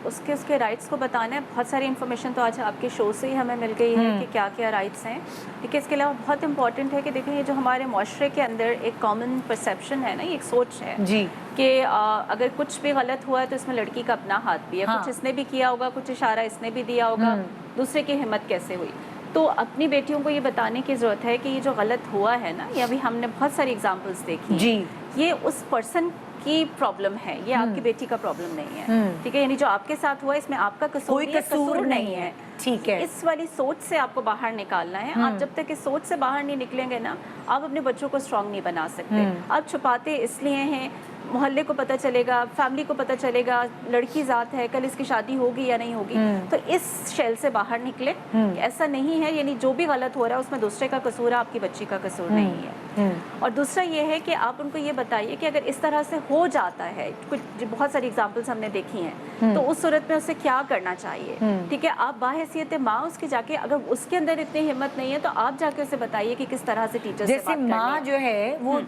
उसके राइट्स को बताना है। बहुत सारी इन्फॉर्मेशन तो आज आपके शो से ही हमें मिल गई है कि क्या क्या राइट्स हैं। देखिए, इसके अलावा बहुत इंपॉर्टेंट है कि देखिए ये जो हमारे माशरे के अंदर एक कॉमन परसेप्शन है ना, ये एक सोच है जी कि अगर कुछ भी गलत हुआ है तो इसमें लड़की का अपना हाथ भी है। कुछ इसने भी किया होगा, कुछ इशारा इसने भी दिया होगा, दूसरे की हिम्मत कैसे हुई। तो अपनी बेटियों को ये बताने की ज़रूरत है कि ये जो गलत हुआ है ना, ये अभी हमने बहुत सारी एग्जांपल्स देखी जी, ये उस पर्सन की प्रॉब्लम है, ये आपकी बेटी का प्रॉब्लम नहीं है, ठीक है। यानी जो आपके साथ हुआ इसमें आपका कसूर नहीं है, ठीक है। इस वाली सोच से आपको बाहर निकालना है। आप जब तक इस सोच से बाहर नहीं निकलेंगे ना, आप अपने बच्चों को स्ट्रांग नहीं बना सकते। आप छुपाते इसलिए हैं, मोहल्ले को पता चलेगा, फैमिली को पता चलेगा, लड़की ज़ात है, कल इसकी शादी होगी या नहीं होगी, तो इस शेल से बाहर निकले। ऐसा नहीं है, यानी जो भी गलत हो रहा है उसमें दूसरे का कसूर है, आपकी बच्ची का कसूर नहीं है। और दूसरा ये है कि आप उनको ये बताइए कि अगर इस तरह से हो जाता है, कुछ बहुत सारी एग्जांपल्स हमने देखी हैं, तो उस सूरत में उसे क्या करना चाहिए, ठीक है। आप बाहैसियत माँ उसकी जाके, अगर उसके अंदर इतनी हिम्मत नहीं है तो आप जाके उसे बताइए कि किस तरह से टीचर से बात करनी है। जैसे माँ जो है वो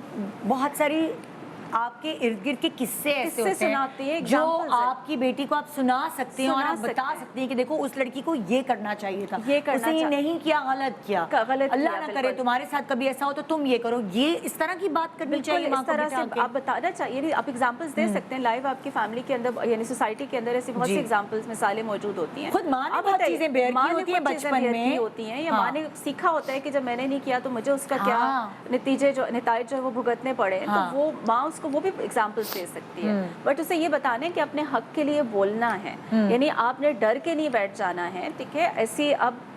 बहुत सारी آپ کے ارد گرد کے قصے ایسے ہوتے سناتے ہیں, ہیں جو examples ہیں. آپ کی بیٹی کو آپ سنا سکتے ہیں اور سنا آپ بتا سکتے ہیں. سکتے ہیں کہ دیکھو اس لڑکی کو یہ کرنا چاہیے تھا, یہ کرنا اسے یہ چاہیے. نہیں کیا, غلط کیا, غلط اللہ کیا, نہ بالکل. کرے تمہارے ساتھ کبھی ایسا ہو تو تم یہ کرو. یہ اس طرح کی بات کرنی چاہیے بالکل ماں اس کو طرح بٹھا سے کے. آپ بتانا چاہیے, آپ ایگزامپلس دے سکتے ہیں لائیو آپ کی فیملی کے اندر, یعنی سوسائٹی کے اندر ایسی بہت سی ایگزامپلس مثالیں موجود ہوتی ہیں. خود ماں نے آپ بہت بتائیے, چیزیں بیئر ماں کی نے ہوتی ہیں کچھ چیزیں بچپن بیئر میں, کی ہوتی ہیں, یا ماں نے سیکھا ہوتا ہے کہ جب میں نے نہیں کیا تو مجھے اس کا کیا نتائج جو ہے وہ بھگتنے پڑے, تو وہ ماں اس کو وہ بھی ایگزامپلس دے سکتی ہے. بٹ اسے یہ بتانا ہے کہ اپنے حق کے لیے بولنا ہے, یعنی آپ نے ڈر کے نہیں بیٹھ جانا ہے, ٹھیک ہے. ایسی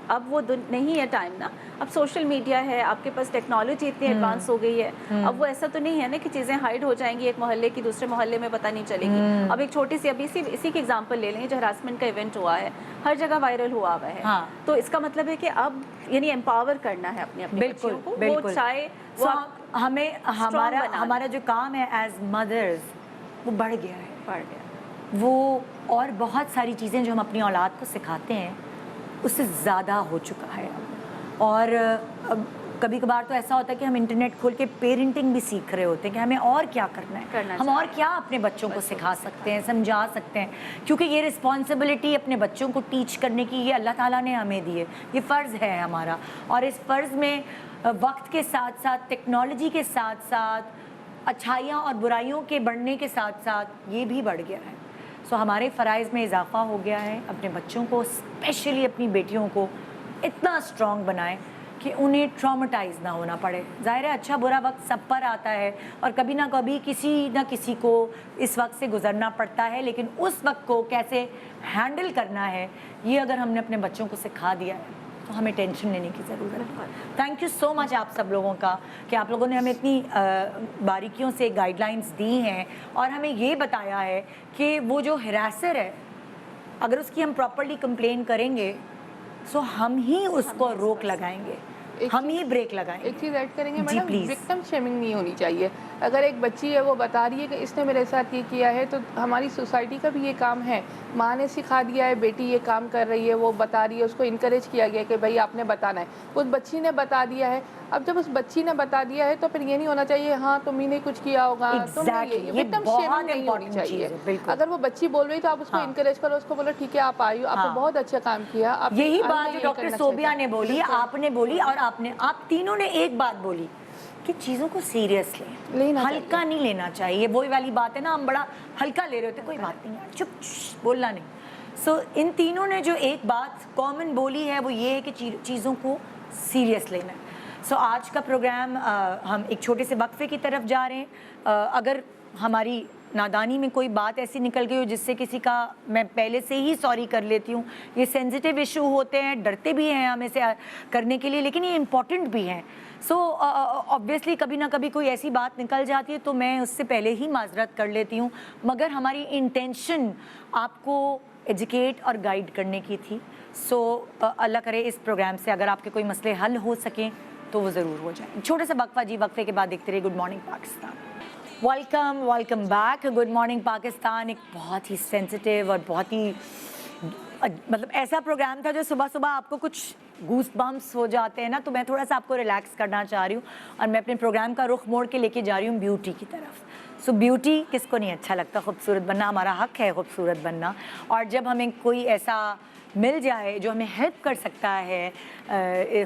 اب وہ نہیں ہے ٹائم نا, اب سوشل میڈیا ہے, آپ کے پاس ٹیکنالوجی اتنی ایڈوانس ہو گئی ہے, اب وہ ایسا تو نہیں ہے نا کہ چیزیں ہائڈ ہو جائیں گی ایک محلے کی دوسرے محلے میں پتہ نہیں چلے گی. اب ایک چھوٹی سی, ابھی اسی کی ایگزامپل لے لیں جو ہراسمنٹ کا ایونٹ ہوا ہے, ہر جگہ وائرل ہوا ہے, تو اس کا مطلب ہے کہ اب یعنی امپاور کرنا ہے اپنے بچوں کو, وہ چاہے ہمیں ہمارا جو کام ہے ایز مدرز وہ بڑھ گیا ہے, وہ اور بہت ساری چیزیں جو ہم اپنی اولاد کو سکھاتے ہیں اس سے زیادہ ہو چکا ہے. اور کبھی کبھار تو ایسا ہوتا ہے کہ ہم انٹرنیٹ کھول کے پیرنٹنگ بھی سیکھ رہے ہوتے ہیں کہ ہمیں اور کیا کرنا ہے, ہم اور کیا اپنے بچوں کو سکھا سکتے ہیں, سمجھا سکتے ہیں, کیونکہ یہ رسپانسبلٹی اپنے بچوں کو ٹیچ کرنے کی یہ اللہ تعالیٰ نے ہمیں دی ہے, یہ فرض ہے ہمارا. اور اس فرض میں وقت کے ساتھ ساتھ, ٹیکنالوجی کے ساتھ ساتھ, اچھائیاں اور برائیوں کے بڑھنے کے ساتھ ساتھ یہ بھی بڑھ گیا ہے. سو ہمارے فرائض میں اضافہ ہو گیا ہے, اپنے بچوں کو اسپیشلی اپنی بیٹیوں کو اتنا اسٹرانگ بنائیں کہ انہیں ٹراماٹائز نہ ہونا پڑے. ظاہر ہے اچھا برا وقت سب پر آتا ہے اور کبھی نہ کبھی کسی نہ کسی کو اس وقت سے گزرنا پڑتا ہے, لیکن اس وقت کو کیسے ہینڈل کرنا ہے یہ اگر ہم نے اپنے بچوں کو سکھا دیا ہے تو ہمیں ٹینشن لینے کی ضرورت ہے. تھینک یو سو مچ آپ سب لوگوں کا کہ آپ لوگوں نے ہمیں اتنی باریکیوں سے گائیڈ لائنس دی ہیں اور ہمیں یہ بتایا ہے کہ وہ جو ہراسر ہے اگر اس کی ہم پراپرلی کمپلین کریں گے سو ہم ہی اس کو روک لگائیں گے, ہم ہی بریک لگائیں گے. ایک چیز ایڈ کریں گے میڈم, وکٹم شیمنگ نہیں ہونی چاہیے. اگر ایک بچی ہے وہ بتا رہی ہے کہ اس نے میرے ساتھ یہ کیا ہے, تو ہماری سوسائٹی کا بھی یہ کام ہے, ماں نے سکھا دیا ہے بیٹی یہ کام کر رہی ہے, وہ بتا رہی ہے, اس کو انکریج کیا گیا کہ بھائی آپ نے بتانا ہے. اس بچی نے بتا دیا ہے, اب جب اس بچی نے بتا دیا ہے تو پھر یہ نہیں ہونا چاہیے ہاں تم ہی نے کچھ کیا ہوگا, وکٹم شیمنگ نہیں ہونی چاہیے. اگر وہ بچی بول رہی تو آپ اس کو انکریج کرو, اس کو بولو ٹھیک ہے آپ آئی ہو, آپ نے بہت اچھا کام کیا. یہی بات جو ڈاکٹر صوبیہ نے بولی, آپ نے بولی اور آپ تینوں نے ایک بات بولی کہ چیزوں کو سیریس لیں, ہلکا نہیں لینا چاہیے. وہی والی بات ہے نا, ہم بڑا ہلکا لے رہے ہوتے, کوئی بات نہیں یار چپ بولنا نہیں. سو ان تینوں نے جو ایک بات کامن بولی ہے وہ یہ ہے کہ چیزوں کو سیریس لینا ہے. سو آج کا پروگرام ہم ایک چھوٹے سے وقفے کی طرف جا رہے ہیں. اگر ہماری نادانی میں کوئی بات ایسی نکل گئی ہو جس سے کسی کا میں پہلے سے ہی سوری کر لیتی ہوں, یہ سینسیٹیو ایشو ہوتے ہیں, ڈرتے بھی ہیں ہمیں سے کرنے کے لیے, لیکن یہ امپورٹنٹ بھی ہیں. سو آبویسلی کبھی نہ کبھی کوئی ایسی بات نکل جاتی ہے تو میں اس سے پہلے ہی معذرت کر لیتی ہوں, مگر ہماری انٹینشن آپ کو ایجوکیٹ اور گائیڈ کرنے کی تھی. سو اللہ کرے اس پروگرام سے اگر آپ کے کوئی مسئلے حل ہو سکیں تو وہ ضرور ہو جائیں. چھوٹا سا وقفہ جی, وقفے کے بعد دیکھتے رہے good morning Pakistan. Welcome back. Good morning Pakistan ایک بہت ہی سینسیٹیو اور بہت ہی مطلب ایسا پروگرام تھا جو صبح صبح آپ کو کچھ گوس بمپس ہو جاتے ہیں نا, تو میں تھوڑا سا آپ کو ریلیکس کرنا چاہ رہی ہوں اور میں اپنے پروگرام کا رخ موڑ کے لے کے جا رہی ہوں بیوٹی کی طرف. سو بیوٹی کس کو نہیں اچھا لگتا, خوبصورت بننا, ہمارا حق ہے خوبصورت بننا. اور جب ہمیں کوئی ایسا مل جائے جو ہمیں ہیلپ کر سکتا ہے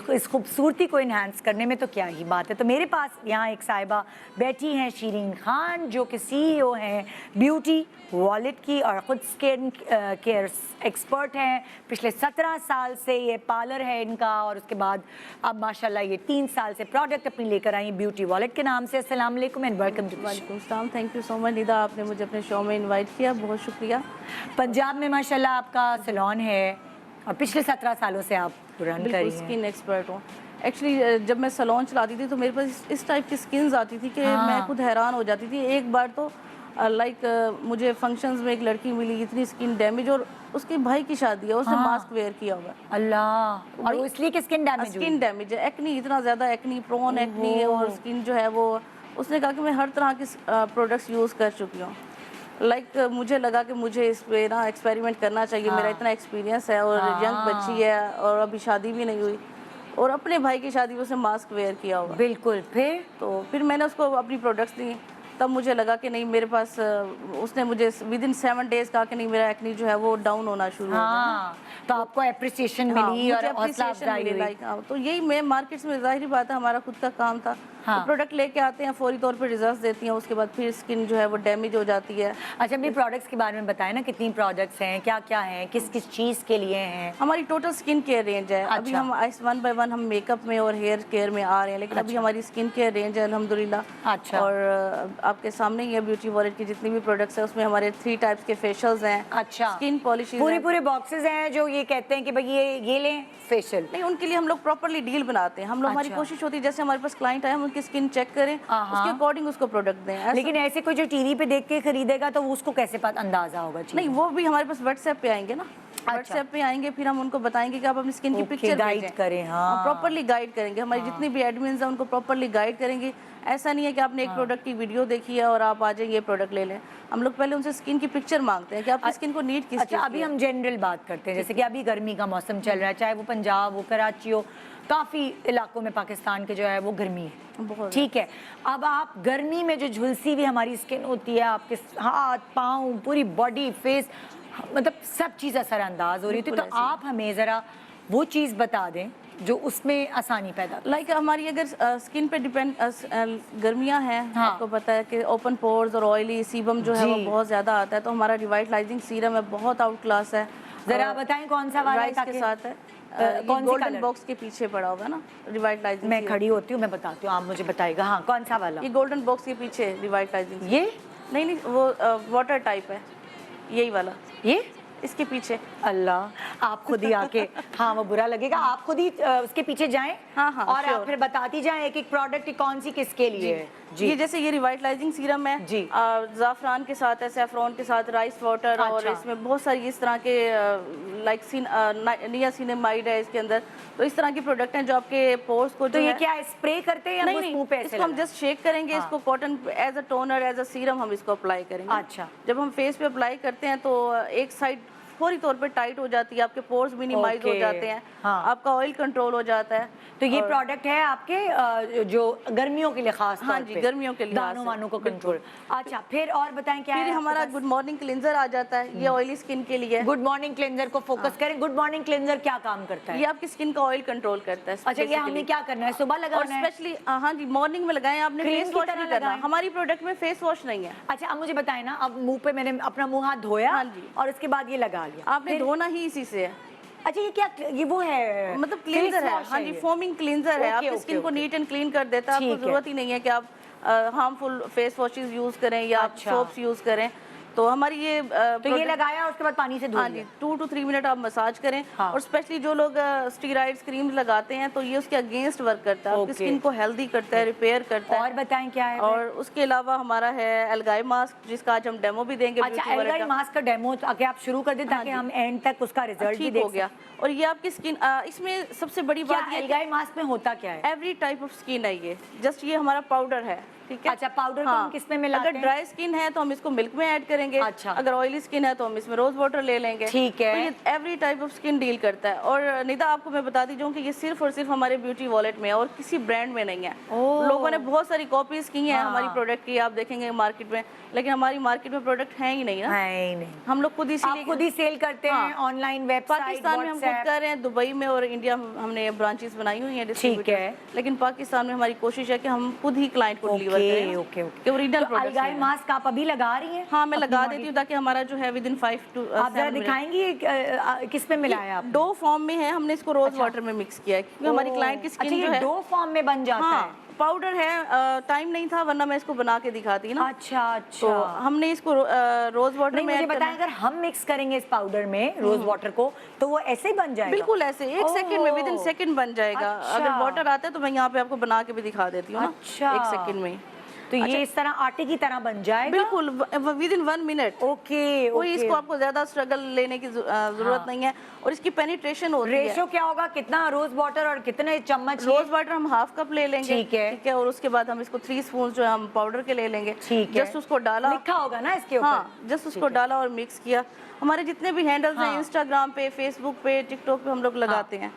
اس خوبصورتی کو انہانس کرنے میں تو کیا ہی بات ہے. تو میرے پاس یہاں ایک صاحبہ بیٹھی ہیں, شیرین خان, جو کہ CEO ہیں بیوٹی والیٹ کی اور خود اسکن کیئر ایکسپرٹ ہیں. پچھلے 17 سال سے یہ پارلر ہے ان کا, اور اس کے بعد اب ماشاءاللہ یہ 3 سال سے پروڈکٹ اپنی لے کر آئی بیوٹی والیٹ کے نام سے. السلام علیکم اینڈ ویلکم ٹو. وعلیکم السلام. تھینک یو سو مچ ندا, آپ نے مجھے اپنے شو میں انوائٹ کیا, بہت شکریہ. پنجاب میں ماشاءاللہ آپ کا سیلون ہے اور پچھلے 17 سالوں سے آپ رن کر رہی ہیں. اسکن ایکسپرٹ ہوں. ایکچولی جب میں سیلون چلاتی تھی تو میرے پاس اس ٹائپ کی اسکنز آتی تھی کہ میں خود حیران ہو جاتی تھی. ایک بار تو لائک مجھے فنکشنز میں ایک لڑکی ملی, اتنی اسکن ڈیمیج, اور اس کے بھائی کی شادی ہے, اس نے ماسک ویئر کیا ہوگا. اللہ, اور اس لیے کہ اسکن ڈیمیج ہے, ایکنی, اتنا زیادہ ایکنی, پرون ایکنی ہے, اور اسکن جو ہے وہ, اس نے کہا کہ میں ہر طرح کی پروڈکٹس یوز کر چکی ہوں. لائک مجھے لگا کہ مجھے اس پہ نا ایکسپیریمنٹ کرنا چاہیے, میرا اتنا ایکسپیرینس ہے, اور ینگ بچی ہے اور ابھی شادی بھی نہیں ہوئی, اور اپنے بھائی کی شادی میں اس نے ماسک ویئر کیا ہوگا. بالکل. پھر تو پھر میں نے اس کو اپنی پروڈکٹس دی, तब मुझे लगा कि नहीं मेरे पास उसने मुझे विदिन 7 डेज कहा कि नहीं मेरा एक्ने जो है वो डाउन होना शुरू हो गया। तो आपको अप्रिसिएशन मिली और हौसला अफजाई हुई। तो यही मैं मार्केट्स में ज़ाहिर बात है हमारा खुद का काम था, तो प्रोडक्ट लेके आते हैं, फौरी तौर पे रिजल्ट्स देती हैं, उसके बाद फिर स्किन जो है वो डैमेज हो जाती है। अच्छा, अपनी प्रोडक्ट्स के बारे में बताएं ना, कितनी प्रोडक्ट्स हैं, क्या क्या हैं, किस किस चीज़ के लिए हैं? हमारी टोटल स्किन केयर रेंज है। अभी हम 1 बाय 1 हम मेकअप में और हेयर केयर में आ रहे हैं, लेकिन अभी हमारी स्किन केयर रेंज है अल्हम्दुलिल्लाह। अच्छा। और आपके सामने ही है ब्यूटी वॉलेट की जितनी भी प्रोडक्ट्स है उसमें हमारे 3 टाइप्स के फेशियल्स हैं। अच्छा। स्किन पॉलिश पूरे बॉक्सेस हैं जो ये कहते हैं कि भाई ये लें फेशियल? नहीं, उनके लिए हम लोग प्रॉपर्ली डील बनाते हैं। हम लोग हमारी कोशिश होती है जैसे हमारे पास क्लाइंट आए हम उनकी स्किन चेक करें, उसके अकॉर्डिंग उसको प्रोडक्ट दें। लेकिन ऐसे कोई जो टीवी पे देख के खरीदेगा तो उसको कैसे अंदाजा होगा? नहीं, वो भी हमारे पास व्हाट्सएप पे आएंगे ना, व्हाट्सएप पे आएंगे, फिर हम उनको बताएंगे कि आप अपनी स्किन की पिक्चर गाइड करें। हाँ, प्रॉपर्ली गाइड करेंगे। हमारी जितनी भी एडमिन्स हैं उनको प्रॉपर्ली गाइड करेंगे। ऐसा नहीं है कि आपने एक प्रोडक्ट की वीडियो देखी है और आप आ जाइए प्रोडक्ट ले लें। हम लोग पहले उनसे स्किन की पिक्चर मांगते हैं कि आपकी स्किन को नीड किस। अच्छा, अभी हम जनरल बात करते हैं, जैसे कि अभी गर्मी का मौसम चल रहा है, चाहे वो पंजाब हो, कराची हो, काफ़ी इलाकों में पाकिस्तान के जो है वो गर्मी है, ठीक है। अब आप गर्मी में जो झुलसी हुई हमारी स्किन होती है, आपके हाथ पाँव पूरी बॉडी फेस मतलब सब चीज़ असरअंदाज हो रही थी, तो आप हमें ज़रा वो चीज़ बता दें जो उसमें आसानी पैदा। लाइक हमारी अगर स्किन पे डिपेंड गर्मियाँ हैं, आपको पता है कि ओपन पोर्स और ऑयली सीबम जो है वो बहुत ज़्यादा आता है, तो हमारा रिवाइटलाइजिंग सीरम है, बहुत आउट क्लास है। ज़रा बताएं कौन सा वाला है के साथ है? गोल्डन बॉक्स के पीछे पड़ा होगा ना रिवाइटलाइजिंग। मैं खड़ी होती हूँ, मैं बताती हूँ, आप मुझे बताइएगा। हाँ, कौन सा वाला? ये गोल्डन बॉक्स के पीछे रिवाइटलाइजिंग। ये नहीं, वो वाटर टाइप है, यही वाला, ये इसके पीछे। अल्लाह, आप खुद ही आके हाँ वो बुरा लगेगा, आप खुद ही उसके पीछे जाएं। हाँ, और आप फिर बताती जाएं एक एक प्रोडक्ट कौन सी किसके लिए है। जी, ये जैसे ये रिवाइटलाइजिंग सीरम है जी, ज़ाफ़रान के साथ है, सैफरॉन के साथ, राइस वाटर। अच्छा। और इसमें बहुत सारी इस तरह के लाइक नियासिनामाइड है इसके अंदर, तो इस तरह के प्रोडक्ट हैं जो आपके पोर्स को। तो ये क्या स्प्रे करते हैं या नहीं, मुंह पे ऐसे? इसको हम जस्ट शेक करेंगे, इसको cotton as a toner as a serum हम इसको अप्लाई करेंगे। अच्छा। जब हम फेस पे अप्लाई करते हैं तो एक साइड फौरी तौर पे टाइट हो जाती है, आपके पोर्स मिनिमाइज हो जाते हैं, आपका ऑयल कंट्रोल हो जाता है। तो ये प्रोडक्ट है आपके जो गर्मियों के लिए खास? हाँ जी, गर्मियों के लिए दानों वानों को कंट्रोल। अच्छा, फिर और बताएं क्या है? फिर हमारा गुड मॉर्निंग क्लिंजर आ जाता है, ये ऑयली स्किन के लिए। गुड मॉर्निंग क्लिंजर को फोकस करें। गुड मॉर्निंग क्लिंजर क्या काम करता है? ये आपकी स्किन का ऑयल कंट्रोल करता है। अच्छा, ये हमें क्या करना है? सुबह लगाना है? स्पेशली हाँ जी, मॉर्निंग में लगाएं आपने, फेस वॉश नहीं करना। हमारी प्रोडक्ट में फेस वॉश नहीं है। अच्छा, अब मुझे बताएं ना, अब मुंह पे मैंने अपना मुंह हाथ धोया। हाँ जी। और उसके बाद ये लगा लिया। आपने धोना ही इसी से है। अच्छा, ये क्या, ये वो है मतलब क्लींजर है? हाँ जी, फोमिंग क्लींजर है, आपकी स्किन को नीट एंड क्लीन कर देता है। आपको जरूरत ही नहीं है कि आप हार्मफुल फेस वॉशेस यूज करें या सोप्स यूज करें। तो हमारी ये तो ये लगाया उसके बाद पानी से धो लिया। 2 to 3 मिनट आप मसाज करें। और स्पेशली जो लोग स्टीरॉइड्स क्रीम लगाते हैं तो ये उसके अगेंस्ट वर्क करता है, आपकी स्किन को हेल्दी करता है, रिपेयर करता है। और बताएं क्या है? और उसके अलावा हमारा है एल्गाई मास्क, जिसका आज हम डेमो भी देंगे। अच्छा, एल्गाई मास्क का डेमो आगे आप शुरू कर दें ताकि हम एंड तक उसका रिजल्ट भी देख सकें। और ये आपकी स्किन, इसमें सबसे बड़ी बात, एल्गाई मास्क में होता क्या है? एवरी टाइप ऑफ स्किन है ये, जस्ट ये हमारा पाउडर है, ठीक है। अच्छा, पाउडर को हम किस में मिलाते हैं? अगर ड्राई स्किन है तो हम इसको मिल्क में ऐड करेंगे। अच्छा। अगर ऑयली स्किन है तो हम इसमें रोज वाटर ले लेंगे, ठीक है। तो ये every type of skin deal करता है। और निदा, आपको मैं बता दी जाऊँ कि ये सिर्फ और सिर्फ हमारे ब्यूटी वॉलेट में है और किसी ब्रांड में नहीं है। लोगों ने बहुत सारी कॉपीज की हैं हमारी प्रोडक्ट की, आप देखेंगे मार्केट में, लेकिन हमारी मार्केट में प्रोडक्ट है ही नहीं ना। है ही नहीं। हम लोग खुद ही सेल करते हैं ऑनलाइन वेबसाइट। पाकिस्तान में हम खुद कर रहे हैं, दुबई में और इंडिया में हमने ब्रांचेस बनाई हुई हैं, ठीक है। लेकिन पाकिस्तान में हमारी कोशिश है कि हम खुद ही क्लाइंट को डिलीवर करें। Okay. Original product. Algae mask आप अभी लगा रही हैं? हाँ, मैं लगा देती हूँ ताकि हमारा जो है विदिन 5 to 7 आप जरा दिखाएंगी किस में मिलाया आप? डो फॉर्म में है, हमने इसको रोज वाटर में मिक्स किया है क्योंकि हमारी क्लाइंट की स्किन जो है डो फॉर्म में बन जाता है। पाउडर है, टाइम नहीं था वरना मैं इसको बना के दिखाती ना। अच्छा। तो हमने इसको रोज वाटर में। मुझे बताएं, अगर हम मिक्स करेंगे इस पाउडर में रोज वाटर को तो वो ऐसे ही बन जाएगा? बिल्कुल ऐसे, 1 सेकंड में, विदिन सेकंड बन जाएगा। अगर वाटर आता है तो मैं यहाँ पे आपको बना के भी दिखा देती हूँ ना। 1 सेकंड में। तो ये इस तरह आटे की तरह बन जाएगा? बिल्कुल, विदिन 1 मिनट। ओके। कोई इसको आपको ज्यादा स्ट्रगल लेने की जरूरत नहीं है। और इसकी पेनिट्रेशन होती है। रेशो क्या होगा, कितना रोज वाटर और कितने चम्मच? रोज वाटर हम हाफ कप ले लेंगे, ठीक है। और उसके बाद हम इसको 3 स्पून जो है हम पाउडर के ले लेंगे, ठीक है। जस्ट उसको डाला, लिखा होगा ना इसके ऊपर? हाँ, जस्ट उसको डाला और मिक्स किया। हमारे जितने भी हैंडल्स हैं इंस्टाग्राम पे, फेसबुक पे, टिकटॉक पे हम लोग लगाते हैं।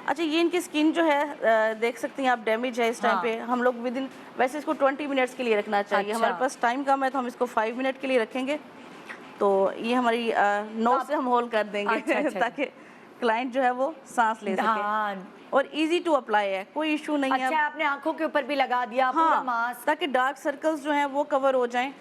अच्छा, ये इनकी स्किन जो है देख सकती हैं आप, डैमेज है इस टाइम पे। हम लोग विद इन, वैसे इसको 20 मिनट्स के लिए रखना चाहिए। हमारे पास टाइम कम है तो हम इसको 5 मिनट के लिए रखेंगे। तो ये हमारी नोज से हम होल्ड कर देंगे ताकि क्लाइंट जो है वो सांस ले सके। और इजी टू अप्लाई है, कोई इशू नहीं है। अच्छा, आपने आंखों के ऊपर भी लगा दिया पूरा मास्क, ताकि डार्क सर्कल्स जो हैं वो कवर हो जाएं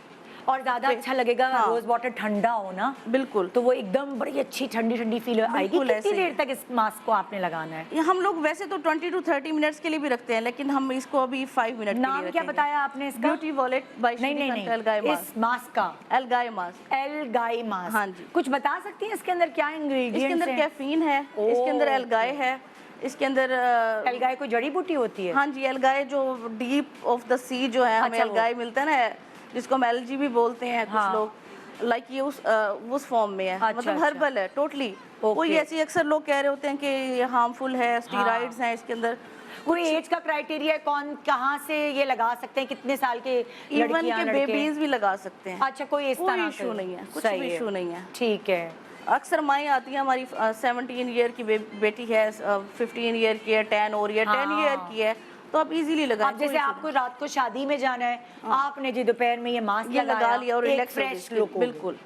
और ज्यादा अच्छा लगेगा। रोज वाटर ठंडा हो ना, बिल्कुल, तो वो एकदम बड़ी अच्छी ठंडी ठंडी फील आएगी। कितनी देर तक इस मास्क को आपने लगाना है? हम लोग वैसे तो 20 to 30 मिनट्स के लिए भी रखते हैं, लेकिन हम इसको अभी 5 मिनट। नाम क्या बताया आपने इसका? Beauty wallet by algae mask. इस मास्क का एल्गाई मास्क। एल्गाई मास्क, हाँ जी। कुछ बता सकती हैं इसके अंदर क्या इंग्रेडिएंट्स हैं? इसके अंदर कैफीन है, इसके अंदर एल्गाई है, इसके अंदर एल्गाई कोई जड़ी बूटी होती है? हाँ जी, एल्गाई जो डीप ऑफ द सी जो है, हमें एल्गाई मिलता है ना, जिसको हम एलजी भी बोलते हैं कुछ लोग, लाइक ये उस फॉर्म में है। मतलब हर्बल है टोटली। कोई ऐसी, अक्सर लोग कह रहे होते हैं कि ये हार्मफुल है, स्टीरॉइड्स हैं इसके अंदर। कोई एज का क्राइटेरिया, कौन कहाँ से ये लगा सकते हैं, कितने साल के? इवन के बेबीज भी लगा सकते हैं। अच्छा, कोई इस तरह इशू नहीं है, कुछ भी इशू नहीं है। ठीक है। अक्सर माएँ आती हैं, हमारी 17 ईयर की बेटी है, 15 ईयर की है, 10 और 10 ईयर की है, तो आप इजीली लगा। अब जैसे आपको रात को शादी में जाना है, आपने जी दोपहर में ये मास्क लगा लिया और रिलैक्स फ्रेश लुक। बिल्कुल।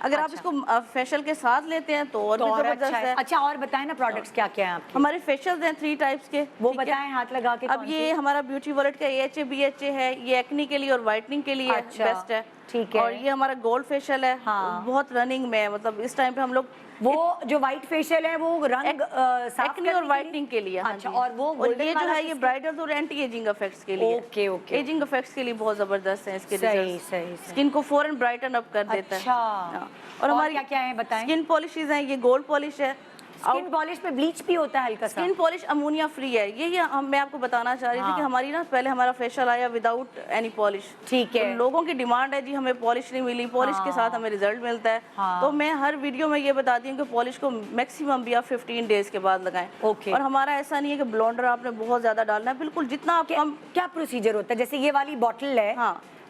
अगर आप इसको फेशियल के साथ लेते हैं तो और भी जबरदस्त है। अच्छा, और बताएं ना प्रोडक्ट्स क्या क्या हैं आपके? हमारे फेशियल्स हैं 3 टाइप्स के, वो बताएं हाथ लगा के। अब ये हमारा ब्यूटी वॉलेट का AHA BHA है, ये एक्नी के लिए और वाइटनिंग के लिए बेस्ट है। ठीक है। और ये हमारा गोल्ड फेशियल है, बहुत रनिंग में है, मतलब इस टाइम पे हम लोग वो जो व्हाइट फेशियल है वो रंग साफ एक्ने और वाइटनिंग के लिए। अच्छा, और वो ये जो है ये ब्राइडल और एंटी एजिंग इफेक्ट्स के लिए। Okay okay. एजिंग इफेक्ट्स के लिए बहुत जबरदस्त है इसके रिजल्ट्स। सही। स्किन को फौरन ब्राइटन अप कर देता है। अच्छा, और हमारी क्या क्या है बताएं? स्किन पॉलिशेज हैं, ये गोल्ड पॉलिश है। स्किन पॉलिश में ब्लीच भी होता है हल्का सा? स्किन पॉलिश अमोनिया फ्री है। ये मैं आपको बताना चाह रही थी कि हमारी ना पहले हमारा फेशियल आया विदाउट एनी पॉलिश। ठीक है। तो लोगों की डिमांड है जी हमें पॉलिश नहीं मिली, पॉलिश के साथ हमें रिजल्ट मिलता है। तो मैं हर वीडियो में ये बताती हूँ कि पॉलिश को मैक्सिमम भी आप 15 डेज के बाद लगाएं। और हमारा ऐसा नहीं है कि ब्लॉन्डर आपने बहुत ज्यादा डालना है, बिल्कुल जितना आप कम। क्या प्रोसीजर होता है? जैसे ये वाली बॉटल है,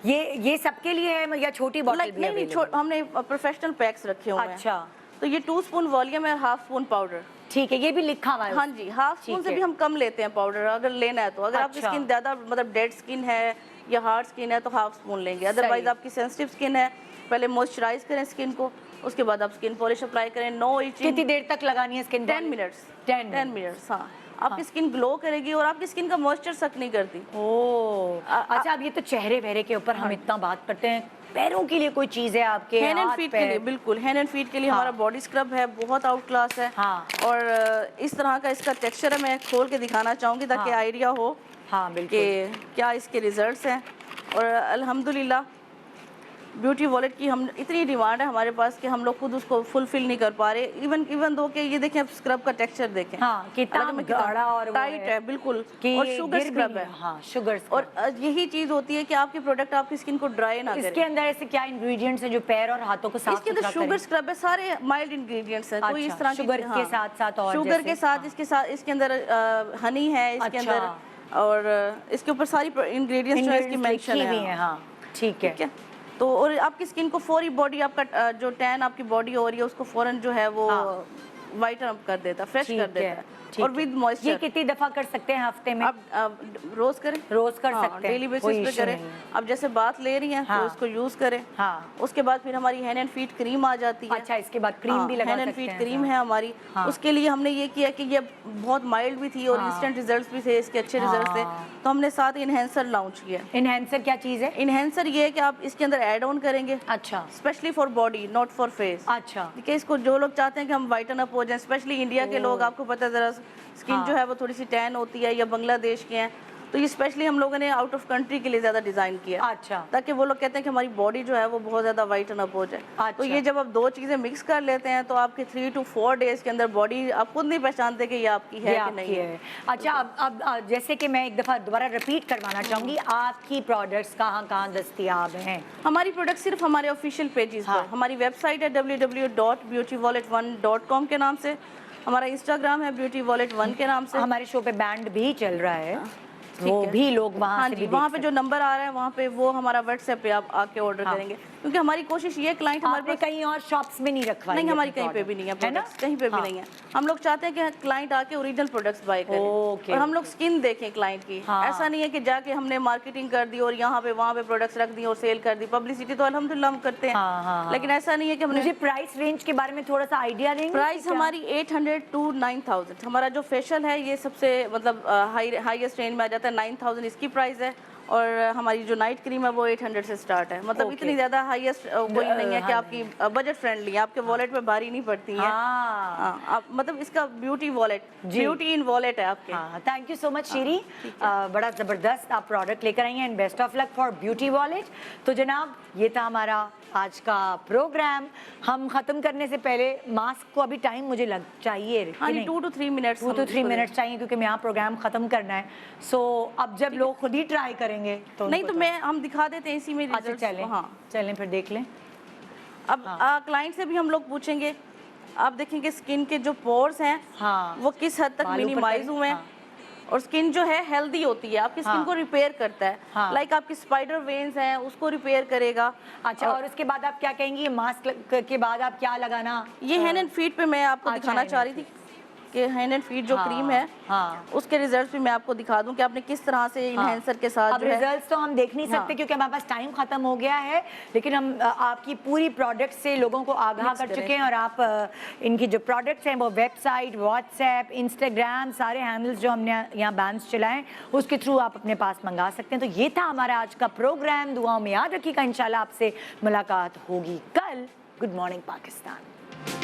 ये सबके लिए है या छोटी बॉटल भी है? नहीं, हमने प्रोफेशनल पैक्स रखे हुए हैं। अच्छा, तो ये 2 स्पून वॉल्यूम है, 1/2 स्पून पाउडर। ठीक है, ये भी लिखा हुआ है? हाँ जी, 1/2 स्पून से भी हम कम लेते हैं पाउडर अगर लेना है तो। अगर आपकी स्किन ज़्यादा मतलब डेड स्किन है या हार्ड स्किन है तो 1/2 स्पून लेंगे। अदरवाइज आपकी सेंसिटिव स्किन है, पहले मॉइस्चराइज करें स्किन को, उसके बाद आप स्किन पॉलिश अप्लाई करें। No itching. कितनी देर तक लगानी है स्किन? 10 मिनट्स। 10 मिनट्स, हाँ। आपकी स्किन ग्लो करेगी और आपकी स्किन का मॉइस्चर सक नहीं करती। अच्छा, अब ये तो चेहरे वेहरे के ऊपर हम इतना बात करते हैं, पैरों के लिए कोई चीज है आपके? हैंड एंड फीट के लिए बिल्कुल, हैंड एंड फीट के लिए हमारा बॉडी स्क्रब है, बहुत आउट क्लास है। और इस तरह का इसका टेक्सचर है, मैं खोल के दिखाना चाहूँगी ताकि आइडिया हो कि क्या इसके रिजल्ट्स हैं। और अल्हम्दुलिल्लाह ब्यूटी वॉलेट की हम इतनी डिमांड है हमारे पास कि हम लोग खुद उसको फुलफिल नहीं कर पा रहे। इवन दो कि ये देखें, स्क्रब का टेक्सचर देखें, कितना गाढ़ा और टाइट है बिल्कुल, और शुगर स्क्रब है। शुगर। और यही चीज होती है कि आपके प्रोडक्ट आपकी स्किन को ड्राई ना करे। इसके अंदर ऐसे क्या इंग्रेडिएंट्स हैं जो पैर और हाथों को साफ इसके अंदर शुगर स्क्रब है, सारे माइल्ड इंग्रेडिएंट्स हैं। कोई इस तरह शुगर के साथ और शुगर के साथ इसके अंदर हनी है इसके अंदर, और इसके ऊपर सारी इंग्रेडिएंट्स जो है इसकी मेंशन है। हाँ, ठीक है। तो और आपकी स्किन को फौरी बॉडी, आपका जो टैन आपकी बॉडी हो रही है उसको फौरन जो है वो वाइटन अप कर देता, फ्रेश कर देता है। और विद मॉइस्चर। ये कितनी दफा कर सकते हैं हफ्ते में? अब रोज करें, रोज कर सकते हैं, डेली बेसिस पे करें। अब जैसे बात ले रही हैं तो इसको यूज करें। उसके बाद फिर हमारी हैंड एंड फीट क्रीम आ जाती है। अच्छा, इसके बाद क्रीम भी लगा सकते हैं? हैंड एंड फीट क्रीम है हमारी। उसके लिए हमने ये किया कि ये बहुत माइल्ड भी थी और इंस्टेंट रिजल्ट्स भी थे, इसके अच्छे रिजल्ट्स थे, तो हमने साथ इनहेंसर लॉन्च किया। इनहेंसर क्या चीज है? इनहेंसर ये है कि आप इसके अंदर ऐड ऑन करेंगे। अच्छा। Specially for body, not for face. अच्छा। ठीक है, इसको जो लोग चाहते हैं कि हम वाइटन अप हो जाएं, स्पेशली इंडिया के लोग, आपको पता है जरा स्किन जो है वो थोड़ी सी टैन होती है, या बांग्लादेश के हैं, तो ये स्पेशली हम लोगों ने आउट ऑफ कंट्री के लिए ज़्यादा डिज़ाइन किया। अच्छा। ताकि वो लोग कहते हैं कि हमारी बॉडी जो है वो बहुत ज़्यादा वाइटन अप हो जाए। अच्छा। तो ये जब आप 2 चीज़ें मिक्स कर लेते हैं तो आपके 3 to 4 डेज के अंदर बॉडी आप खुद नहीं पहचानते कि ये आपकी है कि नहीं है। अच्छा, अब जैसे कि मैं एक दफ़ा दोबारा रिपीट करवाना चाहूँगी, आपकी प्रोडक्ट्स कहाँ दस्तियाब हैं? हमारी प्रोडक्ट सिर्फ हमारे ऑफिशियल पेजेस पर। हमारी वेबसाइट है www.beautywallet1.com के नाम से। हमारा इंस्टाग्राम है beautywallet1 के नाम से। हमारे शो पे बैंड भी चल रहा है, वो भी लोग वहाँ हाँ से जी, भी वहाँ देख पे जो नंबर आ रहा है वहाँ पे वो हमारा व्हाट्सएप पे आप आके ऑर्डर करेंगे, क्योंकि हमारी कोशिश ये क्लाइंट हमारे आपने पास कहीं और शॉप्स में नहीं रखवाई? नहीं, हमारी कहीं पे भी नहीं है प्रोडक्ट्स, कहीं पे भी नहीं है। हम लोग चाहते हैं कि क्लाइंट आके ओरिजिनल प्रोडक्ट्स बाय करें और हम लोग स्किन देखें क्लाइंट की। ऐसा नहीं है कि जाके हमने मार्केटिंग कर दी और यहाँ पे वहाँ पे प्रोडक्ट्स रख दी और सेल कर दी। पब्लिसिटी तो अल्हम्दुलिल्लाह हम करते हैं, लेकिन ऐसा नहीं है कि हमने। मुझे प्राइस रेंज के बारे में थोड़ा सा आइडिया देंगे? प्राइस हमारी 800 to 9000। हमारा जो फेशियल है ये सबसे मतलब हाईएस्ट रेंज में आ जाता है, 9000 इसकी प्राइस है। और हमारी जो नाइट क्रीम है वो 800 से स्टार्ट है। मतलब इतनी ज़्यादा हाईएस्ट कोई नहीं है कि आपकी बजट फ्रेंडली है, आपके वॉलेट में भारी नहीं पड़ती है। आप मतलब इसका beauty wallet, beauty in wallet है आपके। थैंक यू सो मच शीरी, बड़ा ज़बरदस्त आप प्रोडक्ट लेकर आई हैं and best of luck for beauty wallet. तो जनाब ये था हमारा आज का प्रोग्राम। हम ख़त्म करने से पहले मास्क को अभी टाइम मुझे लग चाहिए, हाँ 2 to 3 मिनट्स 2 to 3 मिनट्स चाहिए, क्योंकि मैं यहाँ प्रोग्राम ख़त्म करना है। सो अब जब लोग खुद ही ट्राई करेंगे तो नहीं, तो मैं हम दिखा देते हैं इसी में अच्छा चलें, हाँ चलें फिर देख लें। अब क्लाइंट से भी हम लोग पूछेंगे, आप देखेंगे स्किन के जो पोर्स हैं वो किस हद तक मिनिमाइज हुए हैं, और स्किन जो है हेल्दी होती है, आपकी स्किन को रिपेयर करता है। लाइक आपकी स्पाइडर वेन्स हैं उसको रिपेयर करेगा। अच्छा, और उसके बाद आप क्या कहेंगी, मास्क के बाद आप क्या लगाना? ये हैंड एंड फीट पे मैं आपको दिखाना चाह रही थी कि हैंड एंड फीट जो क्रीम है उसके रिजल्ट्स भी मैं आपको दिखा दूं कि आपने किस तरह से इनहेंसर के साथ। अब रिजल्ट्स तो हम देख नहीं सकते क्योंकि हमारे पास टाइम खत्म हो गया है, लेकिन हम आपकी पूरी प्रोडक्ट से लोगों को आगाह कर चुके हैं। और आप इनकी जो प्रोडक्ट्स हैं वो वेबसाइट, व्हाट्सएप, इंस्टाग्राम, सारे हैंडल्स जो हमने यहाँ बैन्स चलाएं उसके थ्रू आप अपने पास मंगा सकते हैं। तो ये था हमारा आज का प्रोग्राम। दुआओं में याद रखिएगा, इंशाल्लाह आपसे मुलाकात होगी कल। Good morning Pakistan.